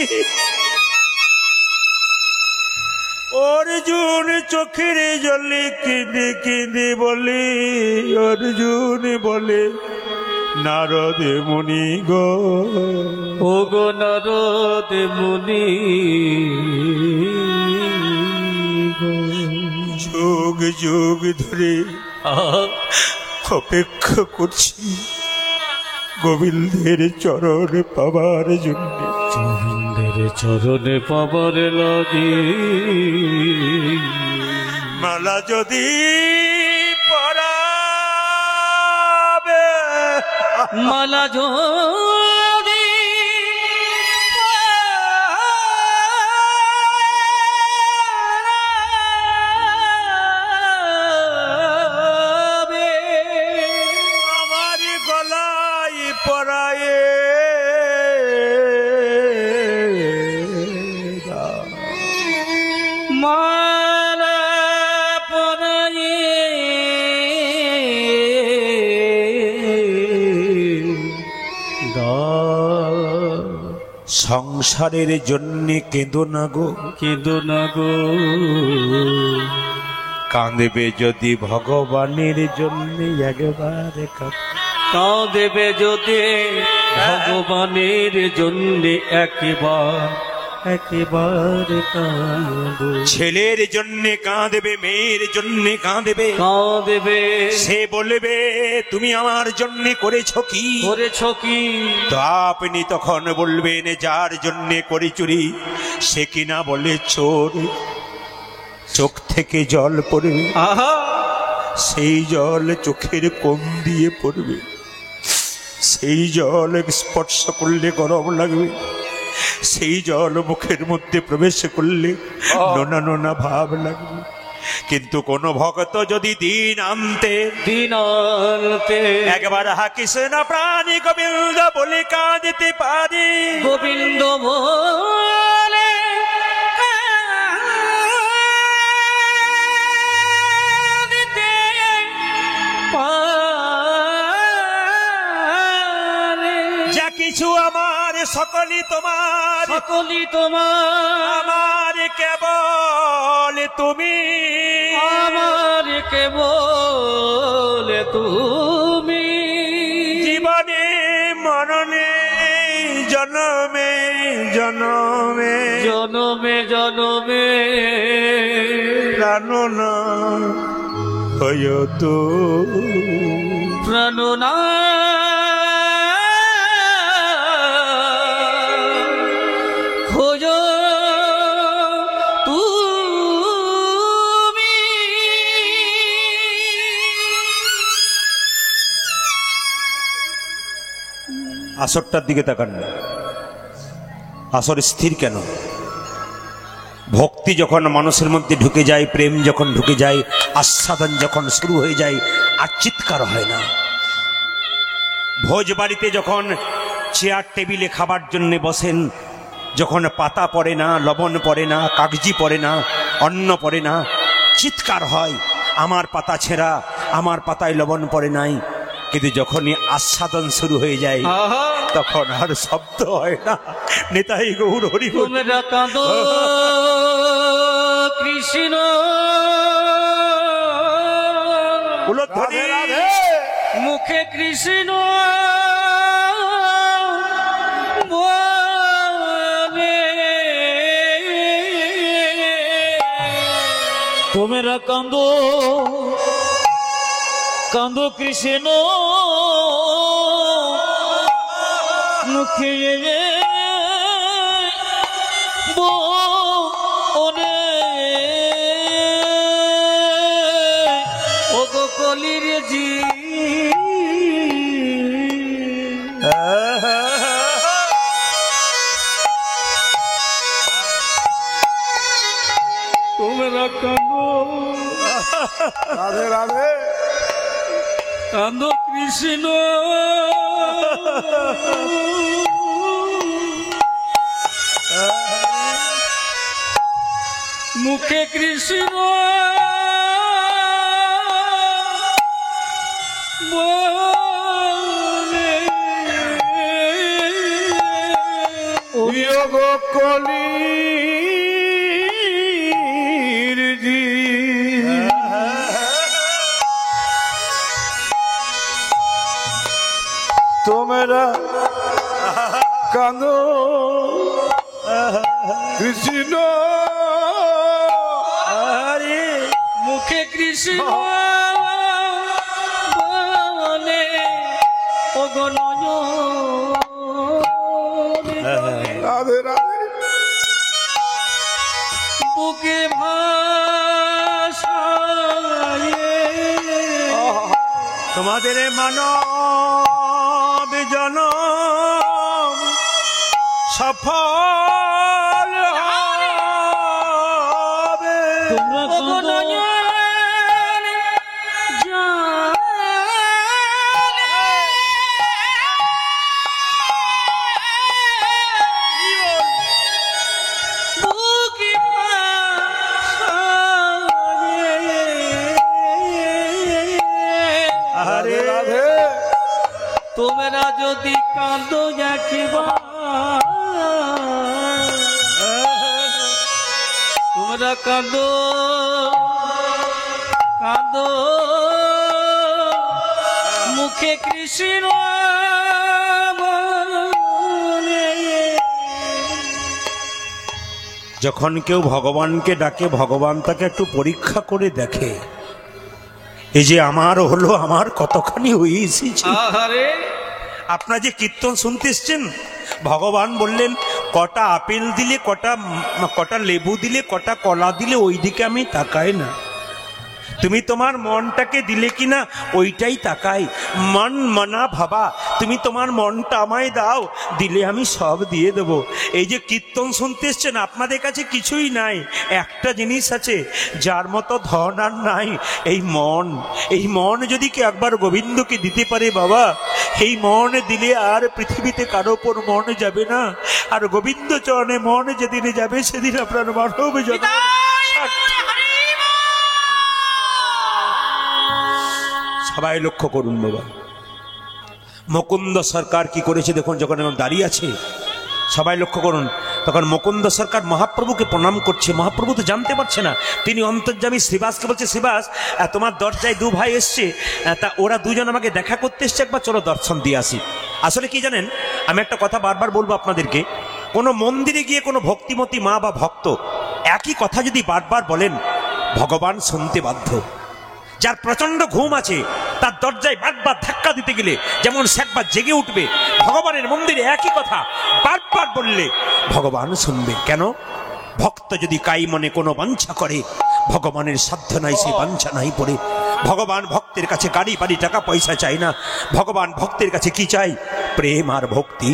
অর্জুন চোখের জলে কেঁদে কেঁদে বলে, অর্জুন বলে, নারদ মুনি গো, ও গো নারদ মুনি গো। যুগ যুগ ধরে অপেক্ষা করছি গোবিন্দের চরণ পাবার জন্য। গোবিন্দের চরণে পাবার লাগি মালা যদি পরাবে, মালা যদি পরাবে, আমার গলায় পরায়ে দাও। মালা পরায়ে দাও। সংসারের জন্য কেঁদো না গো, কেঁদো না গো, কাঁদবে যদি ভগবানের জন্য একবার কাঁদেবে যদি ভগবানের জন্য একবার একবার কাঁদো। ছেলের জন্য কাঁদবে, মেয়ের জন্য কাঁদবে, কাঁদেবে সে বলবে তুমি আমার জন্য করেছ কি, করেছ কি। তো আপনি তখন বলবেন, যার জন্য করি চুরি সে কিনা বলে চোর। চোখ থেকে জল পড়বে, আহা সেই জল চোখের কোণ দিয়ে পড়বে, সেই জল স্পর্শ করলে গরম লাগবে, সেই জল মুখের মধ্যে প্রবেশ করলে নোনা নোনা ভাব লাগবে। কিন্তু কোন ভক্ত যদি দিন আনতে একবার হাকিস না প্রাণী গোবিন্দ বলে কাঁদতে পারে, গোবিন্দ বলে কাঁদতে পারে। যা কিছু আমার সকলই তোমার, সকলই তোমার, আমার কেবল তুমি, আমার কেবল তুমি। জীবনে মরণে জনমে জনমে জনমে জনমে প্রাণনা হয় তো, প্রাণনা খোঁজ তুমি। আসরটার দিকে তাকান না, আসর স্থির কেন? ভক্তি যখন মানুষের মধ্যে ঢুকে যায়, প্রেম যখন ঢুকে যায়, আস্বাদন যখন শুরু হয়ে যায়, আর চিৎকার হয় না। ভোজ বাড়িতে যখন চেয়ার টেবিলে খাবার জন্য বসেন, যখন পাতা পড়ে না, লবণ পড়ে না, কাগজি পড়ে না, অন্ন পড়ে না, চিৎকার হয় আমার পাতা ছেঁড়া, আমার পাতায় লবণ পড়ে নাই। কিন্তু যখনই আস্বাদন শুরু হয়ে যায় আহা, তখন আর শব্দ হয় না। নেতাই গৌর হরি বল। তোমরা কাঁদো কৃষ্ণ উলধ্বনি। রাধে রাধে। মুখে কৃষ্ণ বলে। তোমরা কাঁদো কাঁদো কৃষ্ণ মুখে বলে। ও গো কলির জি তোমরা কাঁদো রাধে রাধে। কাঁদো কৃষ্ণ মুখে কৃষ্ণ বলে। বিয়োগ কলির জি। তোমরা কাঁদো কৃষ্ণ মুখে কৃষ্ণ বলে। ও গো রাধে রাধে। বুকে ভাষায় তোমাদের মানব জনম সফল হবে। তোমরা রাধে রাধে। তোমরা যদি কাঁদো একবার, তোমরা কাঁদো কাঁদো মুখে কৃষ্ণ বলে। যখন কেউ ভগবানকে ডাকে, ভগবান তাকে একটু পরীক্ষা করে দেখে, এই যে আমার হলো, আমার কতখানি হয়ে এসেছে। আহারে আপনারা যে কীর্তন শুনতে এসছেন, ভগবান বললেন কটা আপেল দিলে, কটা লেবু দিলে, কটা কলা দিলে, ওই দিকে আমি তাকাই না। তুমি তোমার মনটাকে দিলে কিনা ওইটাই তাকাই। মন মনা ভাবা, তুমি তোমার মনটা আমায় দাও, দিলে আমি সব দিয়ে দেব। এই যে কীর্তন শুনতে এসছেন, আপনাদের কাছে কিছুই নাই, একটা জিনিস আছে, যার মতো ধন আর নাই, এই মন। এই মন যদি কি একবার গোবিন্দকে দিতে পারে বাবা, এই মন দিলে আর পৃথিবীতে কারো ওপর মন যাবে না। আর গোবিন্দ চরণে মন যেদিনে যাবে, সেদিন আপনার মানব জন্ম সবাই লক্ষ্য করুন বাবা। মুকুন্দ সরকার কি করেছে দেখুন, যখন দাঁড়িয়ে আছে সবাই লক্ষ্য করুন, তখন মুকুন্দ সরকার মহাপ্রভুকে প্রণাম করছে। মহাপ্রভু তো জানতে পারছে না তিনি অন্তর্যামী। শ্রীবাসকে বলছে, শ্রীবাস তোমার দরজায় দু ভাই এসছে, তা ওরা দুজন আমাকে দেখা করতে এসছে, একবার চলো দর্শন দিয়ে আসি। আসলে কি জানেন, আমি একটা কথা বারবার বলবো আপনাদেরকে, কোনো মন্দিরে গিয়ে কোনো ভক্তিমতী মা বা ভক্ত একই কথা যদি বারবার বলেন, ভগবান শুনতে বাধ্য। যার প্রচন্ড ঘুম আছে তার দরজায় বারবার ধাক্কা দিতে গেলে যেমন সে একবার জেগে উঠবে, ভগবানের মন্দিরে একই কথা বারবার বললে ভগবান শুনবে। কেন? ভক্ত যদি কাই মনে কোনো বাঞ্ছা করে, ভগবানের সাধ্য নাই সেই বাঞ্ছা নাই পড়ে। ভগবান ভক্তের কাছে গাড়ি বাড়ি টাকা পয়সা চাই না, ভগবান ভক্তের কাছে কি চাই? প্রেম আর ভক্তি।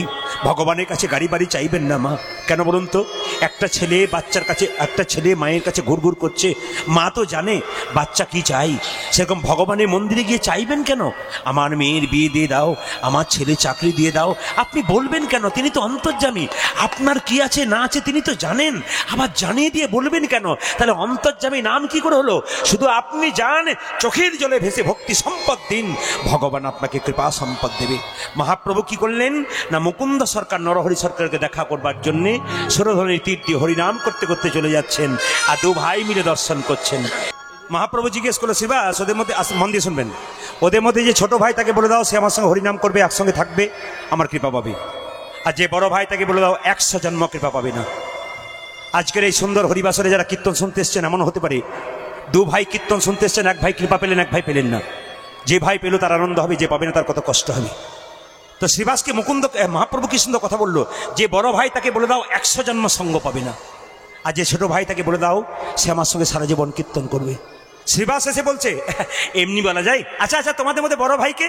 ভগবানের কাছে গাড়ি বাড়ি চাইবেন না মা। কেন বলুন তো? একটা ছেলে বাচ্চার কাছে, একটা ছেলে মায়ের কাছে ঘুরঘুর করছে, মা তো জানে বাচ্চা কি চাই, সেরকম ভগবানের মন্দিরে গিয়ে চাইবেন কেন? আমার মেয়ের বিয়ে দিয়ে দাও, আমার ছেলে চাকরি দিয়ে দাও। আপনি বলবেন কেন? তিনি তো অন্তর্যামী, আপনার কি আছে না আছে তিনি তো জানেন, আবার জানিয়ে দিয়ে বলবেন কেন? তাহলে অন্তর্যামী নাম কি করে হলো? শুধু আপনি যান, চোখের জলে ভেসে ভক্তি সম্পদ দিন, ভগবান আপনাকে কৃপা সম্পদ দেবে। মহাপ্রভু কি করলেন না, মুকুন্দ সরকার নরহরি সরকারকে দেখা করবার জন্যে সুরধনির তীর দিয়ে হরিনাম করতে করতে চলে যাচ্ছেন, আর দু ভাই মিলে দর্শন করছেন। মহাপ্রভু জিজ্ঞেস করলো, শিবাস ওদের মধ্যে মন দিয়ে শুনবেন, ওদের মধ্যে যে ছোট ভাই তাকে বলে দাও সে আমার সঙ্গে হরিনাম করবে, একসঙ্গে থাকবে, আমার কৃপা পাবে। আর যে বড় ভাই তাকে বলে দাও 100 জন্ম কৃপা পাবে না। আজকের এই সুন্দর হরিবাসরে যারা কীর্তন শুনতে এসছেন, এমন হতে পারে দু ভাই কীর্তন শুনতে এসছেন, এক ভাই কৃপা পেলেন, এক ভাই পেলেন না। যে ভাই পেল তার আনন্দ হবে, যে পাবে না তার কত কষ্ট হবে। তো শ্রীবাসকে মুকুন্দ মহাপ্রভু কি সুন্দর কথা বললো, যে বড় ভাই তাকে বলে দাও 100 জন্ম সঙ্গ পাবে না, আর যে ছোট ভাই তাকে বলে দাও সে আমার সঙ্গে সারা জীবন কীর্তন করবে। শ্রীবাস এসে বলছে, এমনি বলা যায়? আচ্ছা আচ্ছা, তোমাদের মধ্যে বড় ভাইকে?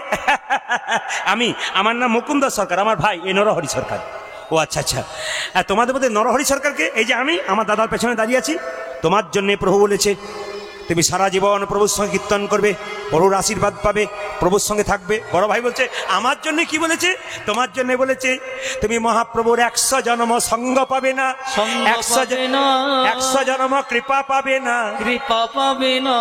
আমার নাম মুকুন্দ সরকার, আমার ভাই এ নরহরি সরকার। ও আচ্ছা আচ্ছা, তোমাদের মধ্যে নরহরি সরকারকে? এই যে আমি আমার দাদার পেছনে দাঁড়িয়ে আছি, তোমার জন্যে প্রভু বলেছে তুমি সারা জীবন প্রভুর সঙ্গে কীর্তন করবে, প্রভুর আশীর্বাদ পাবে, প্রভুর সঙ্গে থাকবে। বড় ভাই বলছে, আমার জন্য কি বলেছে? তোমার জন্য বলেছে তুমি মহাপ্রভুর 100 জন্ম সঙ্গ পাবে না, 100 জন্ম কৃপা পাবে না, কৃপা পাবে না।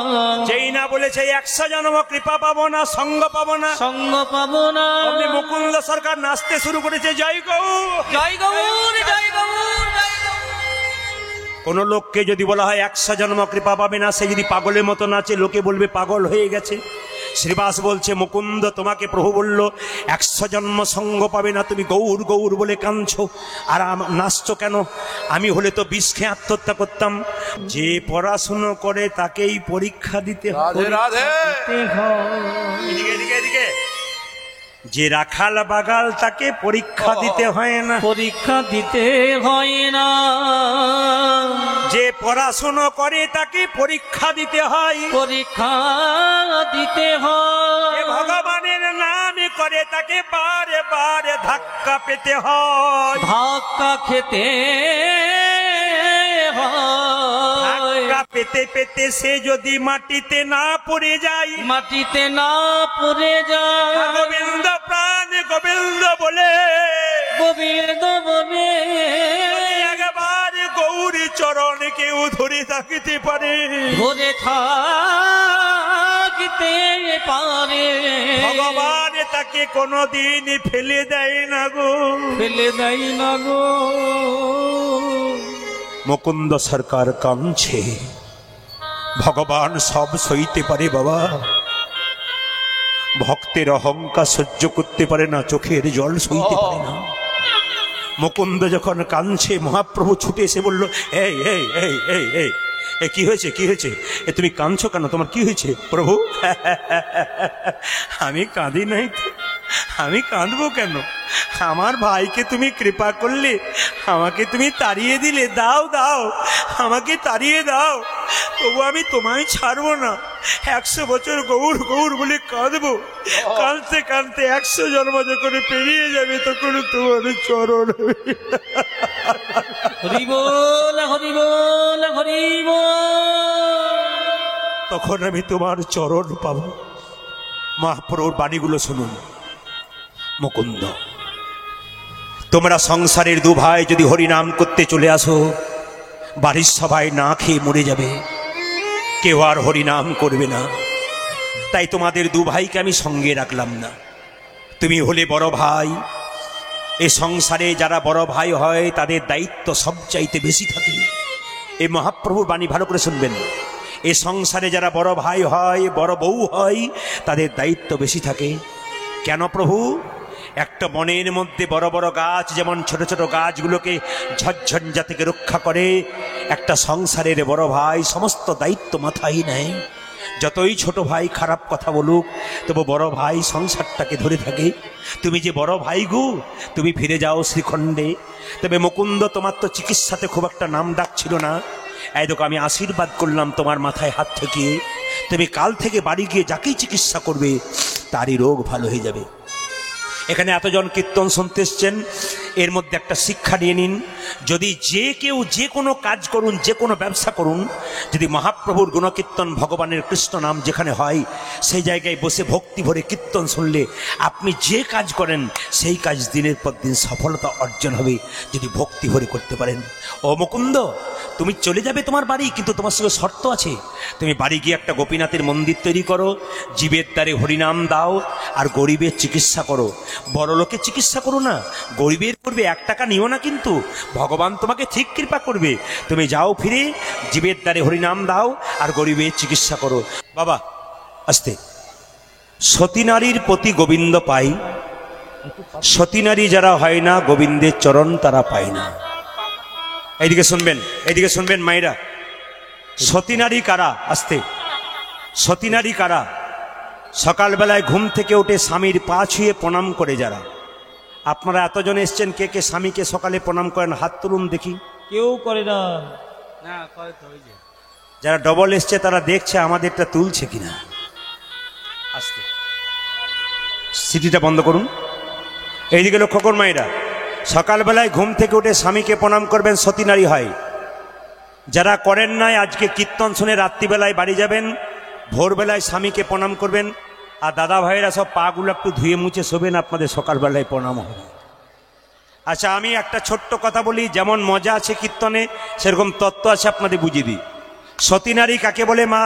যেই না বলেছে 100 জন্ম কৃপা পাবো না, সঙ্গ পাবো না, সঙ্গ পাবো না। আপনি মুকুন্দ সরকার নাচতে শুরু করেছে, জয় গৌর জয় গৌর জয় গৌর জয় গৌর। কোন লোককে যদি বলা হয় 100 জন্ম কৃপা পাবে না, সে যদি পাগলের মতো নাচে লোকে বলবে পাগল হয়ে গেছে। শ্রীবাস বলছে, মুকুন্দ তোমাকে প্রভু বলল 100 জন্ম সঙ্গ পাবে না, তুমি গৌর গৌর বলে কাঁদছো আর নাচছো কেন? আমি হলে তো বিষ খেয়ে আত্মহত্যা করতাম। যে পড়াশুনো করে তাকেই পরীক্ষা দিতে হয়। এদিকে এদিকে এদিকে। যে রাখাল বাগাল তাকে পরীক্ষা দিতে হয় না, পরীক্ষা দিতে হয় না। যে পড়াশুনো করে তাকে পরীক্ষা দিতে হয়, পরীক্ষা দিতে হয়। যে ভগবানের নামে করে তাকে বারে বারে ধাক্কা পেতে হয়, ধাক্কা খেতে হয়। ধাক্কা পেতে পেতে সে যদি মাটিতে না পড়ে যায়, মাটিতে না পড়ে যায়, গোবিন্দ প্রাণ গোবিন্দ বলে, গোবিন্দ বলে একবার গৌরী চরণ কেউ ধরে থাকিতে পারে, ধরে থাকিতে পারে, ভগবান তাকে কোনদিন ফেলে দেয় না গো, ফেলে দেয় না গো। মুকুন্দ সরকার কাঁদছে, ভগবান সব সইতে পারে বাবা, ভক্তের অহংকার সহ্য করতে পারে না, চোখের জল সইতে পারে না। মুকুন্দ যখন কাঁদছে, মহাপ্রভু ছুটে এসে বলল, এই এই এই এই এই এ কি হয়েছে, কি হয়েছে? এ তুমি কাঁদছো কেন, তোমার কি হয়েছে? প্রভু আমি কাঁদি নাই তো, আমি কাঁদবো কেন? আমার ভাইকে তুমি কৃপা করলে, আমাকে তুমি তাড়িয়ে দিলে, দাও দাও আমাকে তাড়িয়ে দাও, তবু আমি তোমায় ছাড়বো না। 100 বছর গৌর গৌর বলে কাঁদবো, কাঁদতে কাঁদতে 100 জন্ম যখন পেরিয়ে যাবে তখন তোমার চরণ। হরি বল হরি বল হরি বল। তখন আমি তোমার চরণ পাবো। মহাপ্রভুর বাণীগুলো শুনুন। মুকুন্দ, তোমরা সংসারের দু ভাই যদি হরিনাম করতে চলে আসো, বাড়ির সবাই না খেয়ে মরে যাবে, কেউ আর হরিনাম করবে না। তাই তোমাদের দু ভাইকে আমি সঙ্গে রাখলাম না। তুমি হলে বড় ভাই, এই সংসারে যারা বড় ভাই হয় তাদের দায়িত্ব সবচাইতে বেশি থাকে। এই মহাপ্রভুর বাণী ভালো করে শুনবেন। এই সংসারে যারা বড় ভাই হয়, বড় বউ হয়, তাদের দায়িত্ব বেশি থাকে। কেন প্রভু? একটা বনের মধ্যে বড় বড় গাছ যেমন ছোট ছোট গাছগুলোকে ঝড়ঝঞ্ঝা থেকে রক্ষা করে, একটা সংসারের বড় ভাই সমস্ত দায়িত্ব মাথায় নেয়। যতই ছোট ভাই খারাপ কথা বলুক, তবু বড় ভাই সংসারটাকে ধরে থাকে। তুমি যে বড় ভাই গো, তুমি ফিরে যাও শ্রীখণ্ডে। তবে মুকুন্দ, তোমার তো চিকিৎসাতে খুব একটা নাম ডাক ছিল না। এই দেখো, আমি আশীর্বাদ করলাম তোমার মাথায় হাত ঠেকিয়ে, তুমি কাল থেকে বাড়ি গিয়ে যাকেই চিকিৎসা করবে তারই রোগ ভালো হয়ে যাবে। এখানে এতজন কীর্তন শুনতে এসছেন, এর মধ্যে একটা শিক্ষা নিয়ে নিন। যদি যে কেউ যে কোনো কাজ করুন, যে কোনো ব্যবসা করুন, যদি মহাপ্রভুর গুণকীর্তন, ভগবানের কৃষ্ণ নাম যেখানে হয়, সেই জায়গায় বসে ভক্তি ভরে কীর্তন শুনলে আপনি যে কাজ করেন সেই কাজ দিনের পর দিন সফলতা অর্জন হবে, যদি ভক্তি ভরে করতে পারেন। ও মুকুন্দ, তুমি চলে যাবে তোমার বাড়ি, কিন্তু তোমার সঙ্গে শর্ত আছে। তুমি বাড়ি গিয়ে একটা গোপীনাথের মন্দির তৈরি করো, জীবের দ্বারে হরিনাম দাও, আর গরিবের চিকিৎসা করো। বড় লোকের চিকিৎসা করো না, গরিবের করবে। 1 টাকা নিও না, কিন্তু ভগবান তোমাকে ঠিক কৃপা করবে। তুমি যাও, ফিরে জীবের দ্বারে হরিনাম দাও আর গরিবের চিকিৎসা করো। বাবা আস্তে। সতী নারীর প্রতি গোবিন্দ পাই, সতী নারী যারা হয় না, গোবিন্দের চরণ তারা পায় না। এইদিকে শুনবেন, এইদিকে শুনবেন মায়েরা। সতী নারী কারা? আস্তে। সতী নারী কারা? সকালবেলায় ঘুম থেকে উঠে স্বামীর পা ছুঁয়ে প্রণাম করে যারা। আপনারা এতজন এসছেন, কে কে স্বামীকে সকালে প্রণাম করেন? হাত তুলুন দেখি। কেউ করে না। যারা ডবল এসছে তারা দেখছে আমাদেরটা তুলছে কিনা। আস্তে, সিটিটা বন্ধ করুন। এইদিকে লক্ষ্য করুন মায়েরা। সকালবেলায় ঘুম থেকে উঠে স্বামীকে প্রণাম করবেন, সতী নারী হয়। যারা করেন নাই, আজকে কীর্তন শুনে রাত্রিবেলায় বাড়ি যাবেন, ভোরবেলায় স্বামীকে প্রণাম করবেন। আর দাদা ভাইয়েরা সব পাগুলো একটু ধুয়ে মুছে শোবেন, আপনাদের সকালবেলায় প্রণাম হবে। আচ্ছা, আমি একটা ছোট্ট কথা বলি। যেমন মজা আছে কীর্তনে, সেরকম তত্ত্ব আছে, আপনাদের বুঝিয়ে দিই। সতী নারী কাকে বলে মা?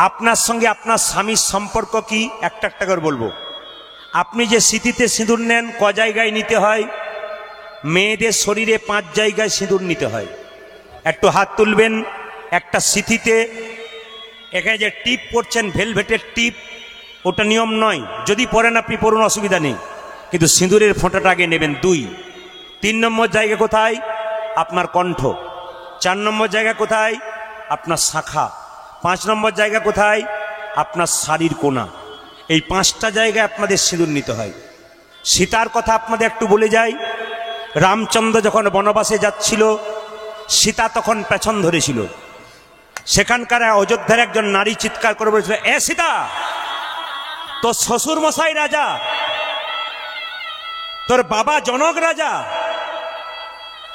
আপনার সঙ্গে আপনার স্বামীর সম্পর্ক কি, একটা একটা করে বলবো। আপনি যে সিঁথিতে সিঁদুর নেন, ক জায়গায় নিতে হয়? মেয়েদের শরীরে 5 জায়গায় সিঁদুর নিতে হয়। একটু হাত তুলবেন। একটা সিঁথিতে এখানে যে টিপ পরছেন, ভেলভেটের টিপ, ওটা নিয়ম নয়। যদি পরেন আপনি পরুন, অসুবিধা নেই, কিন্তু সিঁদুরের ফোঁটাটা আগে নেবেন। 2। 3 নম্বর জায়গা কোথায়? আপনার কণ্ঠ। 4 নম্বর জায়গা কোথায়? আপনার শাখা। 5 নম্বর জায়গা কোথায়? আপনার শাড়ির কোনা। এই 5টা জায়গায় আপনাদের সিঁদুর নিতে হয়। সীতার কথা আপনাদের একটু বলে যাই। রামচন্দ্র যখন বনবাসে যাচ্ছিল, সীতা তখন পেছন ধরেছিল। সেখানকার অযোধ্যার একজন নারী চিৎকার করে বলেছিল, এ সীতা, তোর শ্বশুর মশাই রাজা, তোর বাবা জনক রাজা,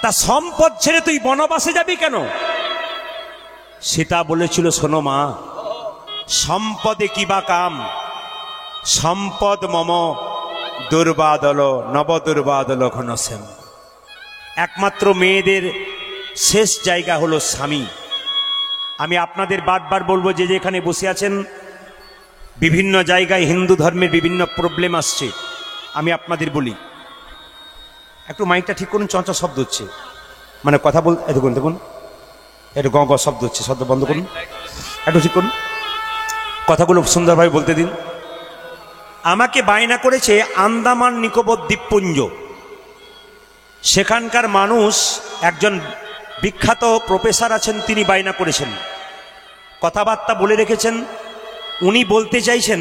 তা সম্পদ ছেড়ে তুই বনবাসে যাবি কেন? সীতা বলেছিল, শোনো মা, সম্পদে কিবা কাম, সম্পদ মম দুর্বাদল নব দুর্বাদল ঘনশ্যাম। একমাত্র মেয়েদের শেষ জায়গা হলো স্বামী। আমি আপনাদের বারবার বলবো, যে যেখানে বসে আছেন, বিভিন্ন জায়গায় হিন্দু ধর্মের বিভিন্ন প্রবলেম আসছে। আমি আপনাদের বলি, একটু মাইকটা ঠিক করুন, চঞ্চল শব্দ হচ্ছে, মানে কথা বল। দেখুন দেখুন, একটু গ গ শব্দ হচ্ছে, শব্দ বন্ধ করুন, একটু ঠিক করুন, কথাগুলো সুন্দরভাবে বলতে দিন। আমাকে বায়না করেছে আন্দামান নিকোবর দ্বীপপুঞ্জ, সেখানকার মানুষ, একজন বিখ্যাত প্রফেসর আছেন, তিনি বায়না করেছেন, কথাবার্তা বলে রেখেছেন। উনি বলতে চাইছেন,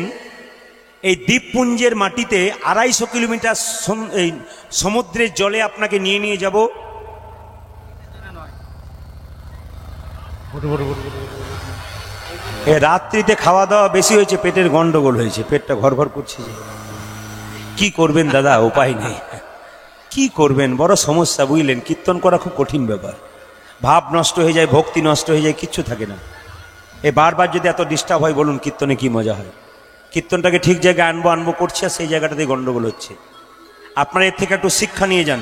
এই দ্বীপপুঞ্জের মাটিতে 250 কিলোমিটার এই সমুদ্রের জলে আপনাকে নিয়ে নিয়ে যাব। রাত্রিতে খাওয়া দাওয়া বেশি হয়েছে, পেটের গন্ডগোল হয়েছে, পেটটা ঘর ঘর করছে। কি করবেন দাদা, উপায় নেই। কি করবেন, বড় সমস্যা, বুঝলেন। কীর্তন করা খুব কঠিন ব্যাপার। ভাব নষ্ট হয়ে যায়, ভক্তি নষ্ট হয়ে যায়, কিচ্ছু থাকে না। এই বারবার যদি এত ডিস্টার্ব হয়, বলুন কীর্তনে কি মজা হয়? কীর্তনটাকে ঠিক জায়গায় আনবো করছে, আর সেই জায়গাটাতে গন্ডগোল হচ্ছে। আপনারা এর থেকে একটু শিক্ষা নিয়ে যান,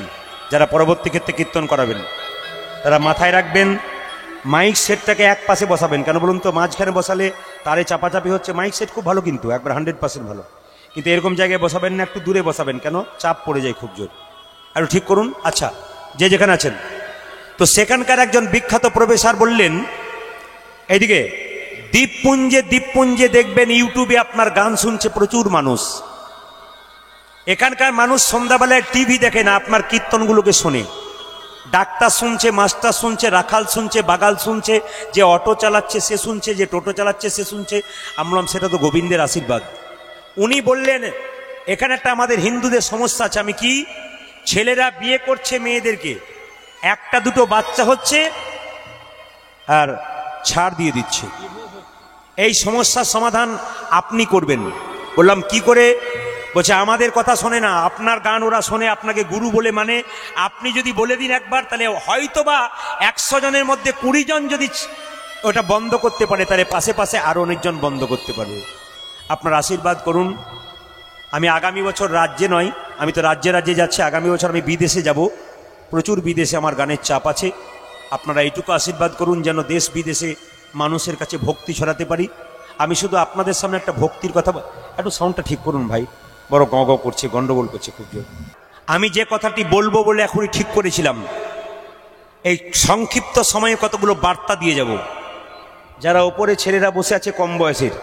যারা পরবর্তী ক্ষেত্রে কীর্তন করাবেন। তারা মাথায় রাখবেন, মাইক সেটটাকে এক পাশে বসাবেন। কেন বলুন তো? মাঝখানে বসালে তারে চাপাচাপি হচ্ছে। মাইক সেট খুব ভালো, কিন্তু একবার 100% ভালো, কিন্তু এরকম জায়গায় বসাবেন না, একটু দূরে বসাবেন। কেন? চাপ পড়ে যায় খুব জোর। একটু ঠিক করুন। আচ্ছা, যে যেখানে আছেন, তো সেখানকার একজন বিখ্যাত প্রফেসর বললেন, এইদিকে দ্বীপপুঞ্জে দ্বীপপুঞ্জে দেখবেন ইউটিউবে আপনার গান শুনছে প্রচুর মানুষ। এখানকার মানুষ সন্ধ্যাবেলায় টিভি দেখে না, আপনার কীর্তনগুলোকে শোনে। ডাক্তার শুনছে, মাস্টার শুনছে, রাখাল শুনছে, বাগাল শুনছে, যে অটো চালাচ্ছে সে শুনছে, যে টোটো চালাচ্ছে সে শুনছে। আমি বললাম সেটা তো গোবিন্দের আশীর্বাদ। উনি বললেন এখানে একটা আমাদের হিন্দুদের সমস্যা আছে। আমি কি, ছেলেরা বিয়ে করছে মেয়েদেরকে, একটা দুটো বাচ্চা হচ্ছে আর ছাড় দিয়ে দিচ্ছে। এই সমস্যার সমাধান আপনি করবেন। বললাম কি করে? বলছে আমাদের কথা শোনে না, আপনার গান ওরা শোনে, আপনাকে গুরু বলে মানে। আপনি যদি বলে দিন একবার, তাহলে হয়তোবা 100 জনের মধ্যে 20 জন যদি ওটা বন্ধ করতে পারে, তাহলে পাশে পাশে আরো অনেকজন বন্ধ করতে পারবে। আপনার আশীর্বাদ করুন। আমি আগামী বছর রাজ্যে নয়, আমি তো রাজ্যে রাজ্যে যাচ্ছি, আগামী বছর আমি বিদেশে যাব। প্রচুর বিদেশে আমার গানের চাপ আছে। আপনারা এইটুকু আশীর্বাদ করুন যেন দেশ বিদেশে মানুষের কাছে ভক্তি ছড়াতে পারি। আমি শুধু আপনাদের সামনে একটা ভক্তির কথা, একটু সাউন্ডটা ঠিক করুন ভাই, বড় গ গ করছে, গন্ডগোল করছে খুব জোর। আমি যে কথাটি বলবো বলে এখনই ঠিক করেছিলাম, এই সংক্ষিপ্ত সময়ে কতগুলো বার্তা দিয়ে যাব। যারা ওপরে ছেলেরা বসে আছে কম বয়সের,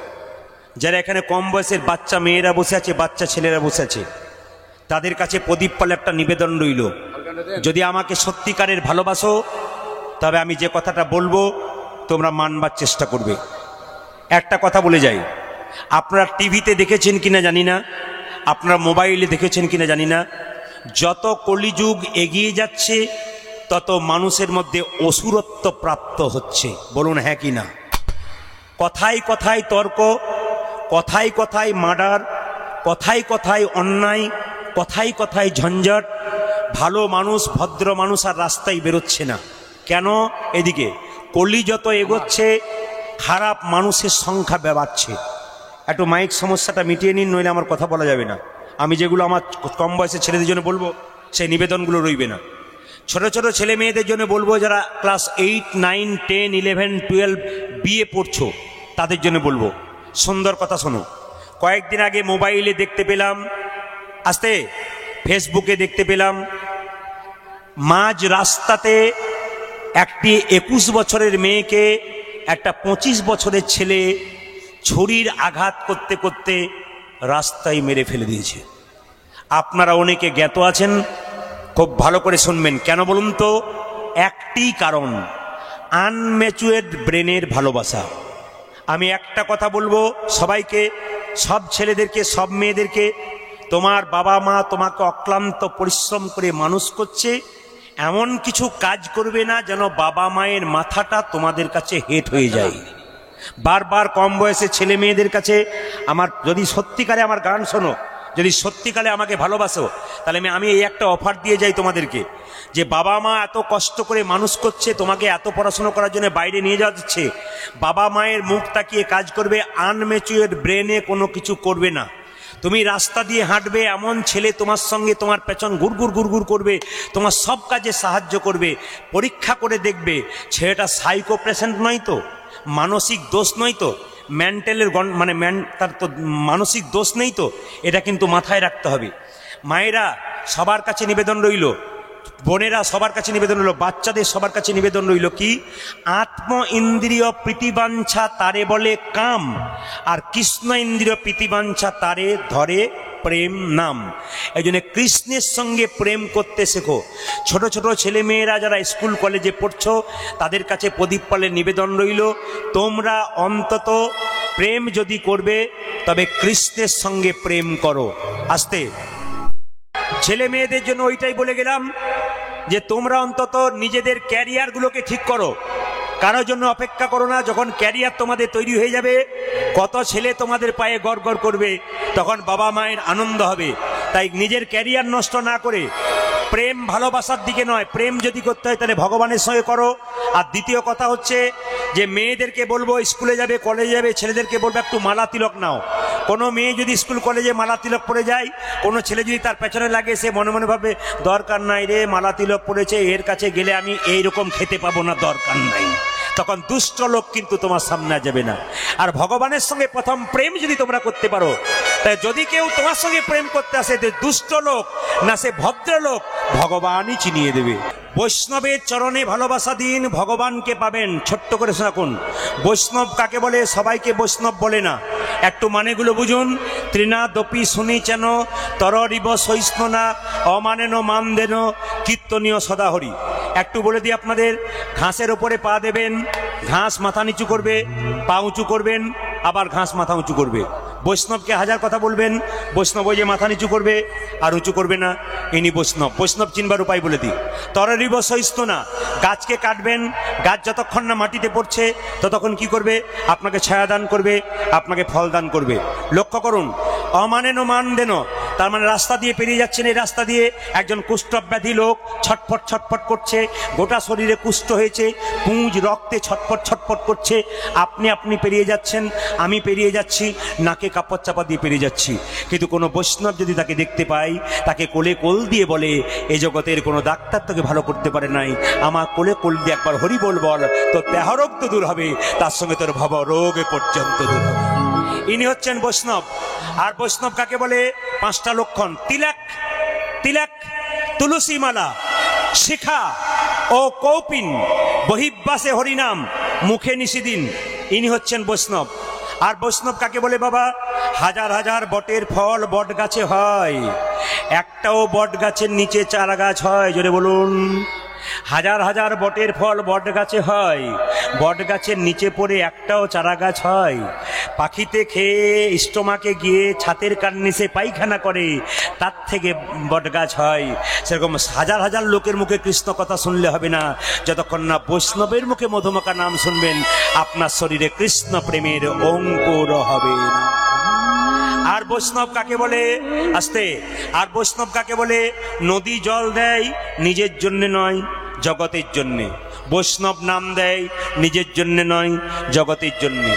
যারা এখানে কম বয়সের বাচ্চা মেয়েরা বসে আছে, বাচ্চা ছেলেরা বসে আছে, তাদের কাছে প্রদীপ পালে একটা নিবেদন রইল। যদি আমাকে সত্যিকারের ভালোবাসো, তবে আমি যে কথাটা বলবো তোমরা মানবার চেষ্টা করবে। একটা কথা বলে যাই, আপনারা টিভিতে দেখেছেন কিনা জানি না, আপনারা মোবাইলে দেখেছেন কিনা জানি না, যত কলিযুগ এগিয়ে যাচ্ছে তত মানুষের মধ্যে অসুরত্ব প্রাপ্ত হচ্ছে। বলুন হ্যাঁ কি না? কথায় কথায় তর্ক, কথায় কথায় মার্ডার, কথায় কথায় অন্যায়, কথায় কথায় ঝঞ্ঝট। ভালো মানুষ, ভদ্র মানুষ আর রাস্তায় বেরোচ্ছে না কেন? এদিকে কলি যত এগোচ্ছে খারাপ মানুষের সংখ্যা বাড়ছে। একটু মাইক সমস্যাটা মিটিয়ে নিন, নইলে আমার কথা বলা যাবে না। আমি যেগুলো আমার কম বয়সের ছেলেদের জন্য বলবো সেই নিবেদনগুলো রইবে না। ছোট ছোট ছেলে মেয়েদের জন্য বলবো, যারা ক্লাস 8, 9, 10, 11, 12 বিএ পড়ছো, তাদের জন্য বলবো সুন্দর কথা শোনো। কয়েকদিন আগে মোবাইলে দেখতে পেলাম, আস্তে ফেসবুকে দেখতে পেলাম, মাঝ রাস্তাতে একটি 21 বছরের মেয়েকে একটা 25 বছরের ছেলে ছুরির আঘাত করতে করতে রাস্তায় মেরে ফেলে দিয়েছে। আপনারা অনেকে জ্ঞাত আছেন, খুব ভালো করে শুনবেন। কেন বলুন তো? একটি কারণ, আনম্যাচুয়ার্ড ব্রেনের ভালোবাসা। আমি একটা কথা বলবো সবাইকে, সব ছেলেদেরকে, সব মেয়েদেরকে, তোমার বাবা মা তোমাকে অক্লান্ত পরিশ্রম করে মানুষ করছে, এমন কিছু কাজ করবে না যেন বাবা মায়ের মাথাটা তোমাদের কাছে হেট হয়ে যায়। বারবার কম বয়সে ছেলে মেয়েদের কাছে আমার, যদি সত্যিকারে আমার গান শোনো, যদি সত্যিকারে আমাকে ভালোবাসো, তাহলে আমি এই একটা অফার দিয়ে যাই তোমাদেরকে, যে বাবা মা এত কষ্ট করে মানুষ করছে, তোমাকে এত পড়াশোনা করার জন্য বাইরে নিয়ে যাওয়া যাচ্ছে, বাবা মায়ের মুখ তাকিয়ে কাজ করবে, আনম্যাচুয়ার্ড ব্রেনে কোনো কিছু করবে না। তুমি রাস্তা দিয়ে হাঁটবে, এমন ছেলে তোমার সঙ্গে তোমার পেছন গুড়গুড় গুড়গুড় করবে, তোমার সব কাজে সাহায্য করবে। পরীক্ষা করে দেখবে ছেলেটা সাইকো পেশেন্ট নয় তো, মানসিক দোষ নয় তো, মেন্টালের তার তো মানসিক দোষ নেই তো, এটা কিন্তু মাথায় রাখতে হবে। মায়েরা সবার কাছে নিবেদন রইল, বোনেরা সবার কাছে নিবেদন রইল, বাচ্চাদের সবার কাছে নিবেদন রইল কি? আত্ম ইন্দ্রিয় প্রীতিবাঞ্ছা তারে বলে কাম, আর কৃষ্ণ ইন্দ্রিয় প্রীতিবাঞ্ছা তারে ধরে প্রেম নাম। এই জন্য কৃষ্ণের সঙ্গে প্রেম করতে শেখো। ছোট ছোট ছেলে মেয়েরা যারা স্কুল কলেজে পড়ছো, তাদের কাছে প্রদীপ পালের নিবেদন রইল, তোমরা অন্তত প্রেম যদি করবে তবে কৃষ্ণের সঙ্গে প্রেম করো। আস্তে ছেলে মেয়েদের জন্য ওইটাই বলে গেলাম, যে তোমরা অন্তত নিজেদের ক্যারিয়ারগুলোকে ঠিক করো, কারোর জন্য অপেক্ষা করো না। যখন ক্যারিয়ার তোমাদের তৈরি হয়ে যাবে, কত ছেলে তোমাদের পায়ে গড় গড় করবে, তখন বাবা মায়ের আনন্দ হবে। তাই নিজের ক্যারিয়ার নষ্ট না করে প্রেম ভালোবাসার দিকে নয়, প্রেম যদি করতে হয় তাহলে ভগবানের সঙ্গে করো। আর দ্বিতীয় কথা হচ্ছে যে মেয়েদেরকে বলবো স্কুলে যাবে, কলেজে যাবে, ছেলেদেরকে বলবো একটু মালা তিলক নাও। কোনো মেয়ে যদি স্কুল কলেজে মালা তিলক পরে যায়, কোনো ছেলে যদি তার পেছনে লাগে, সে মনে মনে ভাবে দরকার নাই রে, মালা তিলক পড়েছে, এর কাছে গেলে আমি এইরকম খেতে পাবো না, দরকার নাই। তখন দুষ্ট লোক কিন্তু তোমার সামনে যাবে না। আর ভগবানের সঙ্গে প্রথম প্রেম যদি তোমরা করতে পারো, তাই যদি কেউ তোমার সঙ্গে প্রেম করতে আসে, যে দুষ্ট লোক না সে ভদ্রলোক, ভগবানই চিনিয়ে দেবে। বৈষ্ণবের চরণে ভালোবাসা দিন, ভগবানকে পাবেন। ছোট্ট করে রাখুন, বৈষ্ণব কাকে বলে? সবাইকে বৈষ্ণব বলে না, একটু মানেগুলো বুঝুন। তৃণাদপি শুনিছেন তরিব সহিষ্ণুনা অমানেন মানদেন কীর্তনীয় সদাহরি। একটু বলে দিই আপনাদের, ঘাসের ওপরে পা দেবেন, ঘাস মাথা নিচু করবে, পা উঁচু করবেন, আবার ঘাস মাথা উঁচু করবে। বৈষ্ণবকে হাজার কথা বলবেন, বৈষ্ণব ওই যে মাথা নিচু করবে আর উঁচু করবে না, ইনি বৈষ্ণব। বৈষ্ণব চিনবার উপায় বলে দিই। তরিব সহিষ্ণুনা, গাছকে কাটবেন, গাছ যতক্ষণ না মাটিতে পড়ছে ততক্ষণ কি করবে? আপনাকে ছায়া দান করবে, আপনাকে ফল দান করবে। লক্ষ্য করুন, অমানেন মানদেন, তার মানে রাস্তা দিয়ে পেরিয়ে যাচ্ছেন, এই রাস্তা দিয়ে একজন কুষ্ঠব্যাধি লোক ছটফট ছটফট করছে, গোটা শরীরে কুষ্ঠ হয়েছে, পুঁজ রক্তে ছটফট ছটফট করছে, আপনি পেরিয়ে যাচ্ছেন, আমি পেরিয়ে যাচ্ছি, নাকে কাপড় চাপা দিয়ে পেরিয়ে যাচ্ছি। কিন্তু কোনো বৈষ্ণব যদি তাকে দেখতে পাই, তাকে কোলে কোল দিয়ে বলে, এই জগতের কোনো ডাক্তার তোকে ভালো করতে পারে নাই, আমার কোলে কোল দিয়ে একবার হরি বল বল, তোর দেহরোগ তো দূর হবে, তার সঙ্গে তোর ভব রোগ পর্যন্ত দূর হবে। ইনি হচ্ছেন বৈষ্ণব। আর বৈষ্ণব কাকে বলে? 5টা লক্ষণ। তিলক, তিলক, তুলসী মালা, শিখা ও কৌপিন, বহির্বাসে হরিনাম, মুখে নিষিদিন, ইনি হচ্ছেন বৈষ্ণব। আর বৈষ্ণব কাকে বলে বাবা? হাজার হাজার বটের ফল বট গাছে হয়, একটাও বট গাছের নিচে চারা গাছ হয়, জোরে বলুন। হাজার হাজার বটের ফল বট গাছে হয়, বট গাছের নিচে পড়ে একটাও চারা গাছ হয়। পাখিতে খেয়ে স্টোমাকে গিয়ে ছাতের কার্নিসে পায়খানা করে, তার থেকে বট গাছ হয়। সেরকম হাজার হাজার লোকের মুখে কৃষ্ণ কথা শুনলে হবে না, যতক্ষণ না বৈষ্ণবের মুখে মধুমাখা নাম শুনবেন, আপনার শরীরে কৃষ্ণ প্রেমের অঙ্কুর হবে না। আর বৈষ্ণব কাকে বলে? আস্তে। আর বৈষ্ণব কাকে বলে? নদী জল দেয় নিজের জন্য নয়, জগতের জন্যে। বৈষ্ণব নাম দেয় নিজের জন্য নয়, জগতের জন্যে।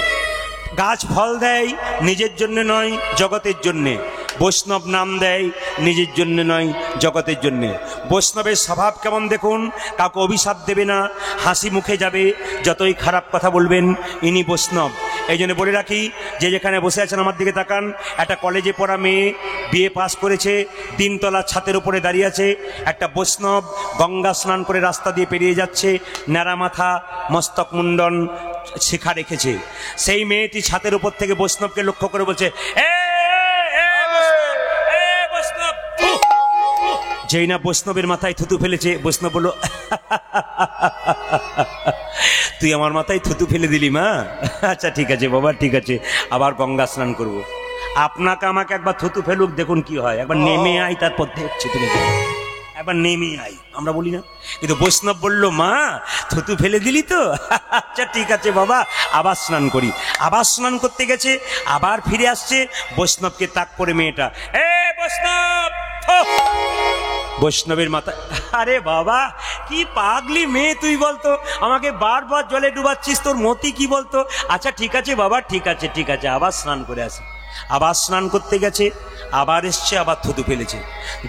গাছ ফল দেয় নিজের জন্য নয়, জগতের জন্যে। বৈষ্ণব নাম দেয় নিজের জন্য নয়, জগতের জন্যে। বৈষ্ণবের স্বভাব কেমন দেখুন, কাউকে অভিশাপ দেবে না, হাসি মুখে যাবে, যতই খারাপ কথা বলবেন, ইনি বৈষ্ণব। এই জন্য বলে রাখি, যে যেখানে বসে আছেন আমার দিকে তাকান। একটা কলেজে পড়া মেয়ে বিএ পাস করেছে, 3 তলা ছাতের উপরে দাঁড়িয়ে আছে। একটা বৈষ্ণব গঙ্গা স্নান করে রাস্তা দিয়ে পেরিয়ে যাচ্ছে, ন্যাড়া মাথা, মস্তক মুন্ডন, শিখা রেখেছে। সেই মেয়েটি ছাতের উপর থেকে বৈষ্ণবকে লক্ষ্য করে বলছে, যেই না বৈষ্ণবের মাথায় থুতু ফেলেছে, বৈষ্ণব বলল, তুই আমার মাথায় থুতু ফেলে দিলি মা? আচ্ছা ঠিক আছে বাবা, ঠিক আছে, আবার গঙ্গা স্নান করব। আপনাকে আমাকে একবার থুতু ফেলুক, দেখুন কি হয়। একবার নেমে আই, তারপর দেখছি তুমি, একবার নেমে আই, আমরা বলি না? কিন্তু বৈষ্ণব বলল, মা থুতু ফেলে দিলি তো? আচ্ছা ঠিক আছে বাবা, আবার স্নান করি। আবার স্নান করতে গেছে, আবার ফিরে আসছে, বৈষ্ণবকে তাক করে মেয়েটা, বৈষ্ণব। বৈষ্ণবের মাথা, আরে বাবা কি পাগলি মেয়ে তুই বলতো, আমাকে বারবার জলে ডুবাচ্ছিস, তোর মতি কি বলতো? আচ্ছা ঠিক আছে বাবা, ঠিক আছে ঠিক আছে, আবার স্নান করে আসি। আবার স্নান করতে গেছে, আবার এসছে, আবার থুতু ফেলেছে।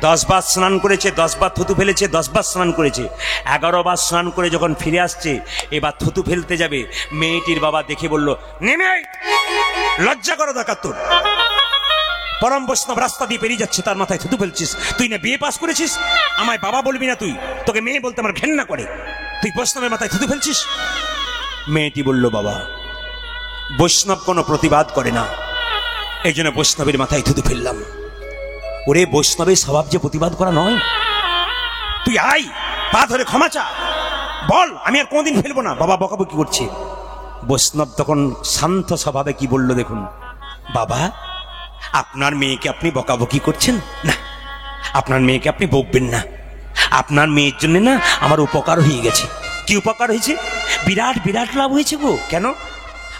10 বার স্নান করেছে, 10 বার থুতু ফেলেছে, 10 বার স্নান করেছে। 11 বার স্নান করে যখন ফিরে আসছে, এবার থুতু ফেলতে যাবে, মেয়েটির বাবা দেখে বলল, নেমে আয়, লজ্জা করো দরকার তোর। পরম বৈষ্ণব রাস্তা দিয়ে পেরিয়ে যাচ্ছে, তার মাথায় থুতু ফেলছিস? তুই না বিয়ে পাস করেছিস? আমায় বাবা বলবি না তুই? তোকে মেয়ে বলতে আমার ঘেন্না করে, তুই বৈষ্ণবের মাথায় থুতু ফেলছিস? মেয়েটি বলল, বাবা বৈষ্ণব কোনো প্রতিবাদ করে না, এই জন্য বৈষ্ণবের মাথায় থুতু ফেললাম। ওরে বৈষ্ণবের স্বভাব যে প্রতিবাদ করা নয়, তুই আই, পা ধরে ক্ষমা চা, বল আমি আর কোনদিন ফেলবো না। বাবা বকাবকি করছে। বৈষ্ণব তখন শান্ত স্বভাবে কি বলল দেখুন, বাবা আপনার মেয়েকে আপনি বকাবকি করছেন না, আপনার মেয়েকে আপনি বকবেন না, আপনার মেয়ের জন্য না আমার উপকার হয়ে গেছে। কি উপকার হয়েছে? বিরাট বিরাট লাভ হয়েছে গো। কেন?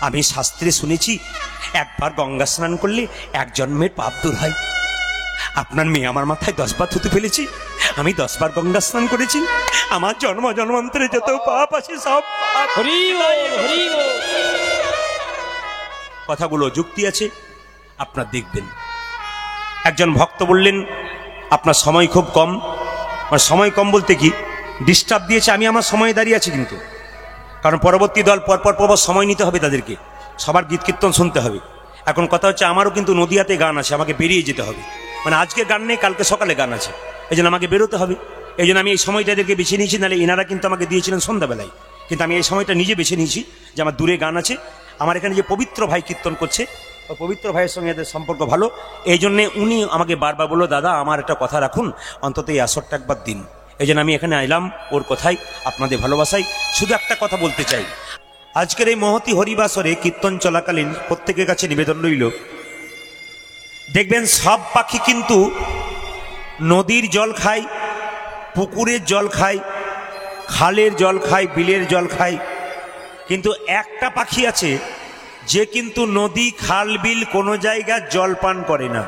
আমি শাস্ত্রে শুনেছি, একবার গঙ্গা স্নান করলে 1 জন্মের পাপ দূর হয়। আপনার মেয়ে আমার মাথায় 10 বার থুতু ফেলেছি, আমি 10 বার গঙ্গা স্নান করেছি, আমার জন্ম জন্মান্তরে যত পাপ আছে সব পাপ। কথাগুলো যুক্তি আছে, আপনার দেখবেন। একজন ভক্ত বললেন, আপনার সময় খুব কম। মানে সময় কম বলতে কি, ডিস্টার্ব দিয়েছে, আমি আমার সময়ে দাঁড়িয়ে আছি কিন্তু, কারণ পরবর্তী দল পরপর সময় নিতে হবে, তাদেরকে সবার গীত কীর্তন শুনতে হবে। এখন কথা হচ্ছে, আমারও কিন্তু নদিয়াতে গান আছে, আমাকে বেরিয়ে যেতে হবে। মানে আজকে গান নেই, কালকে সকালে গান আছে, এই জন্য আমাকে বেরোতে হবে। এই জন্য আমি এই সময়টা এদেরকে বেছে নিয়েছি, নাহলে এনারা কিন্তু আমাকে দিয়েছিলেন সন্ধ্যাবেলায়, কিন্তু আমি এই সময়টা নিজে বেছে নিয়েছি যে আমার দূরে গান আছে। আমার এখানে যে পবিত্র ভাই কীর্তন করছে, ওই পবিত্র ভাইয়ের সঙ্গে এদের সম্পর্ক ভালো, এই জন্যে উনি আমাকে বারবার বললো, দাদা আমার একটা কথা রাখুন, অন্তত এই আসরটা একবার দিন। এই জন্য আমি এখানে আইলাম ওর কথাই, আপনাদের ভালোবাসাই। শুধু একটা কথা বলতে চাই, আজকের এই মহতি হরিবাসরে কীর্তন চলাকালীন প্রত্যেকের কাছে নিবেদন রইল, দেখবেন সব পাখি কিন্তু নদীর জল খায়, পুকুরের জল খায়, খালের জল খায়, বিলের জল খায়, কিন্তু একটা পাখি আছে যে কিন্তু নদী, খাল, বিল কোনো জায়গায় জল পান করে না,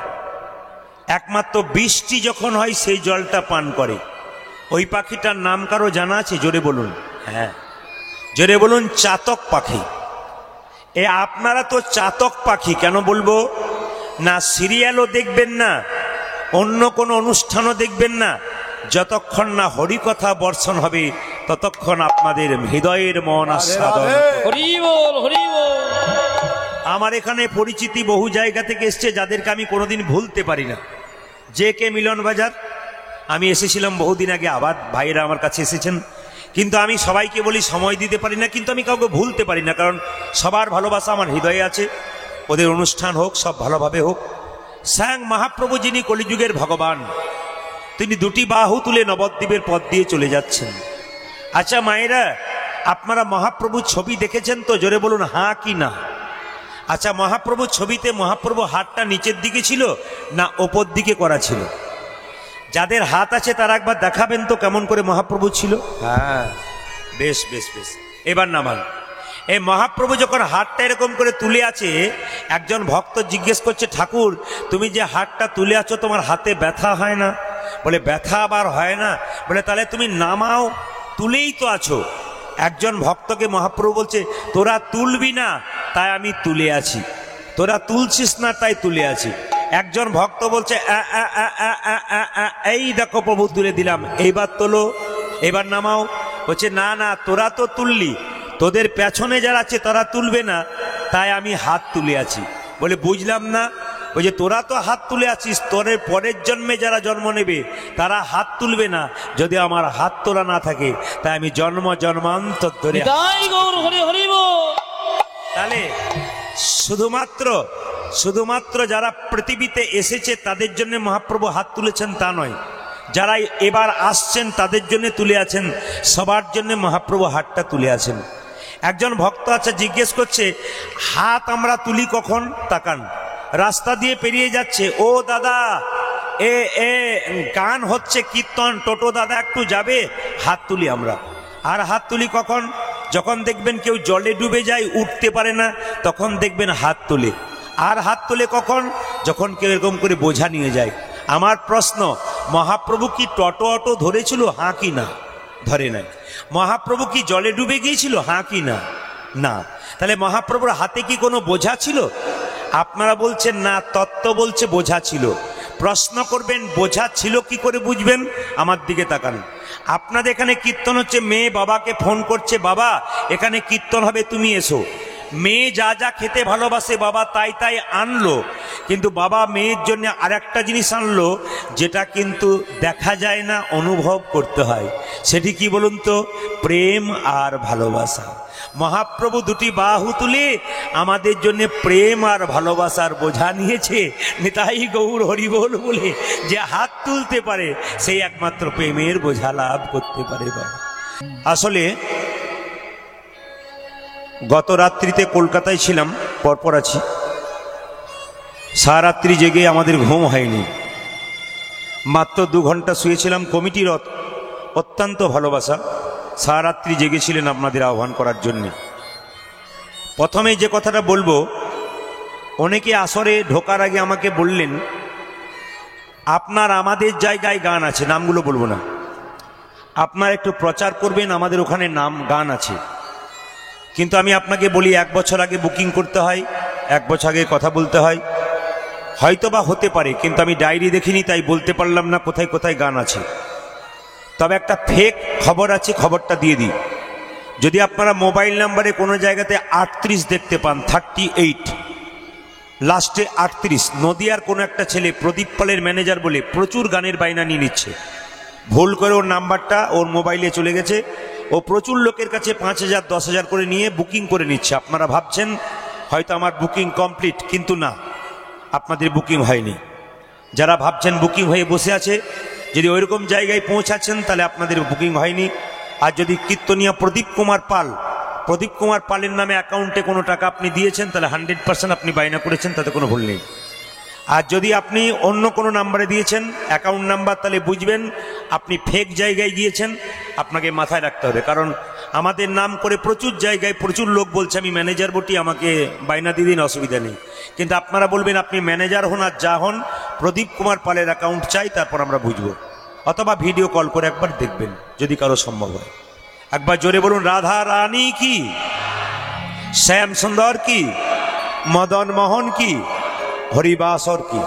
একমাত্র বৃষ্টি যখন হয় সেই জলটা পান করে। ওই পাখিটার নাম কারো জানা আছে? জোরে বলুন। হ্যাঁ, জোরে বলুন, চাতক পাখি। আপনারা তো চাতক পাখি, কেন বলবো না, সিরিয়ালও দেখবেন না, অন্য কোনো অনুষ্ঠানও দেখবেন না, যতক্ষণ না হরিকথা বর্ষণ হবে ততক্ষণ আপনাদের হৃদয়ের মন আস্বাদন। হরি বল, হরি বল। আমার এখানে পরিচিতি বহু জায়গা থেকে এসছে, যাদেরকে আমি কোনোদিন ভুলতে পারি না। যে কে মিলন বাজার, আমি এসেছিলাম বহুদিন আগে, আবার ভাইয়েরা আমার কাছে এসেছেন, কিন্তু আমি সবাইকে বলি সময় দিতে পারি না, কিন্তু আমি কাউকে ভুলতে পারি না, কারণ সবার ভালোবাসা আমার হৃদয়ে আছে। ওদের অনুষ্ঠান হোক, সব ভালোভাবে হোক। স্বয়ং মহাপ্রভু যিনি কলিযুগের ভগবান, তিনি দুটি বাহু তুলে নবদ্বীপের পথ দিয়ে চলে যাচ্ছেন। আচ্ছা মায়েরা, আপনারা মহাপ্রভুর ছবি দেখেছেন তো? জোরে বলুন হ্যাঁ কি না। আচ্ছা, মহাপ্রভুর ছবিতে মহাপ্রভু হাতটা নিচের দিকে ছিল না ওপর দিকে করা ছিল? যাদের হাত আছে তারা একবার দেখাবেন তো কেমন করে মহাপ্রভু ছিল। হ্যাঁ, বেশ বেশ বেশ, এবার নামান। এই মহাপ্রভু যখন হাতটা এরকম করে তুলে আছে, একজন ভক্ত জিজ্ঞেস করছে, ঠাকুর তুমি যে হাতটা তুলে আছো তোমার হাতে ব্যথা হয় না? বলে ব্যথা আবার হয় না? বলে তাহলে তুমি নামাও, তুলেই তো আছো। একজন ভক্তকে মহাপ্রভু বলছে, তোরা তুলবি না তাই আমি তুলে আছি, তোরা তুলছিস না তাই তুলে আছি। একজন ভক্ত বলছে, এই দেখো প্রভু তুলে দিলাম, এইবার তোলো, এবার নামাও। বলছে না না, তোরা তো তুললি, তোদের পেছনে যারা আছে তারা তুলবে না তাই আমি হাত তুলে আছি। বলে বুঝলাম না। ওই যে তোরা তো হাত তুলে আছিস, তোরের পরের জন্মে যারা জন্ম নেবে তারা হাত তুলবে না, যদি আমার হাত তোলা না থাকে তাই আমি জন্ম জন্মান্তর ধরে। জয় গৌর হরি, হরি বল। তাহলে শুধুমাত্র যারা পৃথিবীতে এসেছে তাদের জন্য মহাপ্রভু হাত তুলেছেন তা নয়, যারা এবার আসছেন তাদের জন্য তুলে আছেন, সবার জন্য মহাপ্রভু হাতটা তুলে আছেন। একজন ভক্ত আছে জিজ্ঞেস করছে, হাত আমরা তুলি কখন? তাকান, রাস্তা দিয়ে পেরিয়ে যাচ্ছে, ও দাদা এ গান হচ্ছে, কীর্তন, টোটো দাদা একটু যাবে, হাত তুলি আমরা। আর হাত তুলি কখন? যখন দেখবেন কেউ জলে ডুবে যায়, উঠতে পারে না, তখন দেখবেন হাত তুলে। আর হাত তুলে কখন? যখন কেউ এরকম করে বোঝা নিয়ে যায়। আমার প্রশ্ন, মহাপ্রভু কি টোটো অটো ধরেছিল? হাঁ কি না? ধরে নাই। মহাপ্রভু কি জলে ডুবে গিয়েছিল? হাঁ কি না? না। তাহলে মহাপ্রভুর হাতে কি কোনো বোঝা ছিল? আপনারা বলছেন না, তত্ত্ব বলছে বোঝা ছিল। প্রশ্ন করবেন বোঝা ছিল কি করে বুঝবেন? আমার দিকে তাকান। আপনাদের এখানে কীর্তন হচ্ছে, মেয়ে বাবাকে ফোন করছে, বাবা এখানে কীর্তন হবে তুমি এসো। মেয়ে যা যা খেতে ভালোবাসে বাবা তাই তাই আনলো, কিন্তু বাবা মেয়ের জন্য আরেকটা জিনিস আনলো যেটা কিন্তু দেখা যায় না, অনুভব করতে হয়। সেটি কি বলুন তো? প্রেম আর ভালোবাসা। মহাপ্রভু দুটি বাহু তুলে আমাদের জন্য প্রেম আর ভালোবাসার বোঝা নিয়েছে। নিতাই গৌর হরিবোল বলে যে হাত তুলতে পারে সেই একমাত্র প্রেমের বোঝা লাভ করতে পারে। আসলে গত রাত্রিতে কলকাতায় ছিলাম, পরপর আছি, সারারাত্রি জেগে আমাদের ঘুম হয়নি, মাত্র 2 ঘন্টা শুয়েছিলাম। কমিটির অত্যন্ত ভালোবাসা, সারারাত্রি জেগেছিলেন আপনাদের আহ্বান করার জন্য। প্রথমে যে কথাটা বলবো, অনেকে আসরে ঢোকার আগে আমাকে বললেন, আপনার আমাদের জায়গায় গান আছে, নামগুলো বলবো না, আপনার একটু প্রচার করবেন, আমাদের ওখানে নাম গান আছে। কিন্তু আমি আপনাকে বলি, 1 বছর আগে বুকিং করতে হয়, 1 বছর আগে কথা বলতে হয়। হয়তো বা হতে পারে, কিন্তু আমি ডায়েরি দেখিনি তাই বলতে পারলাম না কোথায় কোথায় গান আছে। তবে একটা ফেক খবর আছে, খবরটা দিয়ে দিই। যদি আপনারা মোবাইল নাম্বারে কোনো জায়গাতে 38 দেখতে পান, 38 লাস্টে 38, নদিয়ার কোনো একটা ছেলে প্রদীপ পালের ম্যানেজার বলে প্রচুর গানের বায়না নিয়ে নিচ্ছে, ভুল করে ওর নাম্বারটা ওর মোবাইলে চলে গেছে। ও প্রচুর লোকের কাছে 5,000 10,000 করে নিয়ে বুকিং করে নিচ্ছে। আপনারা ভাবছেন হয়তো আমার বুকিং কমপ্লিট, কিন্তু না, আপনাদের বুকিং হয়নি। যারা ভাবছেন বুকিং হয়ে বসে আছে, যদি ওইরকম জায়গায় পৌঁছাচ্ছেন তাহলে আপনাদের বুকিং হয়নি। আর যদি কীর্তনিয়া প্রদীপ কুমার পালের নামে অ্যাকাউন্টে কোনো টাকা আপনি দিয়েছেন, তাহলে 100% আপনি বায়না করেছেন, তাতে কোনো ভুল নেই। আর যদি আপনি অন্য কোনো নাম্বারে দিয়েছেন অ্যাকাউন্ট নাম্বার, তাহলে বুঝবেন আপনি ফেক জায়গায় গিয়েছেন। আপনাকে মাথায় রাখতে হবে, কারণ আমাদের নাম করে প্রচুর জায়গায় প্রচুর লোক বলছে আমি ম্যানেজার বটি, আমাকে বায়না দিয়ে দিন, অসুবিধা নেই। কিন্তু আপনারা বলবেন আপনি ম্যানেজার হন আর যা হন, প্রদীপ কুমার পালের অ্যাকাউন্ট চাই, তারপর আমরা বুঝবো। অথবা ভিডিও কল করে একবার দেখবেন যদি কারো সম্ভব হয়। একবার জোরে বলুন, রাধা রানী কি, শ্যাম সুন্দর কি, মদন মোহন কি, হরিবাসর কি।